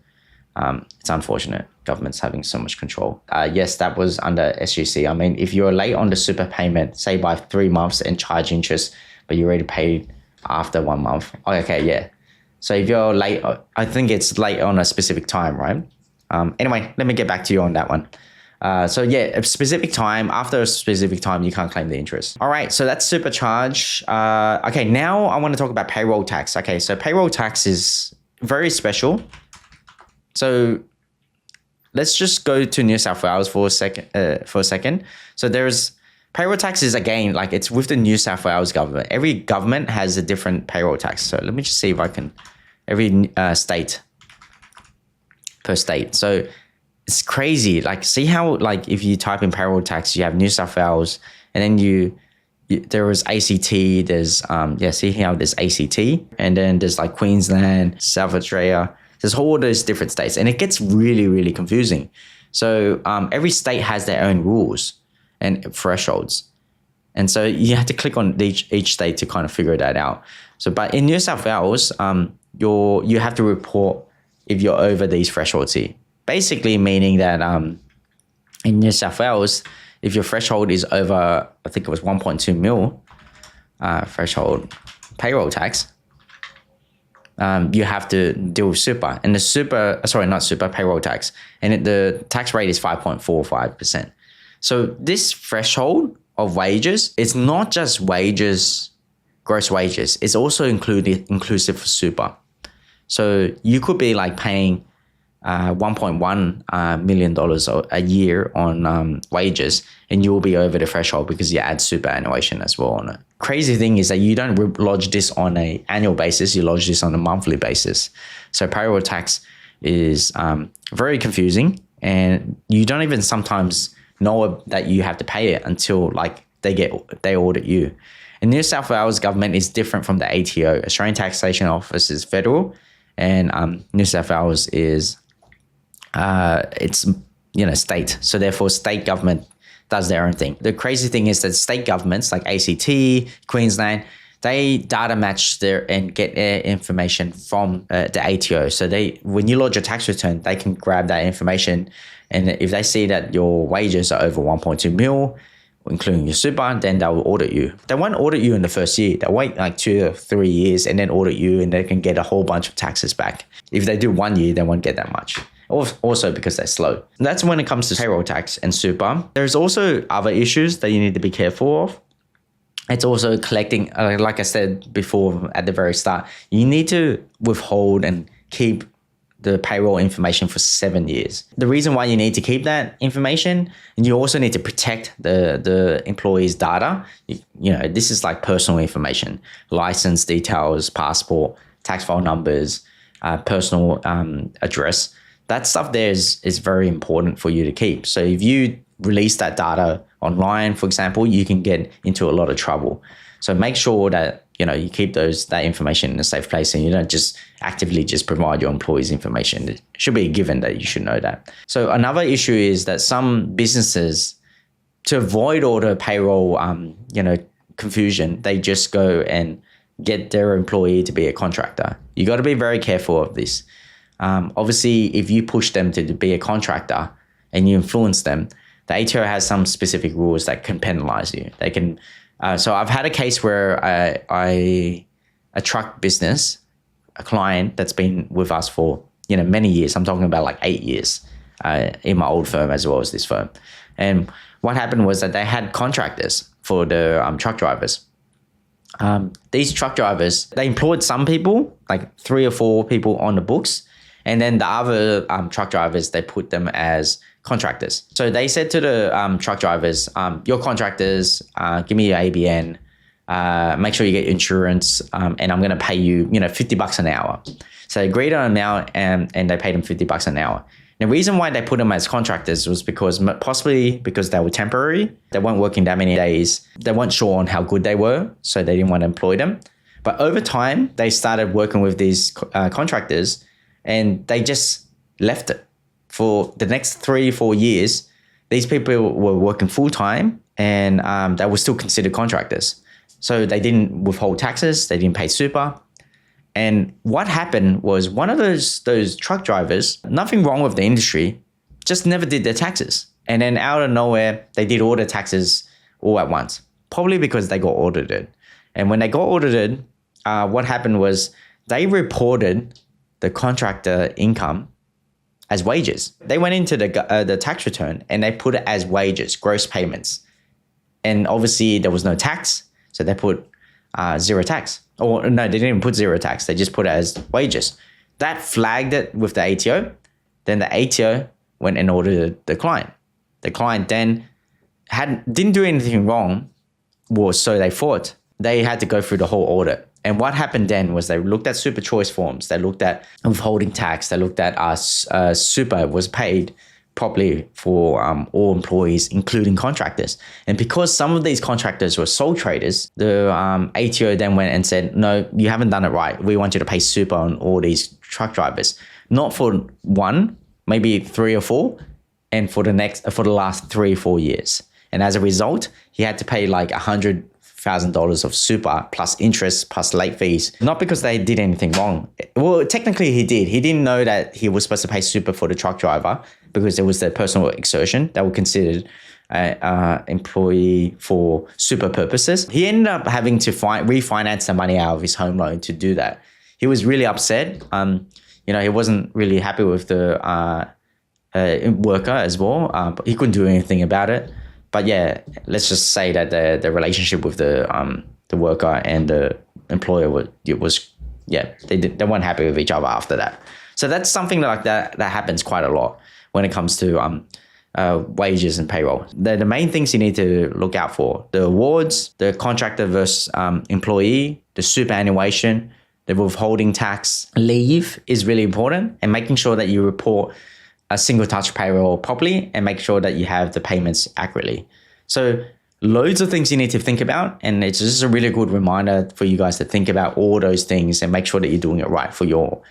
it's unfortunate government's having so much control. Yes, that was under SUC. I mean, if you're late on the super payment, say by 3 months and charge interest, but you already paid after 1 month. Okay, yeah. So if you're late, I think it's late on a specific time, right? Anyway, let me get back to you on that one. So yeah, a specific time, after a specific time, you can't claim the interest. All right, so that's supercharge. Okay, now I want to talk about payroll tax. Okay, so payroll tax is very special. So let's just go to New South Wales for a second. So there's payroll tax is, again, like it's with the New South Wales government. Every government has a different payroll tax. So let me just see if I can, every state, per state. So it's crazy. Like, see how, like, if you type in payroll tax, you have New South Wales, and then there was ACT, there's, see how there's ACT, and then there's like Queensland, South Australia. There's all those different states, and it gets really, really confusing. So every state has their own rules and thresholds. And so you have to click on each state to kind of figure that out. So, but in New South Wales, you have to report if you're over these thresholds here. Basically meaning that in New South Wales, if your threshold is over, I think it was 1.2 mil threshold payroll tax, you have to deal with super. And the payroll tax. And the tax rate is 5.45%. So this threshold of wages, it's not just wages, gross wages. It's also inclusive for super. So you could be like paying $1.1 million a year on wages, and you will be over the threshold because you add superannuation as well on it. Crazy thing is that you don't lodge this on an annual basis, you lodge this on a monthly basis. So payroll tax is very confusing, and you don't even sometimes know that you have to pay it until like they audit you. And New South Wales government is different from the ATO. Australian Taxation Office is federal, and New South Wales is it's state. So therefore state government does their own thing. The crazy thing is that state governments like ACT, Queensland, they data match and get their information from the ATO. So when you lodge a tax return, they can grab that information, and if they see that your wages are over 1.2 mil, including your super, then they will audit you. They won't audit you in the first year. They'll wait like 2 or 3 years and then audit you, and they can get a whole bunch of taxes back. If they do 1 year, they won't get that much. Also because they're slow. And that's when it comes to payroll tax and super. There's also other issues that you need to be careful of. It's also collecting, like I said before at the very start, you need to withhold and keep the payroll information for 7 years. The reason why you need to keep that information, and you also need to protect the employee's data. This is like personal information, license details, passport, tax file numbers, personal address. That stuff there is very important for you to keep. So if you release that data online, for example, you can get into a lot of trouble. So make sure that you keep that information in a safe place, and you don't just actively just provide your employees information. It should be a given that you should know that. So another issue is that some businesses, to avoid all the payroll confusion, they just go and get their employee to be a contractor. You got to be very careful of this. Obviously, if you push them to be a contractor and you influence them, the ATO has some specific rules that can penalize you. They can. So I've had a case where a truck business, a client that's been with us for many years. I'm talking about like 8 years in my old firm as well as this firm. And what happened was that they had contractors for the truck drivers. These truck drivers, they employed some people, like 3 or 4 people on the books, and then the other truck drivers, they put them as contractors. So they said to the truck drivers, "You're contractors. Give me your ABN. Make sure you get insurance, and I'm going to pay you, $50 an hour." So they agreed on an amount, and they paid them $50 an hour. The reason why they put them as contractors was possibly because they were temporary. They weren't working that many days. They weren't sure on how good they were, so they didn't want to employ them. But over time, they started working with these contractors, and they just left it. For the next 3 or 4 years, these people were working full-time, and they were still considered contractors. So they didn't withhold taxes, they didn't pay super. And what happened was one of those truck drivers, nothing wrong with the industry, just never did their taxes. And then out of nowhere, they did all the taxes all at once, probably because they got audited. And when they got audited, what happened was they reported the contractor income as wages. They went into the tax return and they put it as wages, gross payments. And obviously there was no tax, so they put zero tax. Or no, they didn't even put zero tax. They just put it as wages. That flagged it with the ATO. Then the ATO went and audited the client. The client then didn't do anything wrong, or so they thought. They had to go through the whole audit. And what happened then was they looked at super choice forms. They looked at withholding tax. They looked at super was paid properly for all employees, including contractors. And because some of these contractors were sole traders, the ATO then went and said, "No, you haven't done it right. We want you to pay super on all these truck drivers, not for 1, maybe 3 or 4, and for the last 3 or 4 years." And as a result, he had to pay like $100,000 of super plus interest plus late fees, not because they did anything wrong. Well, technically he did. He didn't know that he was supposed to pay super for the truck driver because it was their personal exertion. They were considered an employee for super purposes. He ended up having to refinance the money out of his home loan to do that. He was really upset. He wasn't really happy with the worker as well, but he couldn't do anything about it. But yeah, let's just say that the relationship with the worker and the employer they weren't happy with each other after that. So that's something like that happens quite a lot when it comes to wages and payroll. The main things you need to look out for: the awards, the contractor versus employee, the superannuation, the withholding tax. Leave is really important, and making sure that you report a single touch payroll properly and make sure that you have the payments accurately. So loads of things you need to think about, and it's just a really good reminder for you guys to think about all those things and make sure that you're doing it right for your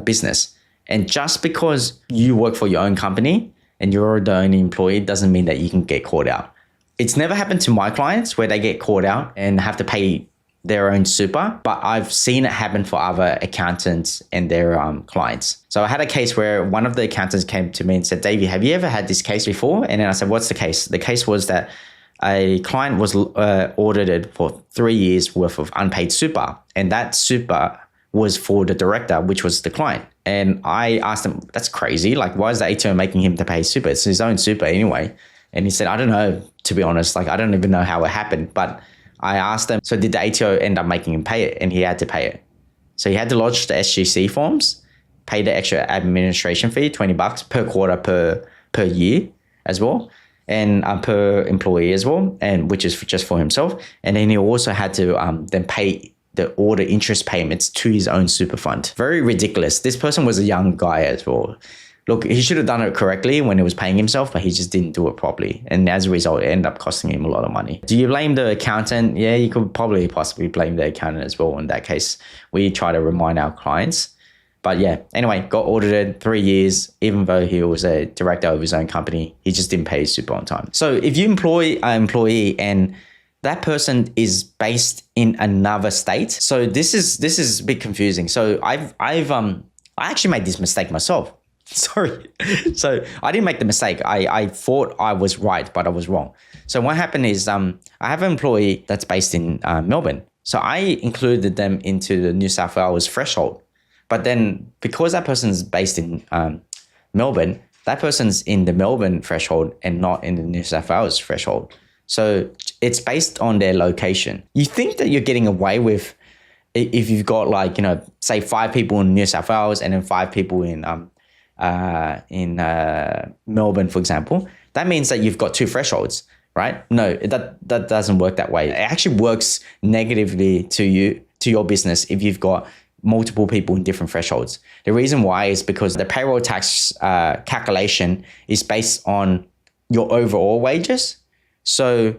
business. And just because you work for your own company and you're the only employee doesn't mean that you can get caught out. It's never happened to my clients where they get caught out and have to pay their own super, but I've seen it happen for other accountants and their clients. So I had a case where one of the accountants came to me and said, "Davie, have you ever had this case before?" And then I said, "What's the case?" The case was that a client was audited for 3 years worth of unpaid super, and that super was for the director, which was the client. And I asked him, "That's crazy. Like, why is the ATO making him to pay super? It's his own super anyway." And he said, "I don't know, to be honest. Like, I don't even know how it happened." But I asked him, so did the ATO end up making him pay it? And he had to pay it. So he had to lodge the SGC forms, pay the extra administration fee, $20 per quarter per year as well, and per employee as well, and which is just for himself. And then he also had to then pay all the interest payments to his own super fund. Very ridiculous. This person was a young guy as well. look, he should have done it correctly when he was paying himself, but he just didn't do it properly. And as a result, it ended up costing him a lot of money. Do you blame the accountant? Yeah, you could probably possibly blame the accountant as well. In that case, we try to remind our clients. But yeah, anyway, got audited 3 years, even though he was a director of his own company, he just didn't pay his super on time. So if you employ an employee and that person is based in another state, so this is a bit confusing. So I actually made this mistake myself. Sorry. So I didn't make the mistake. I thought I was right, but I was wrong. So what happened is I have an employee that's based in Melbourne. So I included them into the New South Wales threshold. But then because that person's based in Melbourne, that person's in the Melbourne threshold and not in the New South Wales threshold. So it's based on their location. You think that you're getting away with if you've got like, you know, say 5 people in New South Wales and then 5 people in Melbourne, for example. That means that you've got 2 thresholds, right? No, that doesn't work that way. It actually works negatively to your business if you've got multiple people in different thresholds. The reason why is because the payroll tax calculation is based on your overall wages. So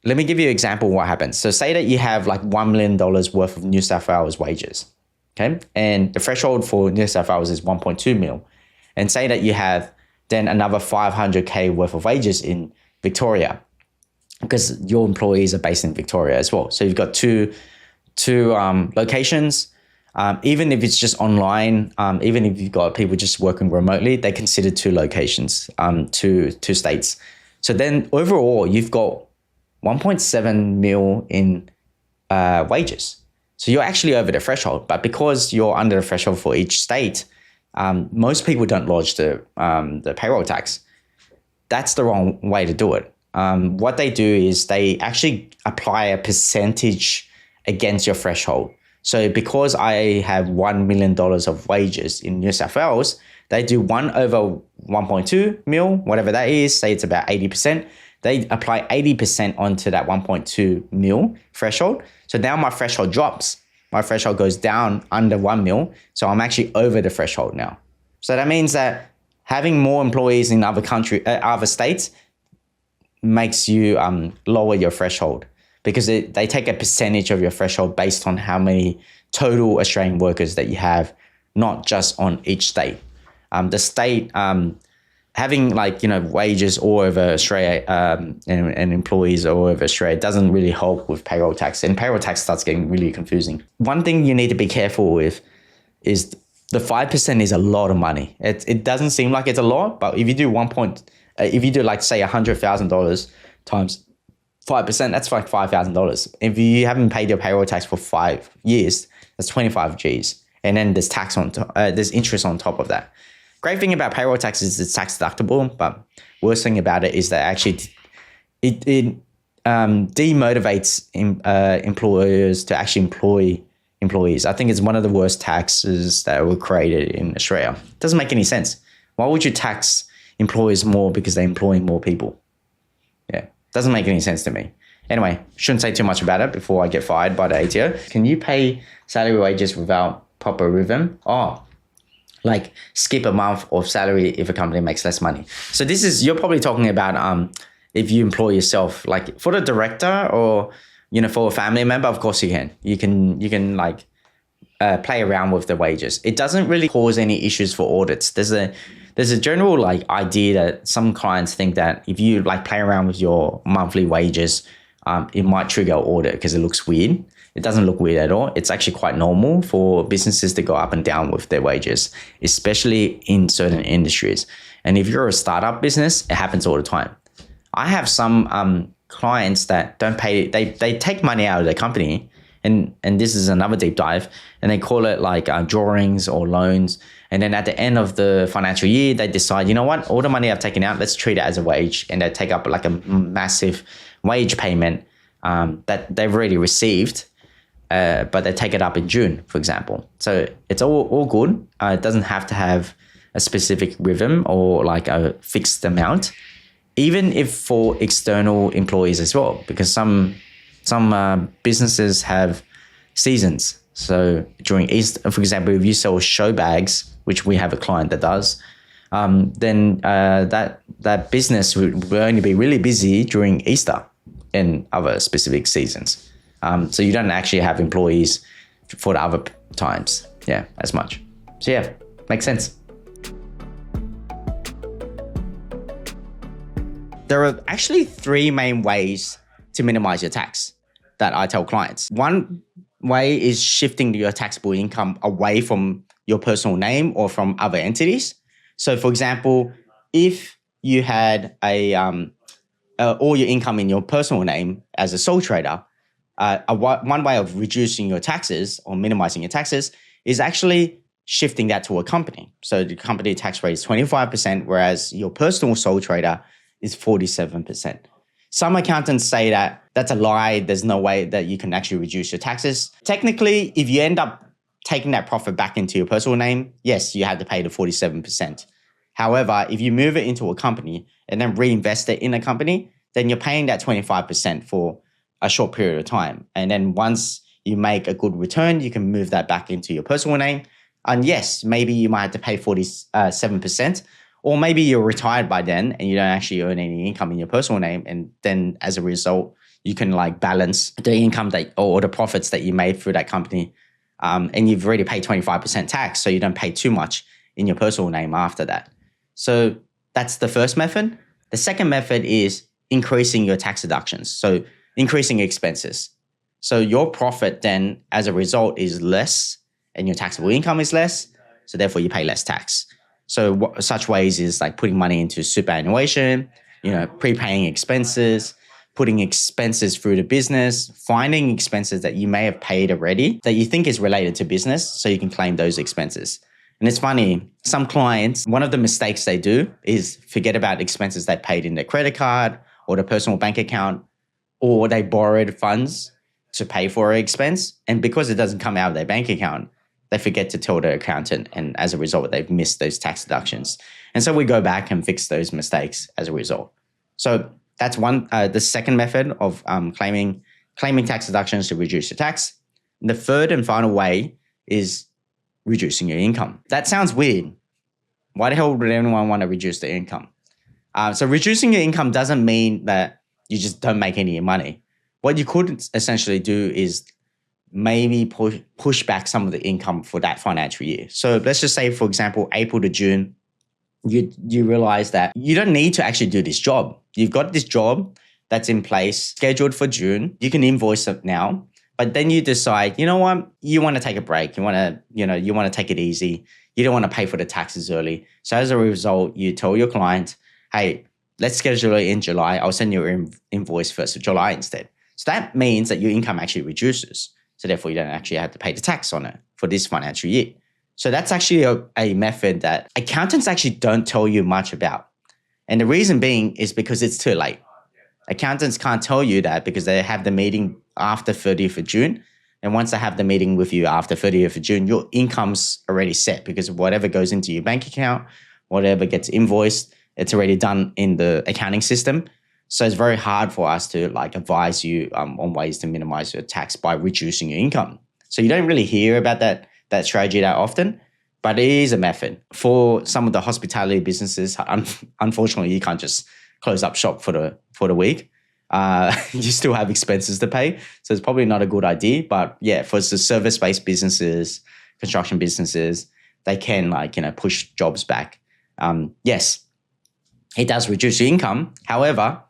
let me give you an example of what happens. So say that you have like $1 million worth of New South Wales wages, okay? And the threshold for New South Wales is 1.2 mil. And say that you have then another 500K worth of wages in Victoria, because your employees are based in Victoria as well. So you've got two locations. Even if it's just online, even if you've got people just working remotely, they consider 2 locations, two states. So then overall, you've got 1.7 mil in wages. So you're actually over the threshold, but because you're under the threshold for each state, most people don't lodge the payroll tax. That's the wrong way to do it. What they do is they actually apply a percentage against your threshold. So because I have $1 million of wages in New South Wales, they do 1 over 1.2 mil, whatever that is, say it's about 80%. They apply 80% onto that 1.2 mil threshold. So now my threshold drops. My threshold goes down under 1 mil. So I'm actually over the threshold now. So that means that having more employees in other states makes you lower your threshold, because they take a percentage of your threshold based on how many total Australian workers that you have, not just on each state. The state having like, you know, wages all over Australia and employees all over Australia doesn't really help with payroll tax, and payroll tax starts getting really confusing. One thing you need to be careful with is the 5% is a lot of money. It doesn't seem like it's a lot, but if you do if you do like say $100,000 times 5%, that's like $5,000. If you haven't paid your payroll tax for 5 years, that's 25 G's. And then there's tax on there's interest on top of that. Great thing about payroll tax is it's tax deductible, but worst thing about it is that actually it demotivates employers to actually employ employees. I think it's one of the worst taxes that were created in Australia. It doesn't make any sense. Why would you tax employers more because they're employing more people? Yeah, doesn't make any sense to me. Anyway, shouldn't say too much about it before I get fired by the ATO. Can you pay salary wages without proper rhythm? Like skip a month of salary if a company makes less money. So you're probably talking about if you employ yourself, like for the director or, you know, for a family member, of course you can. You can like play around with the wages. It doesn't really cause any issues for audits. There's a general like idea that some clients think that if you like play around with your monthly wages, it might trigger an audit because it looks weird. It doesn't look weird at all. It's actually quite normal for businesses to go up and down with their wages, especially in certain industries. And if you're a startup business, it happens all the time. I have some clients that don't pay. They take money out of their company, and this is another deep dive, and they call it like drawings or loans. And then at the end of the financial year, they decide, you know what, all the money I've taken out, let's treat it as a wage. And they take up like a massive wage payment that they've already received, but they take it up in June, for example. So it's all good. It doesn't have to have a specific rhythm or like a fixed amount, even if for external employees as well, because some businesses have seasons. So during Easter, for example, if you sell show bags, which we have a client that does, then that business would only be really busy during Easter and other specific seasons. So you don't actually have employees for the other times, as much. So makes sense. There are actually 3 main ways to minimize your tax that I tell clients. One way is shifting your taxable income away from your personal name or from other entities. So for example, if you had all your income in your personal name as a sole trader, one way of reducing your taxes or minimizing your taxes is actually shifting that to a company. So the company tax rate is 25%, whereas your personal sole trader is 47%. Some accountants say that that's a lie. There's no way that you can actually reduce your taxes. Technically, if you end up taking that profit back into your personal name, yes, you have to pay the 47%. However, if you move it into a company and then reinvest it in a company, then you're paying that 25% for a short period of time. And then once you make a good return, you can move that back into your personal name. And yes, maybe you might have to pay 47%, or maybe you're retired by then and you don't actually earn any income in your personal name. And then as a result, you can like balance the income that or the profits that you made through that company. And you've already paid 25% tax, so you don't pay too much in your personal name after that. So that's the first method. The second method is increasing your tax deductions. So increasing expenses. So your profit then as a result is less and your taxable income is less. So therefore you pay less tax. So such ways is like putting money into superannuation, prepaying expenses, putting expenses through the business, finding expenses that you may have paid already that you think is related to business so you can claim those expenses. And it's funny, some clients, one of the mistakes they do is forget about expenses they paid in their credit card or the personal bank account, or they borrowed funds to pay for an expense. And because it doesn't come out of their bank account, they forget to tell their accountant. And as a result, they've missed those tax deductions. And so we go back and fix those mistakes as a result. So that's the second method of claiming tax deductions to reduce your tax. And the third and final way is reducing your income. That sounds weird. Why the hell would anyone want to reduce their income? So reducing your income doesn't mean that you just don't make any money. What you could essentially do is maybe push back some of the income for that financial year. So let's just say, for example, April to June, you realize that you don't need to actually do this job. You've got this job that's in place, scheduled for June. You can invoice it now, but then you decide, you know what, you want to take a break. You want to take it easy. You don't want to pay for the taxes early. So as a result, you tell your client, hey, let's schedule it in July. I'll send you an invoice 1st of July instead. So that means that your income actually reduces. So therefore, you don't actually have to pay the tax on it for this financial year. So that's actually a method that accountants actually don't tell you much about. And the reason being is because it's too late. Accountants can't tell you that because they have the meeting after 30th of June. And once they have the meeting with you after 30th of June, your income's already set because whatever goes into your bank account, whatever gets invoiced, it's already done in the accounting system. So it's very hard for us to advise you on ways to minimize your tax by reducing your income. So you don't really hear about that strategy that often, but it is a method. For some of the hospitality businesses, unfortunately, you can't just close up shop for the week. You still have expenses to pay. So it's probably not a good idea. But yeah, for the service-based businesses, construction businesses, they can push jobs back. Yes, it does reduce your income. However,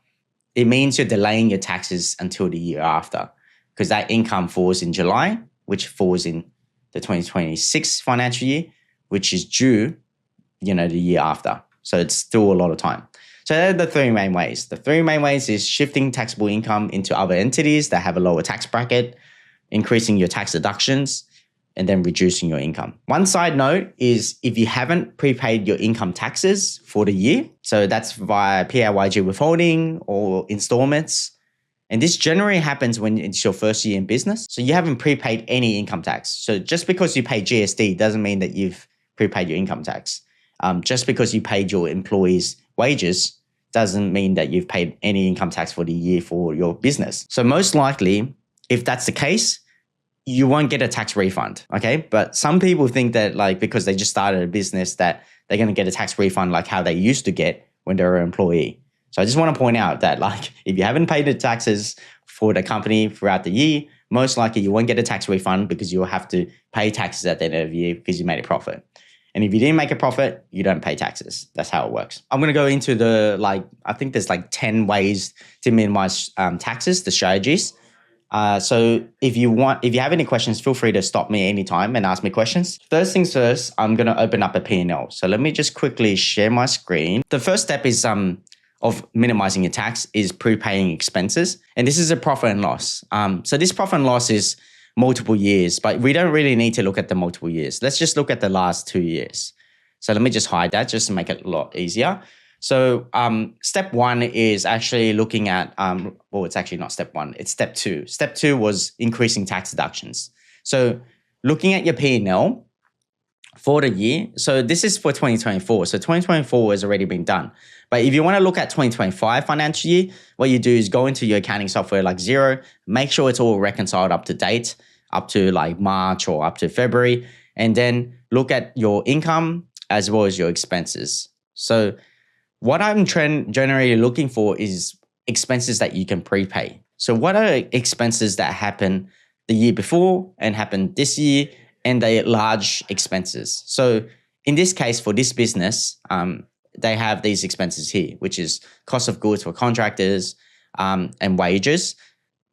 it means you're delaying your taxes until the year after because that income falls in July, which falls in the 2026 financial year, which is due, the year after. So it's still a lot of time. So they're the 3 main ways. The 3 main ways is shifting taxable income into other entities that have a lower tax bracket, increasing your tax deductions, and then reducing your income. One side note is if you haven't prepaid your income taxes for the year, so that's via PAYG withholding or installments, and this generally happens when it's your first year in business. So you haven't prepaid any income tax. So just because you pay GST doesn't mean that you've prepaid your income tax. Just because you paid your employees' wages doesn't mean that you've paid any income tax for the year for your business. So most likely, if that's the case, you won't get a tax refund, okay? But some people think that because they just started a business that they're going to get a tax refund like how they used to get when they were an employee. So I just want to point out that like if you haven't paid the taxes for the company throughout the year, most likely you won't get a tax refund because you'll have to pay taxes at the end of the year because you made a profit. And if you didn't make a profit, you don't pay taxes. That's how it works. I'm going to go into I think there's like 10 ways to minimize taxes, the strategies. So if you have any questions, feel free to stop me anytime and ask me questions. First things first, I'm going to open up a P&L. So let me just quickly share my screen. The first step is of minimizing your tax is prepaying expenses. And this is a profit and loss. So this profit and loss is multiple years, but we don't really need to look at the multiple years. Let's just look at the last 2 years. So let me just hide that just to make it a lot easier. So step one is actually looking at, it's actually not step one, it's step two. Step two was increasing tax deductions. So looking at your P&L for the year, so this is for 2024. So 2024 has already been done. But if you want to look at 2025 financial year, what you do is go into your accounting software like Xero, make sure it's all reconciled up to date, up to like March or up to February, and then look at your income as well as your expenses. So what I'm generally looking for is expenses that you can prepay. So what are expenses that happen the year before and happen this year, and they are large expenses? So in this case, for this business, they have these expenses here, which is cost of goods for contractors and wages.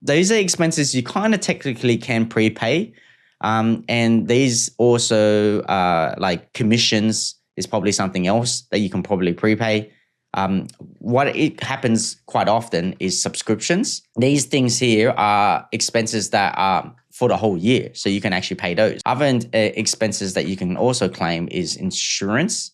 These are expenses you kind of technically can prepay. And these also like commissions is probably something else that you can probably prepay. What it happens quite often is subscriptions. These things here are expenses that are for the whole year, so you can actually pay those. Other expenses that you can also claim is insurance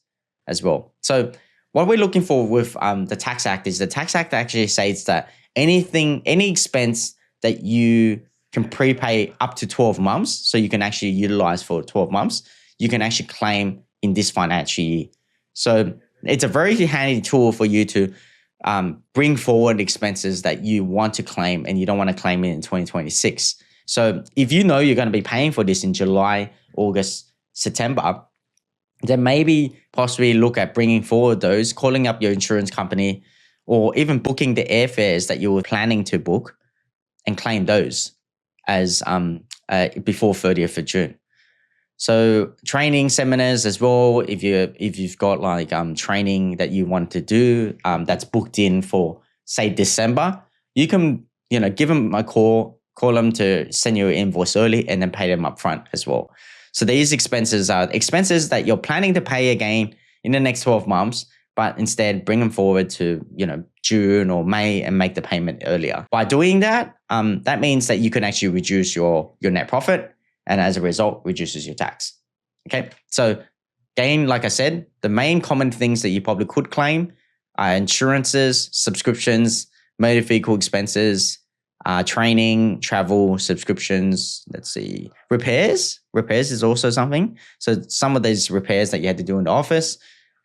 as well. So what we're looking for with the Tax Act is the Tax Act actually says that any expense that you can prepay up to 12 months, so you can actually utilize for 12 months, you can actually claim in this financial year. So it's a very handy tool for you to bring forward expenses that you want to claim and you don't want to claim it in 2026. So if you know you're going to be paying for this in July, August, September, then maybe possibly look at bringing forward those, calling up your insurance company, or even booking the airfares that you were planning to book and claim those as before 30th of June. So training seminars as well, if you've got like training that you want to do that's booked in for say December, you can give them a call them to send you an invoice early and then pay them up front as well. So these expenses are expenses that you're planning to pay again in the next 12 months, but instead bring them forward to June or May and make the payment earlier. By doing that, that means that you can actually reduce your net profit, and as a result, reduces your tax. Okay, so again, like I said, the main common things that you probably could claim are insurances, subscriptions, motor vehicle expenses, training, travel, subscriptions. Let's see, repairs. Repairs is also something. So some of these repairs that you had to do in the office,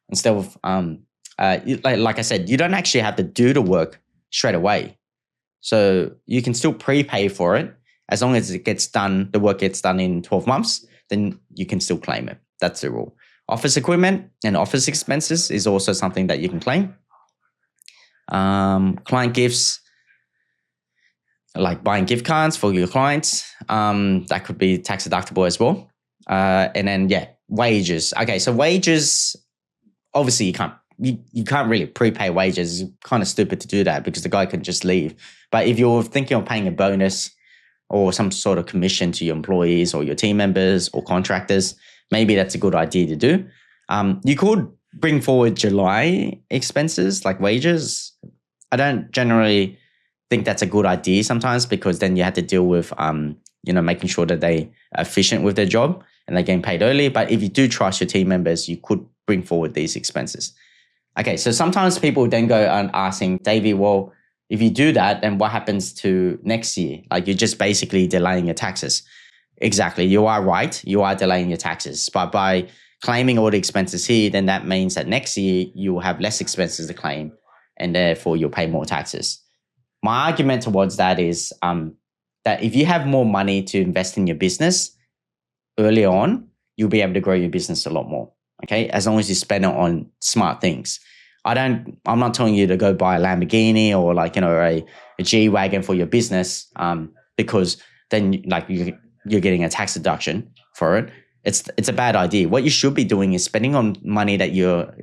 instead of like I said, you don't actually have to do the work straight away. So you can still prepay for it. As long as it gets done, the work gets done in 12 months, then you can still claim it. That's the rule. Office equipment and office expenses is also something that you can claim. Client gifts, like buying gift cards for your clients, that could be tax deductible as well. And then, wages. Okay, so wages, obviously you can't really prepay wages. It's kind of stupid to do that because the guy can just leave. But if you're thinking of paying a bonus or some sort of commission to your employees or your team members or contractors, maybe that's a good idea to do. You could bring forward July expenses like wages. I don't generally think that's a good idea sometimes because then you have to deal with, making sure that they are efficient with their job and they're getting paid early. But if you do trust your team members, you could bring forward these expenses. Okay, so sometimes people then go and asking, Davie, well, if you do that, then what happens to next year? Like you're just basically delaying your taxes. Exactly. You are right. You are delaying your taxes. But by claiming all the expenses here, then that means that next year you will have less expenses to claim and therefore you'll pay more taxes. My argument towards that is that if you have more money to invest in your business early on, you'll be able to grow your business a lot more. Okay, as long as you spend it on smart things. I'm not telling you to go buy a Lamborghini or like, a G-Wagon for your business, because then like you're getting a tax deduction for it. It's a bad idea. What you should be doing is spending on money that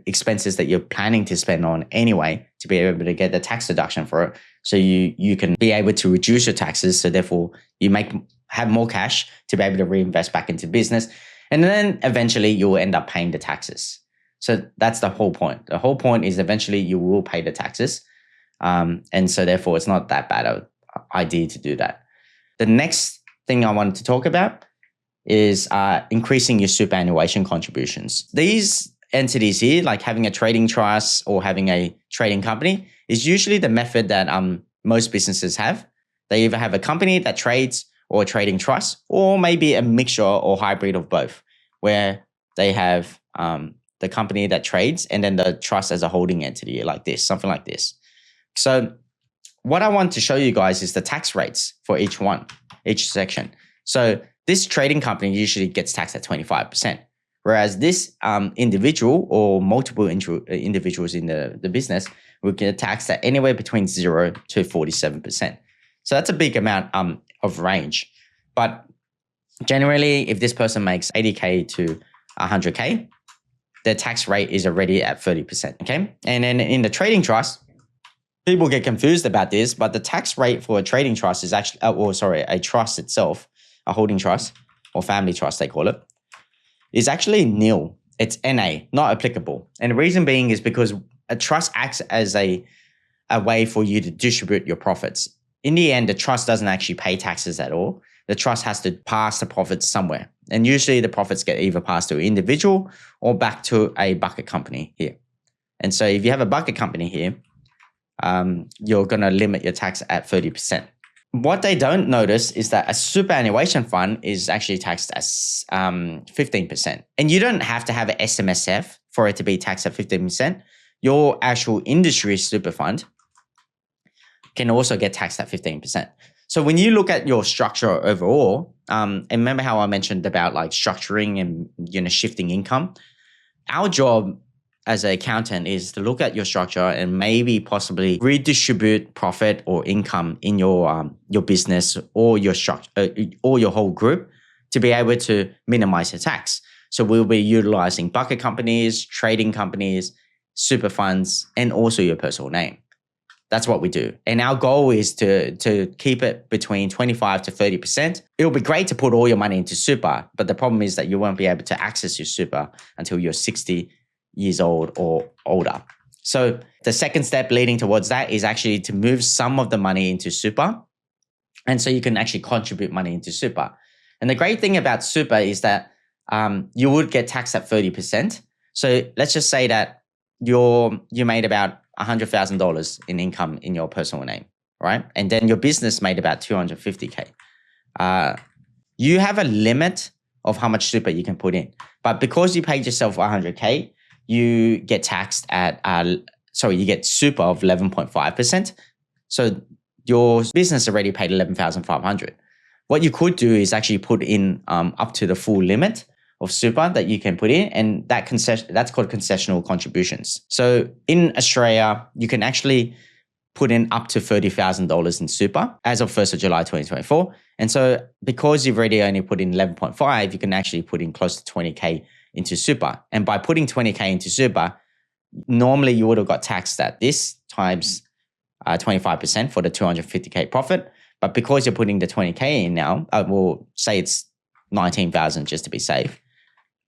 expenses that you're planning to spend on anyway, to be able to get the tax deduction for it. So you can be able to reduce your taxes. So therefore you have more cash to be able to reinvest back into business. And then eventually you will end up paying the taxes. So that's the whole point. The whole point is eventually you will pay the taxes. And so therefore it's not that bad of idea to do that. The next thing I wanted to talk about is increasing your superannuation contributions. These entities here, like having a trading trust or having a trading company, is usually the method that most businesses have. They either have a company that trades or a trading trust, or maybe a mixture or hybrid of both, where they have the company that trades and then the trust as a holding entity like this, something like this. So what I want to show you guys is the tax rates for each section. So this trading company usually gets taxed at 25%, whereas this individual or multiple individuals in the business will get taxed at anywhere between 0 to 47%. So that's a big amount of range. But generally, if this person makes 80K to 100K, their tax rate is already at 30%, okay? And then in the trading trust, people get confused about this, but the tax rate for a trading trust is actually, a trust itself, a holding trust or family trust, they call it, is actually nil. It's NA, not applicable. And the reason being is because a trust acts as a way for you to distribute your profits. In the end, the trust doesn't actually pay taxes at all. The trust has to pass the profits somewhere. And usually the profits get either passed to an individual or back to a bucket company here. And so if you have a bucket company here, you're going to limit your tax at 30%. What they don't notice is that a superannuation fund is actually taxed as 15%. And you don't have to have an SMSF for it to be taxed at 15%. Your actual industry super fund can also get taxed at 15%. So when you look at your structure overall, and remember how I mentioned about like structuring and shifting income, our job as an accountant is to look at your structure and maybe possibly redistribute profit or income in your business or your structure or your whole group to be able to minimize the tax. So we'll be utilizing bucket companies, trading companies, super funds, and also your personal name. That's what we do. And our goal is to keep it between 25 to 30%. It'll be great to put all your money into super, but the problem is that you won't be able to access your super until you're 60 years old or older. So the second step leading towards that is actually to move some of the money into super. And so you can actually contribute money into super. And the great thing about super is that you would get taxed at 30%. So let's just say that you made about $100,000 in income in your personal name, right? And then your business made about 250K. You have a limit of how much super you can put in. But because you paid yourself 100K, you get taxed at, you get super of 11.5%. So your business already paid 11,500. What you could do is actually put in up to the full limit of super that you can put in, and that's called concessional contributions. So in Australia, you can actually put in up to $30,000 in super as of 1st of July 2024. And so because you've already only put in 11.5, you can actually put in close to 20K into super. And by putting 20K into super, normally you would have got taxed at this times 25% for the 250K profit. But because you're putting the 20K in now, we'll say it's 19,000 just to be safe.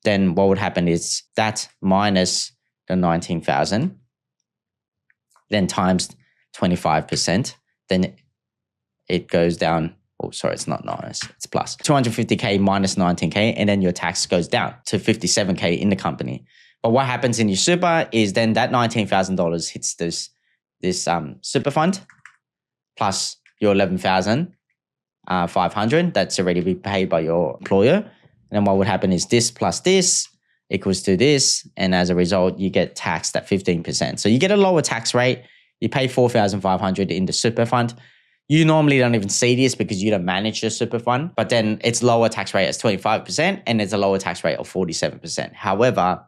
Then what would happen is that minus the 19,000, then times 25%, then it goes down. Oh, sorry, it's not minus, it's plus. 250K minus 19K, and then your tax goes down to 57K in the company. But what happens in your super is then that $19,000 hits this super fund plus your 11,500 that's already been paid by your employer. And then what would happen is this plus this equals to this. And as a result, you get taxed at 15%. So you get a lower tax rate. You pay 4,500 in the super fund. You normally don't even see this because you don't manage your super fund, but then it's lower tax rate as 25% and it's a lower tax rate of 47%. However,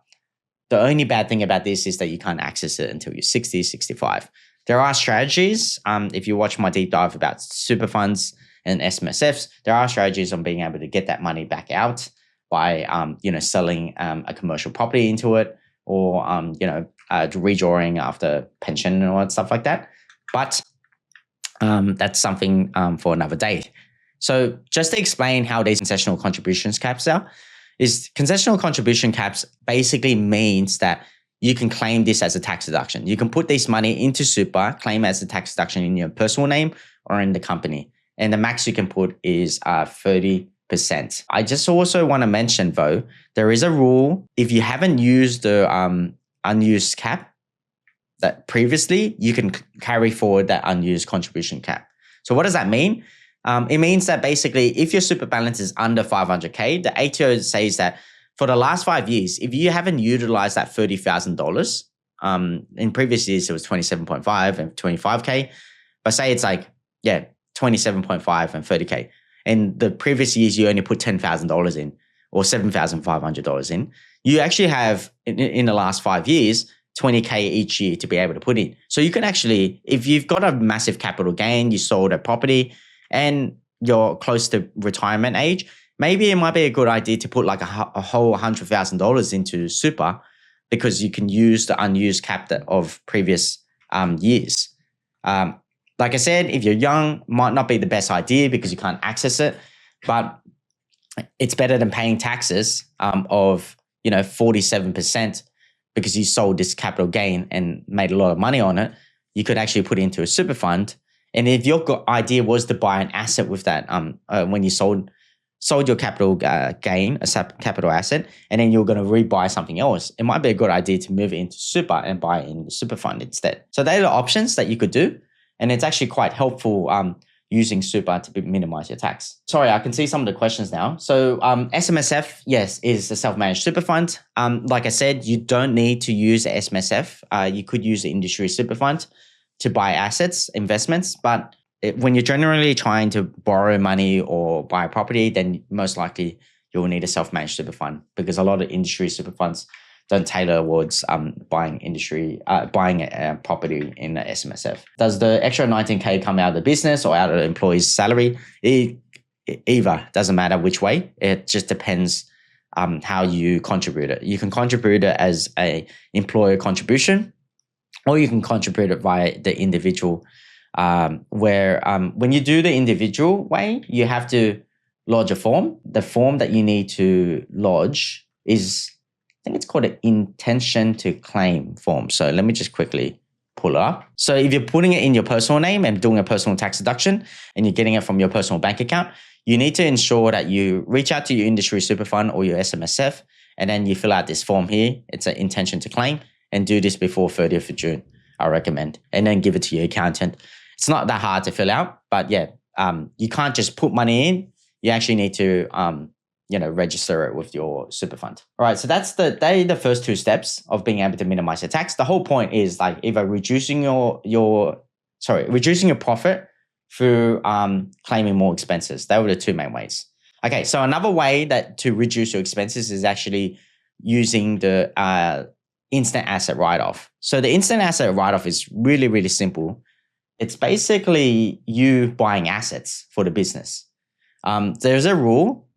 The only bad thing about this is that you can't access it until you're 60, 65. There are strategies. If you watch my deep dive about super funds and SMSFs, there are strategies on being able to get that money back out by, selling a commercial property into it, or, redrawing after pension and all that stuff like that. But that's something for another day. So just to explain how these concessional contributions caps are, is concessional contribution caps basically means that you can claim this as a tax deduction. You can put this money into super, claim as a tax deduction in your personal name or in the company. And the max you can put is 30%. I just also want to mention, though, there is a rule. If you haven't used the unused cap that previously, you can carry forward that unused contribution cap. So what does that mean? It means that basically if your super balance is under 500K, the ATO says that for the last 5 years, if you haven't utilized that $30,000, in previous years it was 27.5 and 25K, but say it's like, 27.5 and 30K. And the previous years you only put $10,000 in or $7,500 in. You actually have, in the last 5 years, 20K each year to be able to put in. So you can actually, if you've got a massive capital gain, you sold a property and you're close to retirement age, maybe it might be a good idea to put like a whole $100,000 into super, because you can use the unused cap of previous years. Like I said, if you're young, might not be the best idea because you can't access it, but it's better than paying taxes of 47% because you sold this capital gain and made a lot of money on it. You could actually put it into a super fund. And if your idea was to buy an asset with that, when you sold your capital gain, a capital asset, and then you're going to rebuy something else, it might be a good idea to move it into super and buy it in the super fund instead. So they're the options that you could do. And it's actually quite helpful using super to minimize your tax. Sorry, I can see some of the questions now. So SMSF, yes, is the self-managed super fund. Like I said, you don't need to use the SMSF. You could use the industry super fund to buy assets, investments. But when you're generally trying to borrow money or buy a property, then most likely you'll need a self-managed super fund, because a lot of industry super funds don't tailor towards buying a property in the SMSF. Does the extra 19K come out of the business or out of the employee's salary? Either, doesn't matter which way. It just depends how you contribute it. You can contribute it as a employer contribution, or you can contribute it via the individual, where when you do the individual way, you have to lodge a form. The form that you need to lodge is, I think it's called an intention to claim form. So let me just quickly pull it up. So if you're putting it in your personal name and doing a personal tax deduction and you're getting it from your personal bank account, you need to ensure that you reach out to your industry super fund or your SMSF, and then you fill out this form here. It's an intention to claim, and do this before 30th of June, I recommend, and then give it to your accountant. It's not that hard to fill out, but you can't just put money in. You actually need to register it with your super fund. All right, so that's the first two steps of being able to minimize your tax. The whole point is like either reducing your profit through claiming more expenses. They were the two main ways. Okay, so another way to reduce your expenses is actually using the instant asset write-off. So the instant asset write-off is really, really simple. It's basically you buying assets for the business. There's a rule.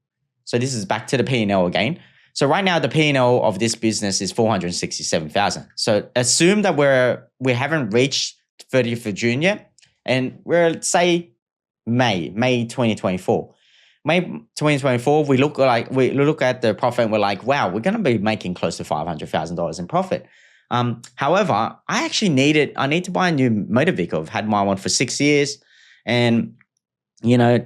So this is back to the P&L again. So right now the P&L of this business is $467,000. So assume that we haven't reached 30th of June yet, and we're say May 2024. May 2024, we look at the profit and we're like, wow, we're going to be making close to $500,000 in profit. However, I need to buy a new motor vehicle. I've had my one for 6 years, and I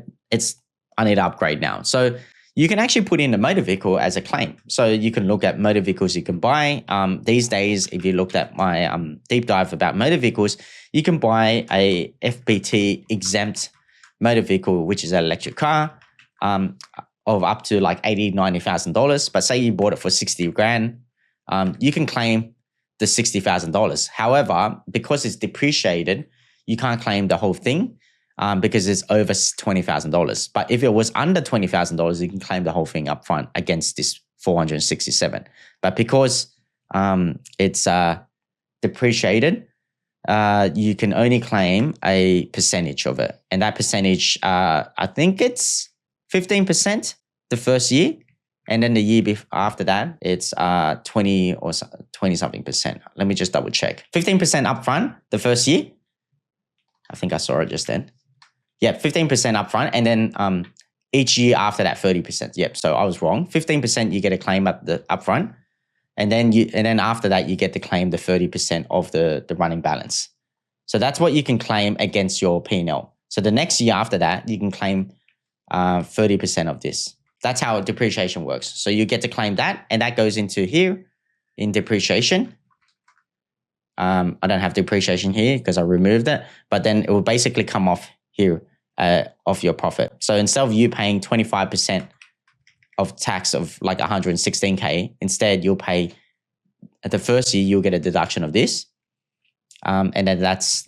need to upgrade now. So you can actually put in a motor vehicle as a claim. So you can look at motor vehicles you can buy. These days, if you looked at my deep dive about motor vehicles, you can buy a FBT exempt motor vehicle, which is an electric car, of up to like $80,000, $90,000. But say you bought it for $60,000, you can claim the $60,000. However, because it's depreciated, you can't claim the whole thing. Because it's over $20,000. But if it was under $20,000, you can claim the whole thing up front against this $467,000. But because it's depreciated, you can only claim a percentage of it. And that percentage, I think it's 15% the first year. And then the year after that, it's 20 or 20 something percent. Let me just double check. 15% upfront the first year. I think I saw it just then. Yeah, 15% upfront. And then each year after that, 30%. Yep, so I was wrong. 15% you get a claim at the upfront. And then after that, you get to claim the 30% of the running balance. So that's what you can claim against your P&L. So the next year after that, you can claim 30% of this. That's how depreciation works. So you get to claim that, and that goes into here in depreciation. I don't have depreciation here because I removed it, but then it will basically come off here of your profit. So instead of you paying 25% of tax of like 116K, instead you'll pay at the first year, you'll get a deduction of this. And then that's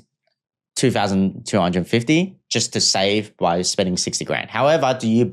2,250 just to save by spending 60 grand. However, do you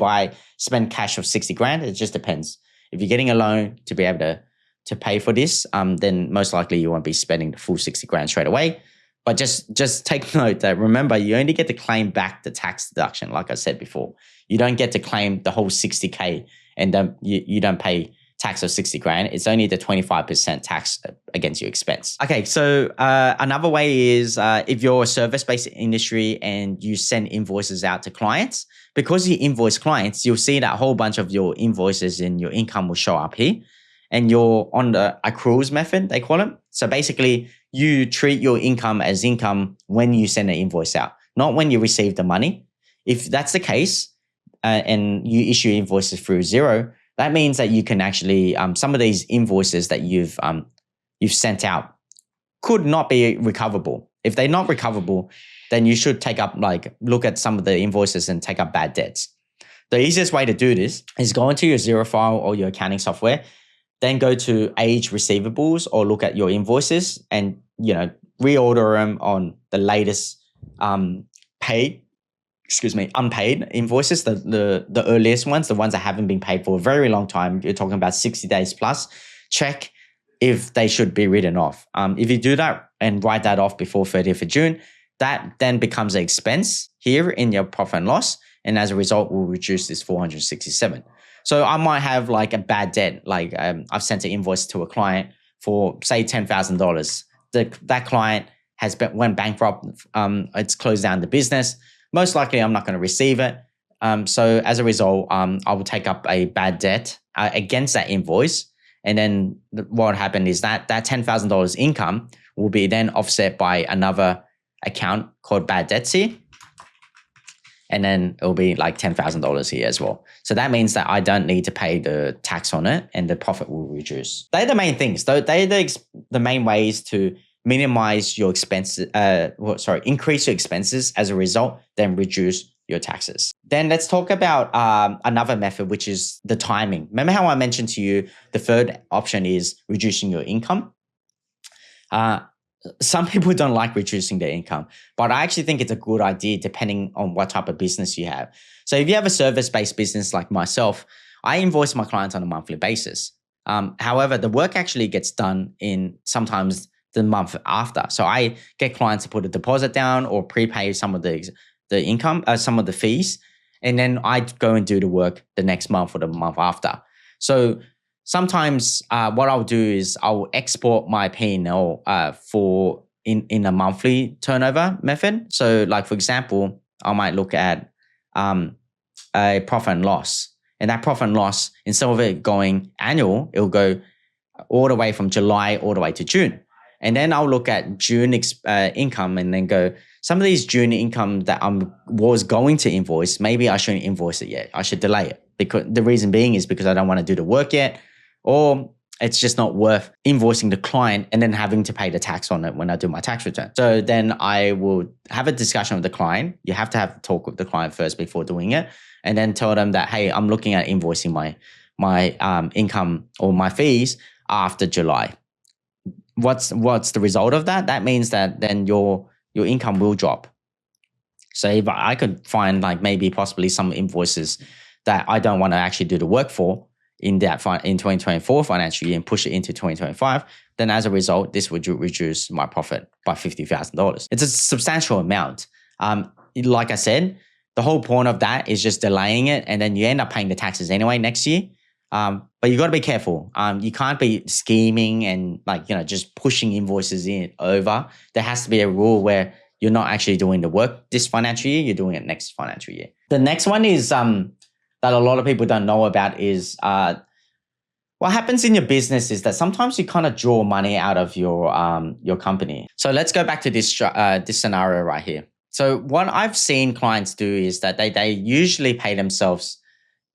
spend cash of 60 grand? It just depends. If you're getting a loan to be able to pay for this, then most likely you won't be spending the full 60 grand straight away. But just take note that remember, you only get to claim back the tax deduction. Like I said before, you don't get to claim the whole 60K and you don't pay tax of 60 grand. It's only the 25% tax against your expense. Okay, so another way is if you're a service-based industry and you send invoices out to clients, because you invoice clients, you'll see that a whole bunch of your invoices and your income will show up here. And you're on the accruals method, they call it. So basically, you treat your income as income when you send an invoice out, not when you receive the money. If that's the case, and you issue invoices through Xero, that means that you can actually, some of these invoices that you've sent out could not be recoverable. If they're not recoverable, then you should look at some of the invoices and take up bad debts. The easiest way to do this is go into your Xero file or your accounting software, then go to age receivables or look at your invoices and, reorder them on the latest unpaid invoices, the earliest ones, the ones that haven't been paid for a very long time. You're talking about 60 days plus. Check if they should be written off. If you do that and write that off before 30th of June, that then becomes an expense here in your profit and loss. And as a result, will reduce this 467. So I might have like a bad debt. Like I've sent an invoice to a client for say $10,000. That client went bankrupt. It's closed down the business. Most likely, I'm not going to receive it. So as a result, I will take up a bad debt against that invoice. And then what happened is that $10,000 income will be then offset by another account called bad debts here. And then it'll be like $10,000 here as well. So that means that I don't need to pay the tax on it and the profit will reduce. They're the main things. They're the main ways to minimize your expenses, increase your expenses as a result, then reduce your taxes. Then let's talk about another method, which is the timing. Remember how I mentioned to you, the third option is reducing your income. Some people don't like reducing their income, but I actually think it's a good idea depending on what type of business you have. So if you have a service-based business like myself, I invoice my clients on a monthly basis. However, the work actually gets done in sometimes the month after. So I get clients to put a deposit down or prepay some of the income, some of the fees, and then I go and do the work the next month or the month after. So sometimes what I'll do is I'll export my P&L in a monthly turnover method. So like, for example, I might look at a profit and loss. And that profit and loss, instead of it going annual, it'll go all the way from July all the way to June. And then I'll look at June income and then go, some of these June income that I was going to invoice, maybe I shouldn't invoice it yet. I should delay it. Because the reason being is because I don't want to do the work yet, or it's just not worth invoicing the client and then having to pay the tax on it when I do my tax return. So then I will have a discussion with the client. You have to have a talk with the client first before doing it, and then tell them that, hey, I'm looking at invoicing my income or my fees after July. What's the result of that? That means that then your income will drop. So if I could find like maybe possibly some invoices that I don't want to actually do the work for, in 2024 financial year and push it into 2025, then as a result, this would reduce my profit by $50,000. It's a substantial amount. Like I said, the whole point of that is just delaying it, and then you end up paying the taxes anyway next year. But you got to be careful. You can't be scheming and just pushing invoices over. There has to be a rule where you're not actually doing the work this financial year, you're doing it next financial year. The next one is that a lot of people don't know about is what happens in your business is that sometimes you kind of draw money out of your company. So let's go back to this scenario right here. So what I've seen clients do is that they usually pay themselves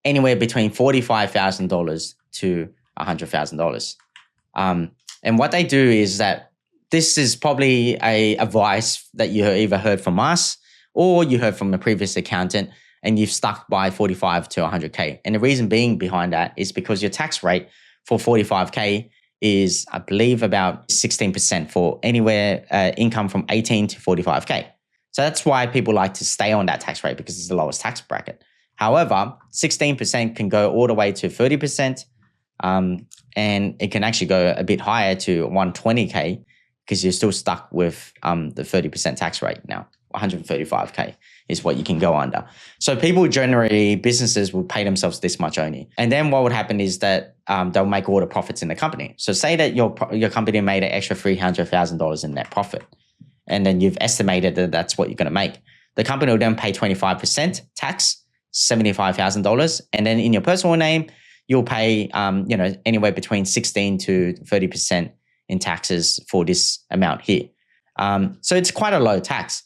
anywhere between $45,000 to $100,000. And what they do is that this is probably a advice that you either heard from us or you heard from a previous accountant, and you've stuck by 45 to 100K. And the reason being behind that is because your tax rate for 45K is, I believe, about 16% for anywhere income from 18 to 45K. So that's why people like to stay on that tax rate, because it's the lowest tax bracket. However, 16% can go all the way to 30%, and it can actually go a bit higher to 120K because you're still stuck with the 30% tax rate now. 135K is what you can go under. So people generally, businesses will pay themselves this much only. And then what would happen is that they'll make all the profits in the company. So say that your company made an extra $300,000 in net profit, and then you've estimated that that's what you're going to make. The company will then pay 25% tax, $75,000. And then in your personal name, you'll pay anywhere between 16 to 30% in taxes for this amount here. So it's quite a low tax.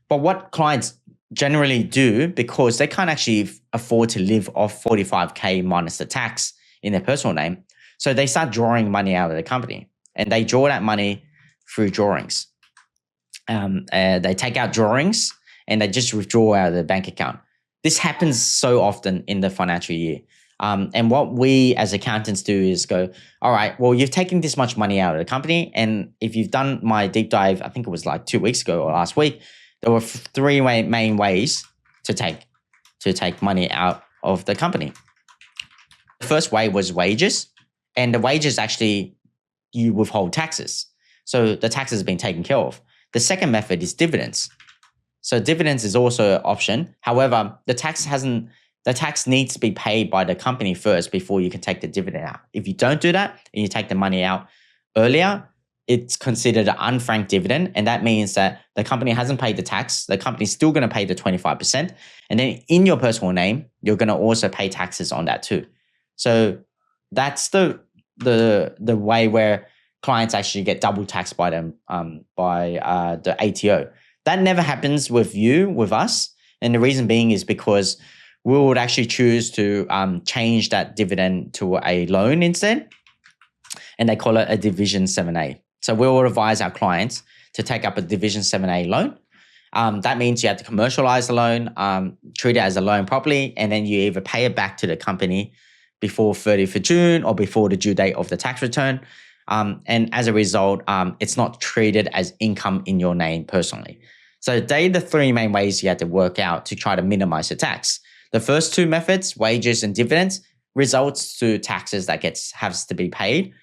But what clients generally do, because they can't actually afford to live off 45K minus the tax in their personal name, so they start drawing money out of the company, and they draw that money through drawings. They take out drawings and they just withdraw out of the bank account. This happens so often in the financial year. And what we as accountants do is go, all right, well, you've taken this much money out of the company. And if you've done my deep dive, I think it was like 2 weeks ago or last week, there were three main ways to take money out of the company. The first way was wages, and the wages actually, you withhold taxes. So the taxes have been taken care of. The second method is dividends. So dividends is also an option. However, the tax needs to be paid by the company first before you can take the dividend out. If you don't do that and you take the money out earlier, it's considered an unfranked dividend. And that means that the company hasn't paid the tax. The company's still going to pay the 25%. And then in your personal name, you're going to also pay taxes on that too. So that's the way where clients actually get double taxed by them, by the ATO. That never happens with us. And the reason being is because we would actually choose to change that dividend to a loan instead. And they call it a Division 7A. So we will advise our clients to take up a Division 7A loan. That means you have to commercialize the loan, treat it as a loan properly, and then you either pay it back to the company before 30th of June or before the due date of the tax return. And as a result, it's not treated as income in your name personally. So they are the three main ways you have to work out to try to minimize the tax. The first two methods, wages and dividends, results to taxes that has to be paid,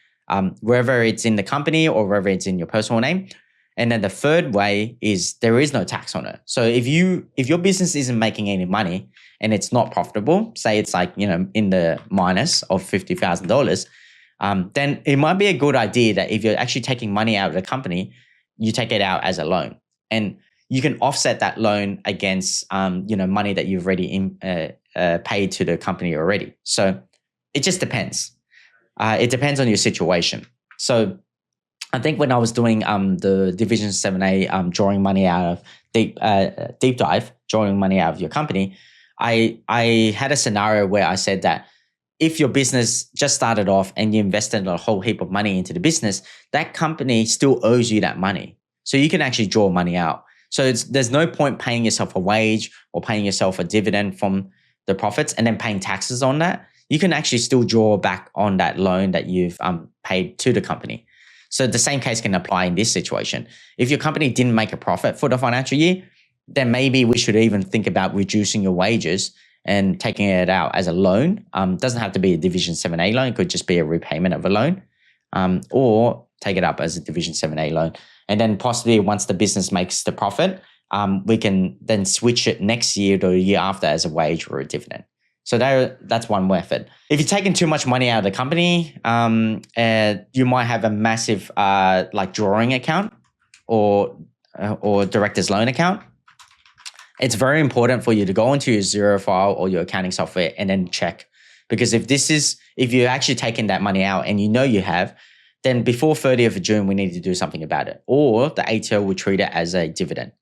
whether it's in the company or whether it's in your personal name. And then the third way is there is no tax on it. So if your business isn't making any money and it's not profitable, say it's like, in the minus of $50,000, then it might be a good idea that if you're actually taking money out of the company, you take it out as a loan. And you can offset that loan against, money that you've already paid to the company already. So it just depends. It depends on your situation. So I think when I was doing the Division 7A, drawing money out of deep dive, drawing money out of your company, I had a scenario where I said that if your business just started off and you invested a whole heap of money into the business, that company still owes you that money. So you can actually draw money out. So there's no point paying yourself a wage or paying yourself a dividend from the profits and then paying taxes on that. You can actually still draw back on that loan that you've paid to the company. So the same case can apply in this situation. If your company didn't make a profit for the financial year, then maybe we should even think about reducing your wages and taking it out as a loan. Doesn't have to be a Division 7A loan. It could just be a repayment of a loan, or take it up as a Division 7A loan. And then possibly once the business makes the profit, we can then switch it next year to a year after as a wage or a dividend. So that's one method. If you're taking too much money out of the company, you might have a massive like drawing account or director's loan account. It's very important for you to go into your Xero file or your accounting software and then check. Because if you're actually taking that money out and you know you have, then before 30th of June, we need to do something about it. Or the ATO will treat it as a dividend.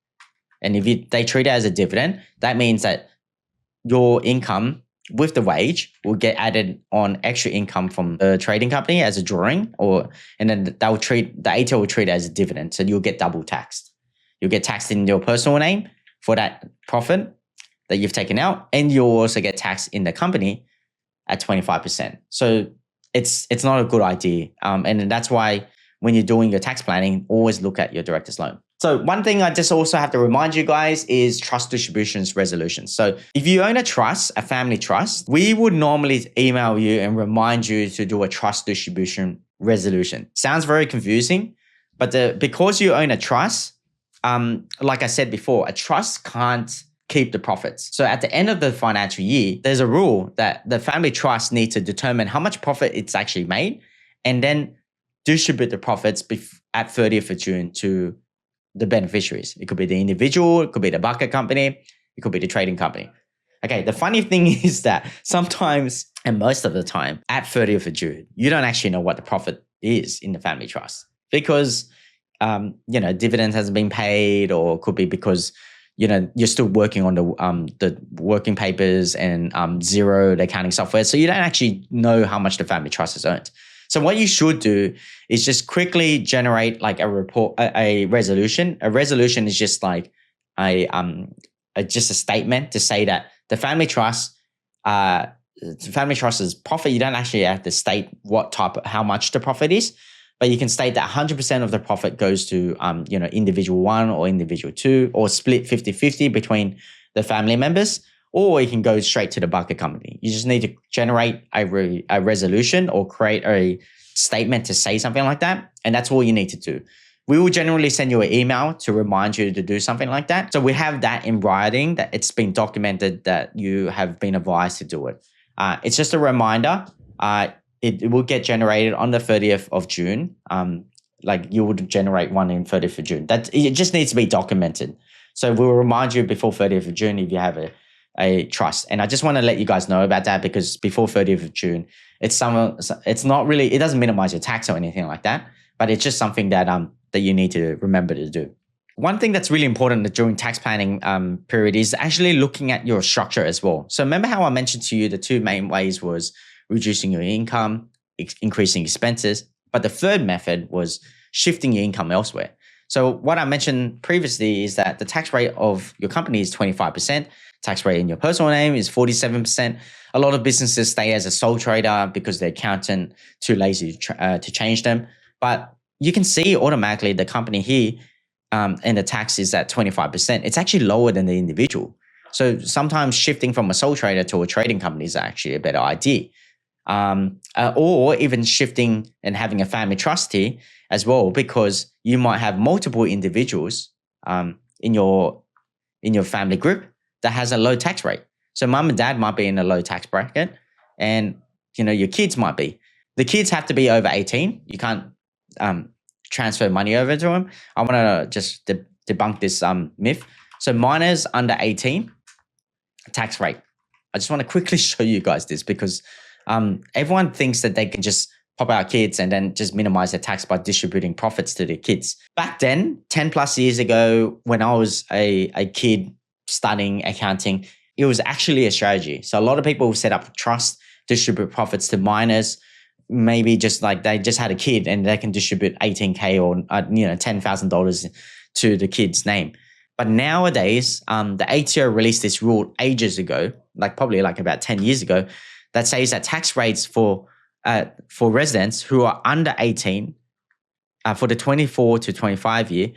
And if they treat it as a dividend, that means that your income with the wage will get added on extra income from the trading company as a drawing, and then the ATO will treat it as a dividend. So you'll get double taxed. You'll get taxed in your personal name for that profit that you've taken out, and you'll also get taxed in the company at 25%. So it's not a good idea. And that's why when you're doing your tax planning, always look at your director's loan. So one thing I just also have to remind you guys is trust distributions resolutions. So if you own a trust, a family trust, we would normally email you and remind you to do a trust distribution resolution. Sounds very confusing, but because you own a trust, like I said before, a trust can't keep the profits. So at the end of the financial year, there's a rule that the family trust needs to determine how much profit it's actually made and then distribute the profits at 30th of June to the beneficiaries. It could be the individual, it could be the bucket company, it could be the trading company. Okay, the funny thing is that sometimes, and most of the time, at 30th of June, you don't actually know what the profit is in the family trust because, dividends hasn't been paid, or it could be because, you're still working on the working papers and Xero, the accounting software. So you don't actually know how much the family trust has earned. So what you should do is just quickly generate like a report, a resolution. A resolution is just like just a statement to say that the family trust's profit. You don't actually have to state how much the profit is, but you can state that 100% of the profit goes to individual 1 or individual 2, or split 50-50 between the family members. Or you can go straight to the bucket company. You just need to generate a resolution or create a statement to say something like that. And that's all you need to do. We will generally send you an email to remind you to do something like that. So we have that in writing, that it's been documented that you have been advised to do it. It's just a reminder. It will get generated on the 30th of June. Like you would generate one in 30th of June. It just needs to be documented. So we'll remind you before 30th of June if you have a trust. And I just want to let you guys know about that, because before 30th of June, it's not really, it doesn't minimize your tax or anything like that, but it's just something that you need to remember to do. One thing that's really important during tax planning period is actually looking at your structure as well. So remember how I mentioned to you the two main ways was reducing your income, increasing expenses, but the third method was shifting your income elsewhere. So what I mentioned previously is that the tax rate of your company is 25%. Tax rate in your personal name is 47%. A lot of businesses stay as a sole trader because their accountant too lazy to change them. But you can see automatically the company here and the tax is at 25%. It's actually lower than the individual. So sometimes shifting from a sole trader to a trading company is actually a better idea. Or even shifting and having a family trust here as well, because you might have multiple individuals in your family group that has a low tax rate. So mum and dad might be in a low tax bracket, and your kids might be. The kids have to be over 18. You can't transfer money over to them. I want to just debunk this myth. So minors under 18, tax rate. I just want to quickly show you guys this, because everyone thinks that they can just pop out kids and then just minimize their tax by distributing profits to their kids. Back then, 10 plus years ago, when I was a kid studying accounting, it was actually a strategy. So a lot of people set up trust, distribute profits to minors, maybe just like they just had a kid and they can distribute $18,000 or $10,000 to the kid's name. But nowadays, the ATO released this rule ages ago, probably about 10 years ago, that says that tax rates for residents who are under 18 for the 24 to 25 year,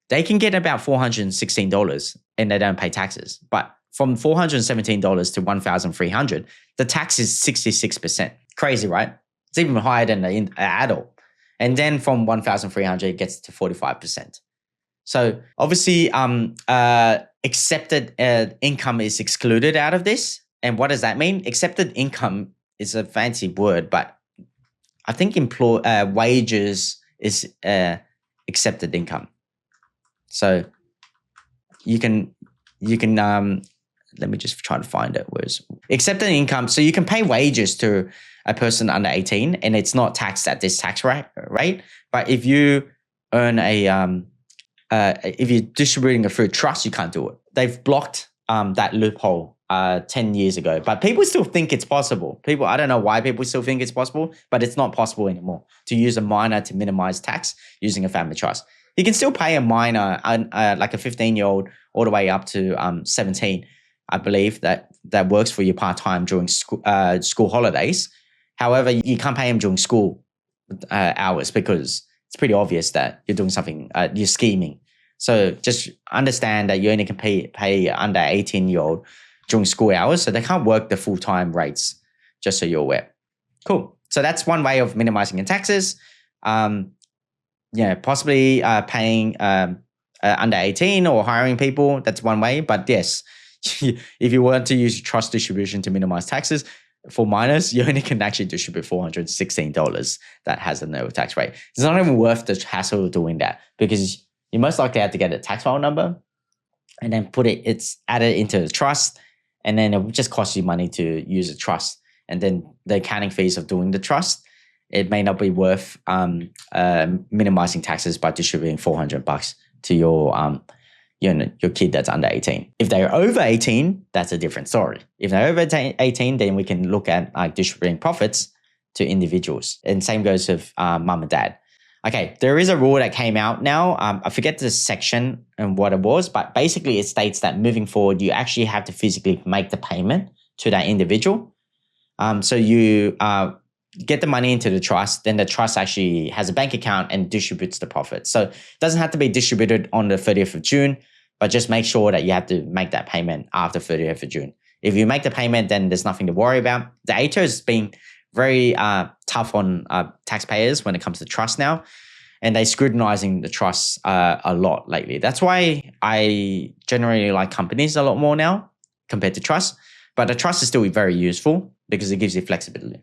they can get about $416 and they don't pay taxes. But from $417 to $1,300, the tax is 66%. Crazy, right? It's even higher than the adult. And then from 1,300, it gets to 45%. So obviously, accepted income is excluded out of this. And what does that mean? Accepted income is a fancy word, but I think wages is accepted income. So you can let me just try to find it. Where's accepted income? So you can pay wages to a person under 18 and it's not taxed at this tax rate. But if you earn if you're distributing it through trust, you can't do it. They've blocked that loophole 10 years ago, but people still think it's possible. I don't know why people still think it's possible, but it's not possible anymore to use a minor to minimize tax using a family trust. You can still pay a minor, like a 15-year-old, all the way up to 17. I believe that works for you part-time during school holidays. However, you can't pay them during school hours because it's pretty obvious that you're doing something, you're scheming. So just understand that you only can pay under 18-year-old during school hours, so they can't work the full-time rates, just so you're aware. Cool. So that's one way of minimizing your taxes. Possibly paying under 18 or hiring people, that's one way. But yes, if you want to use trust distribution to minimize taxes, for minors, you only can actually distribute $416 that has a no tax rate. It's not even worth the hassle of doing that because you most likely have to get a tax file number and then it's added into the trust, and then it will just cost you money to use a trust. And then the accounting fees of doing the trust, it may not be worth minimizing taxes by distributing $400 to your kid that's under 18. If they're over 18, that's a different story. If they're over 18, then we can look at distributing profits to individuals. And same goes with mum and dad. Okay, there is a rule that came out now. I forget the section and what it was, but basically it states that moving forward, you actually have to physically make the payment to that individual. So you get the money into the trust, then the trust actually has a bank account and distributes the profit. So it doesn't have to be distributed on the 30th of June, but just make sure that you have to make that payment after 30th of June. If you make the payment, then there's nothing to worry about. The ATO has been very tough on taxpayers when it comes to trust now, and they're scrutinizing the trusts a lot lately. That's why I generally like companies a lot more now compared to trust, but the trust is still very useful because it gives you flexibility.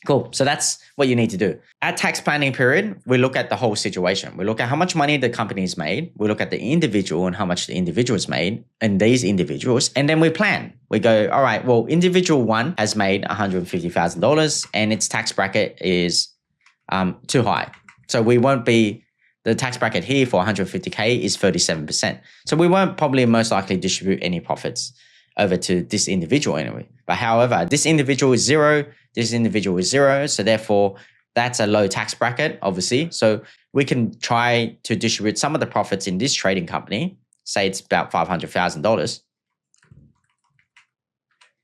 Cool. So that's what you need to do. At tax planning period, we look at the whole situation. We look at how much money the company's made. We look at the individual and how much the individual's made and these individuals. And then we plan. We go, all right, well, individual one has made $150,000 and its tax bracket is too high. So we won't be, the tax bracket here for 150K is 37%. So we won't probably most likely distribute any profits over to this individual anyway. But however, this individual is zero, this individual is zero. So therefore, that's a low tax bracket, obviously. So we can try to distribute some of the profits in this trading company. Say it's about $500,000.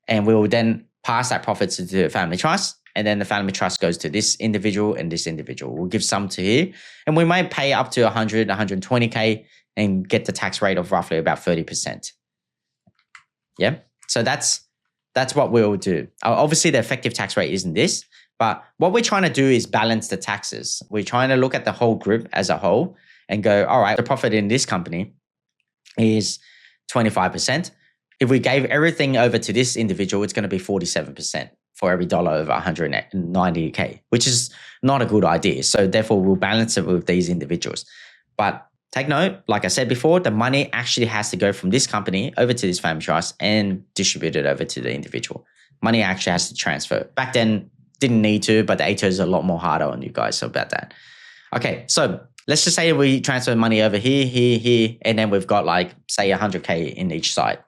And we will then pass that profits to the family trust. And then the family trust goes to this individual and this individual. We'll give some to here. And we might pay up to 100, 120K and get the tax rate of roughly about 30%. Yeah. So that's what we'll do. Obviously, the effective tax rate isn't this, but what we're trying to do is balance the taxes. We're trying to look at the whole group as a whole and go, all right, the profit in this company is 25%. If we gave everything over to this individual, it's going to be 47% for every dollar over 190K, which is not a good idea. So therefore, we'll balance it with these individuals. But take note, like I said before, the money actually has to go from this company over to this family trust and distribute it over to the individual. Money actually has to transfer. Back then, didn't need to, but the ATO is a lot more harder on you guys. So about that. Okay, so let's just say we transfer money over here, here, here, and then we've got like, say 100K in each side,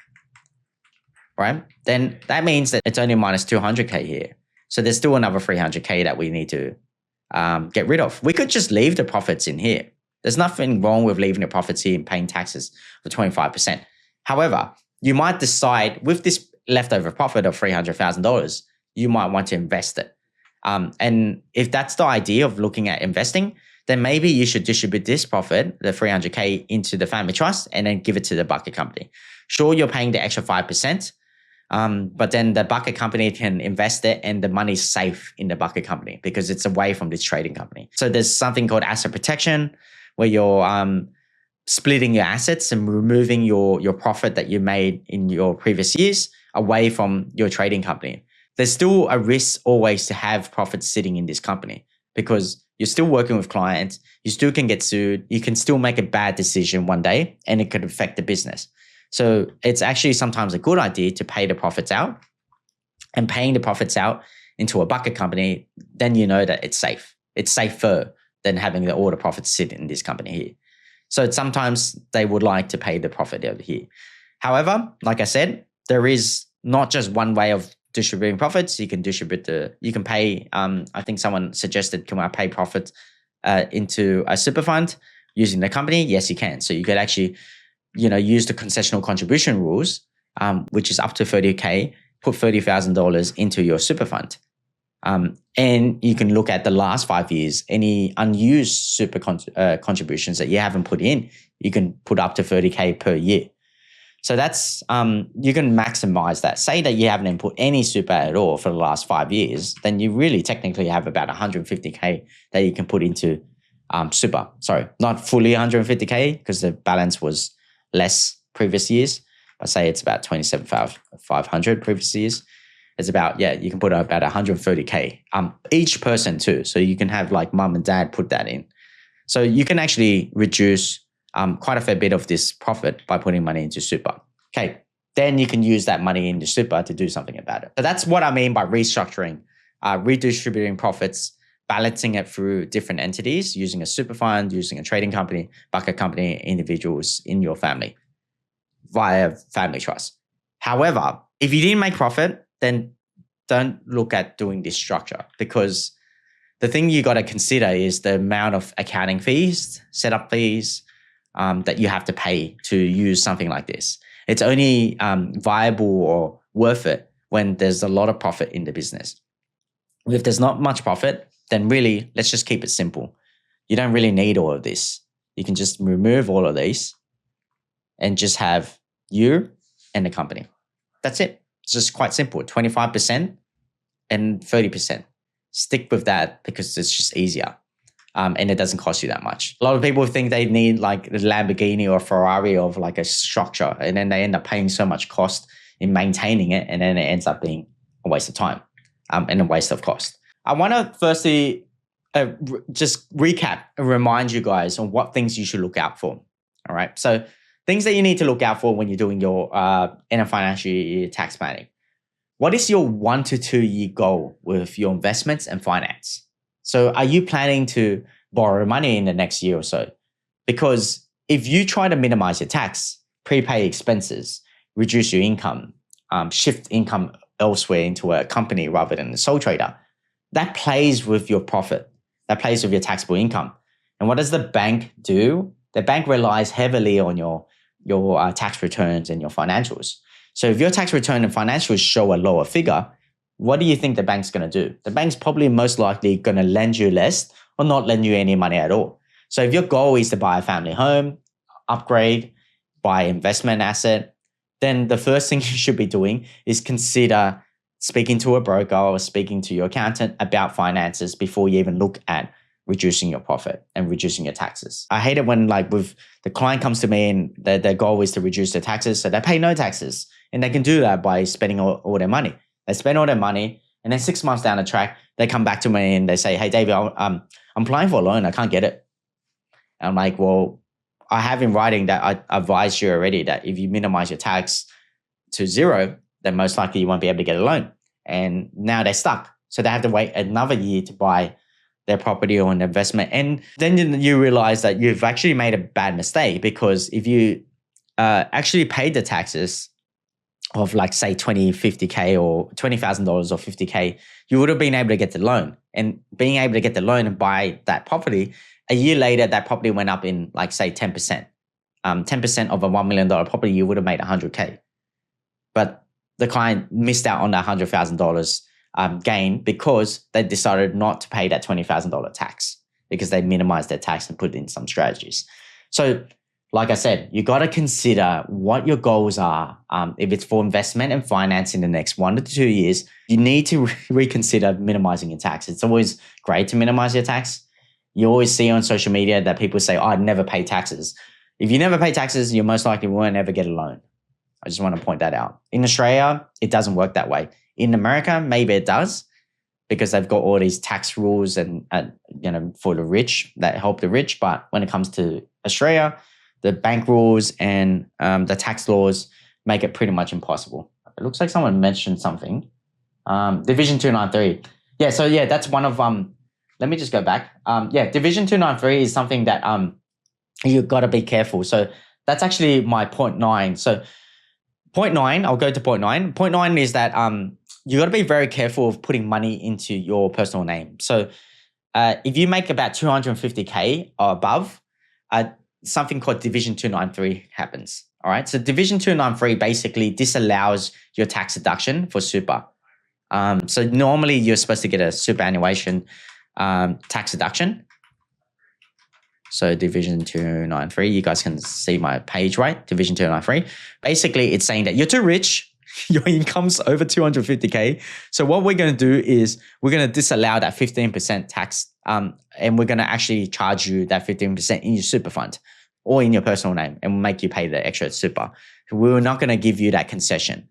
right? Then that means that it's only minus 200K here. So there's still another 300K that we need to get rid of. We could just leave the profits in here. There's nothing wrong with leaving the profits here and paying taxes for 25%. However, you might decide with this leftover profit of $300,000, you might want to invest it. And if that's the idea of looking at investing, then maybe you should distribute this profit, the 300K, into the family trust and then give it to the bucket company. Sure, you're paying the extra 5%, but then the bucket company can invest it and the money's safe in the bucket company because it's away from this trading company. So there's something called asset protection where you're splitting your assets and removing your profit that you made in your previous years away from your trading company. There's still a risk always to have profits sitting in this company because you're still working with clients. You still can get sued. You can still make a bad decision one day and it could affect the business. So it's actually sometimes a good idea to pay the profits out, and paying the profits out into a bucket company, then you know that it's safe. It's safer than having all the profits sit in this company here. So sometimes they would like to pay the profit over here. However, like I said, there is not just one way of distributing profits. You can you can pay, I think someone suggested, can I pay profits into a super fund using the company? Yes, you can. So you could actually, use the concessional contribution rules, which is up to 30K, put $30,000 into your super fund. And you can look at the last 5 years, any unused super contributions that you haven't put in, you can put up to 30K per year. So that's, you can maximize that. Say that you haven't put any super at all for the last 5 years, then you really technically have about 150K that you can put into super. Sorry, not fully 150K because the balance was less previous years. I say it's about 27,500 previous years. It's about, you can put about 130K each person too. So you can have like mum and dad put that in. So you can actually reduce quite a fair bit of this profit by putting money into super. Okay, then you can use that money into super to do something about it. So that's what I mean by restructuring, redistributing profits, balancing it through different entities, using a super fund, using a trading company, bucket company, individuals in your family via family trust. However, if you didn't make profit, then don't look at doing this structure, because the thing you got to consider is the amount of accounting fees, setup fees that you have to pay to use something like this. It's only viable or worth it when there's a lot of profit in the business. If there's not much profit, then really, let's just keep it simple. You don't really need all of this. You can just remove all of these and just have you and the company. That's it. It's just quite simple, 25% and 30%. Stick with that because it's just easier and it doesn't cost you that much. A lot of people think they need like a Lamborghini or Ferrari of like a structure, and then they end up paying so much cost in maintaining it, and then it ends up being a waste of time and a waste of cost. I want to firstly just recap and remind you guys on what things you should look out for. All right. So things that you need to look out for when you're doing your end of financial year tax planning. What is your 1 to 2 year goal with your investments and finance? So are you planning to borrow money in the next year or so? Because if you try to minimize your tax, prepay expenses, reduce your income, shift income elsewhere into a company rather than a sole trader, that plays with your profit. That plays with your taxable income. And what does the bank do? The bank relies heavily on your tax returns and your financials. So if your tax return and financials show a lower figure, what do you think the bank's going to do? The bank's probably most likely going to lend you less or not lend you any money at all. So if your goal is to buy a family home, upgrade, buy investment asset, then the first thing you should be doing is consider speaking to a broker or speaking to your accountant about finances before you even look at reducing your profit and reducing your taxes. I hate it when like with the client comes to me and their goal is to reduce their taxes, so they pay no taxes, and they can do that by spending all their money. They spend all their money, and then 6 months down the track, they come back to me and they say, "Hey, Davie, I'm applying for a loan. I can't get it." And I'm like, "Well, I have in writing that I advised you already that if you minimize your tax to zero, then most likely you won't be able to get a loan." And now they're stuck. So they have to wait another year to buy their property or an investment. And then you realize that you've actually made a bad mistake, because if you actually paid the taxes of like say 20, 50K or $20,000 or 50K, you would have been able to get the loan. And being able to get the loan and buy that property, a year later, that property went up in like say 10%. 10% of a $1 million property, you would have made 100K. But the client missed out on that $100,000 gain because they decided not to pay that $20,000 tax because they minimized their tax and put in some strategies. So like I said, you got to consider what your goals are. If it's for investment and finance in the next 1 to 2 years, you need to reconsider minimizing your tax. It's always great to minimize your tax. You always see on social media that people say, oh, I'd never pay taxes. If you never pay taxes, you most likely won't ever get a loan. I just want to point that out. In Australia, it doesn't work that way. In America, maybe it does, because they've got all these tax rules and for the rich that help the rich. But when it comes to Australia, the bank rules and the tax laws make it pretty much impossible. It looks like someone mentioned something. Division 293. Yeah, so yeah, that's one of let me just go back. Division 293 is something that you've got to be careful. So that's actually my point 9. So point 9, I'll go to point 9. Point 9 is that you got to be very careful of putting money into your personal name. So if you make about 250K or above, something called Division 293 happens. All right. So Division 293 basically disallows your tax deduction for super. So normally you're supposed to get a superannuation tax deduction. So Division 293, you guys can see my page, right? Division 293. Basically, it's saying that you're too rich. Your income's over 250K. So what we're going to do is we're going to disallow that 15% tax, and we're going to actually charge you that 15% in your super fund or in your personal name, and we'll make you pay the extra super. We're not going to give you that concession.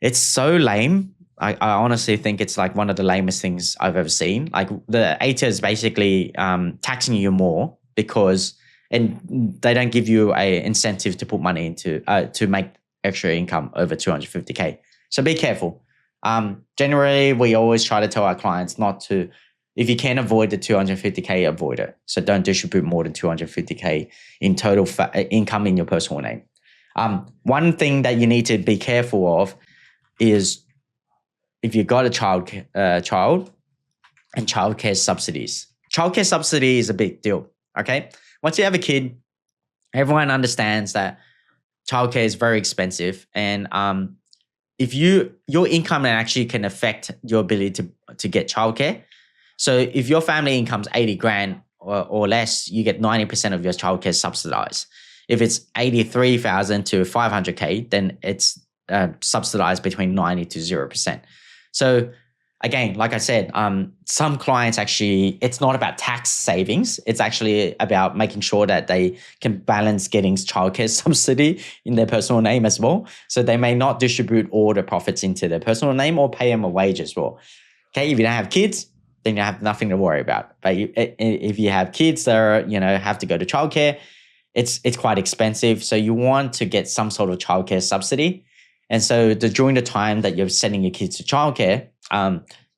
It's so lame. I honestly think it's like one of the lamest things I've ever seen. Like the ATO is basically taxing you more and they don't give you a incentive to put money into to make extra income over 250K. So be careful. Generally, we always try to tell our clients not to, if you can avoid the 250K, avoid it. So don't distribute more than 250K in total income in your personal name. One thing that you need to be careful of is if you've got a child and childcare subsidies. Childcare subsidy is a big deal, okay? Once you have a kid, everyone understands that childcare is very expensive, and if your income actually can affect your ability to get childcare. So if your family income's 80 grand or less, you get 90% of your childcare subsidized. If it's 83,000 to 500K, then it's subsidized between 90 to 0%. So again, like I said, some clients actually, it's not about tax savings. It's actually about making sure that they can balance getting childcare subsidy in their personal name as well. So they may not distribute all the profits into their personal name or pay them a wage as well. Okay, if you don't have kids, then you have nothing to worry about. But if you have kids that are, have to go to childcare, it's quite expensive. So you want to get some sort of childcare subsidy. And so during the time that you're sending your kids to childcare,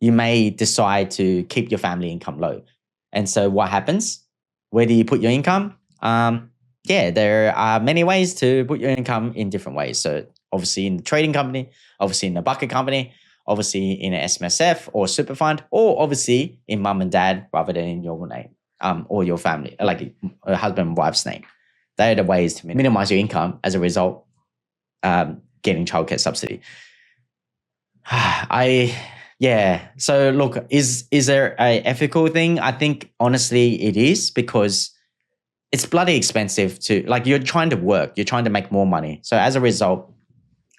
you may decide to keep your family income low. And so what happens? Where do you put your income? There are many ways to put your income in different ways. So obviously in the trading company, obviously in the bucket company, obviously in an SMSF or super fund, or obviously in mum and dad rather than in your name or your family, like a husband and wife's name. They are the ways to minimize your income as a result getting childcare subsidy. So look, is there a ethical thing? I think honestly it is, because it's bloody expensive to, like, you're trying to work, you're trying to make more money. So as a result,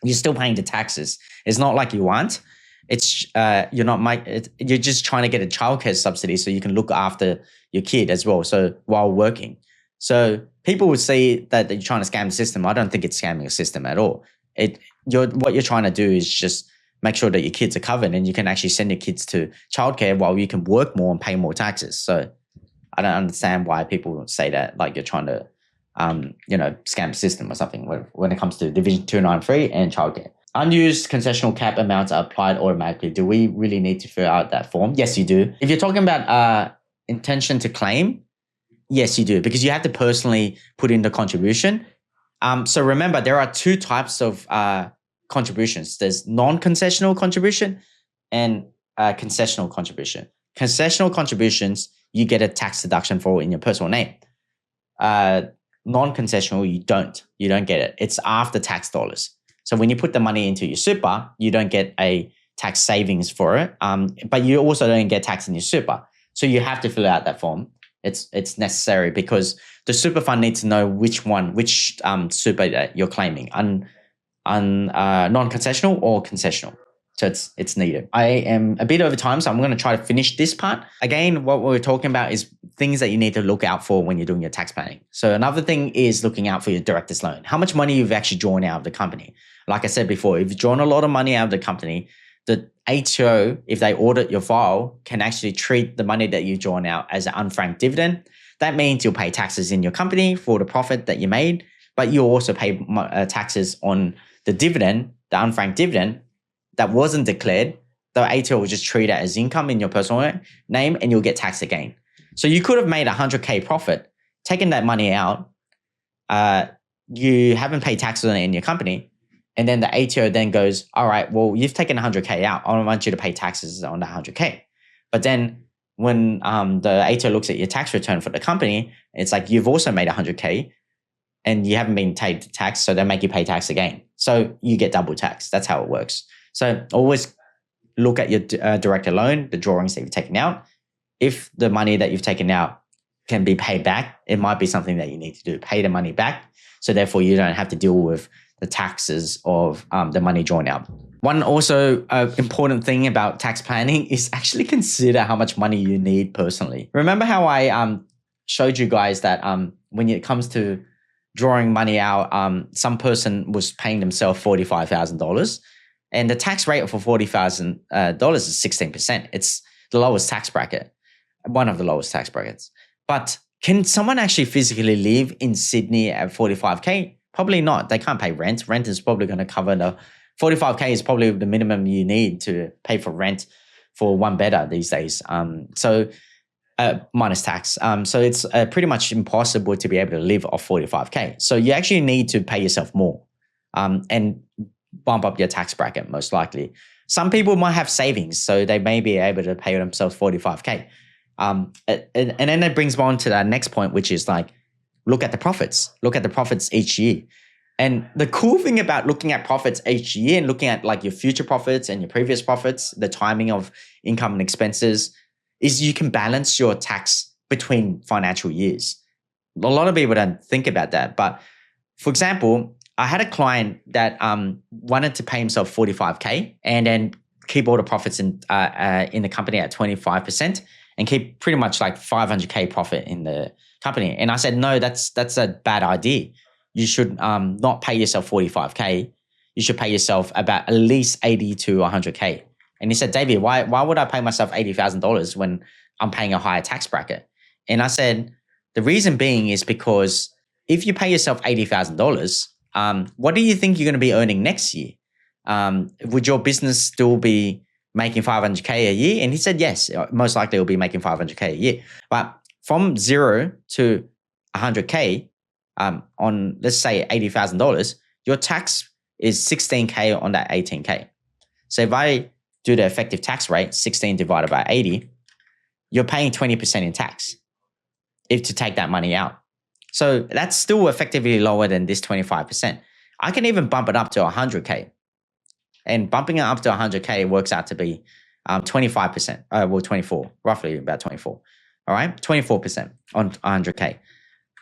you're still paying the taxes. It's not like you aren't. It's you're just trying to get a childcare subsidy so you can look after your kid as well. So while working, so people would say that you're trying to scam the system. I don't think it's scamming the system at all. What you're trying to do is just make sure that your kids are covered, and you can actually send your kids to childcare while you can work more and pay more taxes. So I don't understand why people say that, like you're trying to, scam the system or something when it comes to Division 293 and childcare. Unused concessional cap amounts are applied automatically. Do we really need to fill out that form? Yes, you do. If you're talking about intention to claim, yes, you do, because you have to personally put in the contribution. So remember, there are two types of contributions. There's non-concessional contribution and concessional contribution. Concessional contributions, you get a tax deduction for in your personal name. Non-concessional, you don't get it. It's after tax dollars. So when you put the money into your super, you don't get a tax savings for it. But you also don't get tax in your super. So you have to fill out that form. It's necessary because the super fund needs to know which super that you're claiming, non-concessional or concessional. So it's needed. I am a bit over time, so I'm going to try to finish this part. Again, what we're talking about is things that you need to look out for when you're doing your tax planning. So another thing is looking out for your director's loan. How much money you've actually drawn out of the company. Like I said before, if you've drawn a lot of money out of the company, the ATO, if they audit your file, can actually treat the money that you've drawn out as an unfranked dividend. That means you'll pay taxes in your company for the profit that you made, but you'll also pay taxes on the dividend, the unfranked dividend, that wasn't declared. The ATO will just treat it as income in your personal name and you'll get taxed again. So you could have made 100K profit, taken that money out, you haven't paid taxes on it in your company, and then the ATO then goes, all right, well, you've taken 100K out. I don't want you to pay taxes on that 100K. But then when the ATO looks at your tax return for the company, it's like you've also made 100K and you haven't been paid tax, so they make you pay tax again. So you get double tax. That's how it works. So always look at your director loan, the drawings that you've taken out. If the money that you've taken out can be paid back, it might be something that you need to do, pay the money back. So therefore you don't have to deal with the taxes of the money drawn out. One also important thing about tax planning is actually consider how much money you need personally. Remember how I showed you guys that when it comes to drawing money out, some person was paying themselves $45,000 and the tax rate for $40,000 is 16%. It's the lowest tax bracket, one of the lowest tax brackets. But can someone actually physically live in Sydney at 45K? Probably not. They can't pay rent. Rent is probably going to cover 45K is probably the minimum you need to pay for rent for one bedder these days. Minus tax. So it's pretty much impossible to be able to live off 45K. So you actually need to pay yourself more and bump up your tax bracket most likely. Some people might have savings, so they may be able to pay themselves 45K. And then it brings me on to that next point, which is like, look at the profits. Look at the profits each year. And the cool thing about looking at profits each year and looking at like your future profits and your previous profits, the timing of income and expenses, is you can balance your tax between financial years. A lot of people don't think about that. But for example, I had a client that wanted to pay himself 45K and then keep all the profits in the company at 25% and keep pretty much like 500K profit in the company. And I said, no, that's a bad idea. You should not pay yourself 45K. You should pay yourself about at least 80 to 100K. And he said, Davie, why would I pay myself $80,000 when I'm paying a higher tax bracket? And I said, the reason being is because if you pay yourself $80,000, what do you think you're going to be earning next year? Would your business still be making 500K a year? And he said, yes, most likely it'll be making 500K a year. But from 0 to 100K on, let's say, $80,000, your tax is 16K on that 18K. So if I do the effective tax rate, 16 divided by 80, you're paying 20% in tax if to take that money out. So that's still effectively lower than this 25%. I can even bump it up to 100K. And bumping it up to 100K works out to be 25%, well, 24, roughly about 24. All right, 24% on 100K.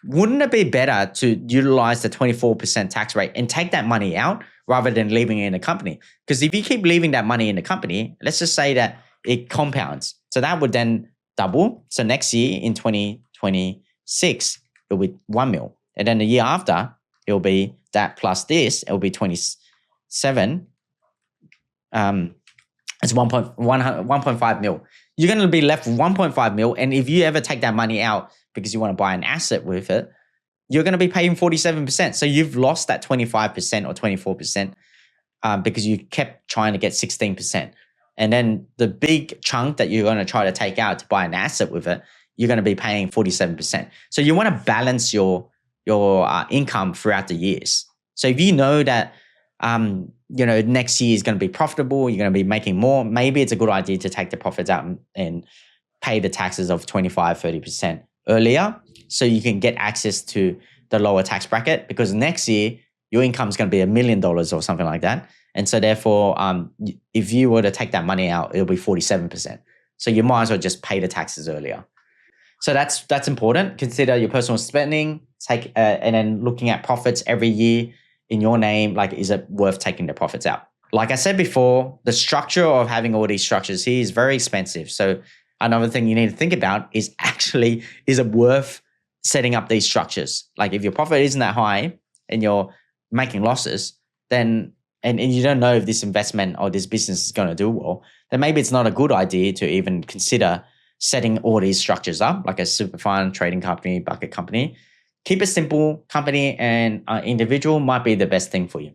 Wouldn't it be better to utilize the 24% tax rate and take that money out rather than leaving it in the company? Because if you keep leaving that money in the company, let's just say that it compounds. So that would then double. So next year in 2026, it'll be 1 mil. And then the year after, it'll be that plus this, it'll be 27. It's 1.5 mil. You're going to be left with 1.5 mil. And if you ever take that money out because you want to buy an asset with it, you're going to be paying 47%. So you've lost that 25% or 24% because you kept trying to get 16%. And then the big chunk that you're going to try to take out to buy an asset with it, you're going to be paying 47%. So you want to balance your income throughout the years. So if you know that next year is going to be profitable, you're going to be making more, maybe it's a good idea to take the profits out and pay the taxes of 25-30% earlier so you can get access to the lower tax bracket, because next year your income is going to be $1 million or something like that. And so therefore, if you were to take that money out, it'll be 47%. So you might as well just pay the taxes earlier. So that's important. Consider your personal spending, and then looking at profits every year in your name. Like, is it worth taking the profits out? Like I said before, the structure of having all these structures here is very expensive. So another thing you need to think about is actually, is it worth setting up these structures? Like if your profit isn't that high and you're making losses, then and you don't know if this investment or this business is going to do well, then maybe it's not a good idea to even consider setting all these structures up, like a super fund, trading company, bucket company. Keep it simple. Company and individual might be the best thing for you.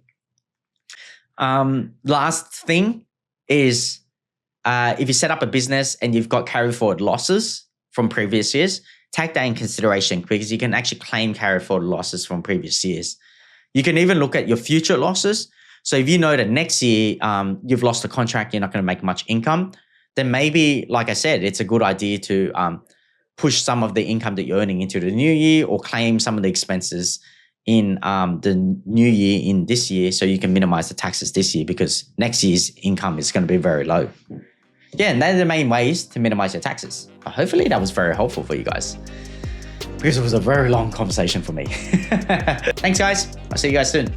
Last thing is if you set up a business and you've got carry forward losses from previous years, take that in consideration because you can actually claim carry forward losses from previous years. You can even look at your future losses. So if you know that next year you've lost a contract, you're not going to make much income, then maybe, like I said, it's a good idea to push some of the income that you're earning into the new year or claim some of the expenses in the new year in this year so you can minimize the taxes this year because next year's income is going to be very low. Yeah, and they're the main ways to minimize your taxes. Hopefully that was very helpful for you guys because it was a very long conversation for me. Thanks, guys. I'll see you guys soon.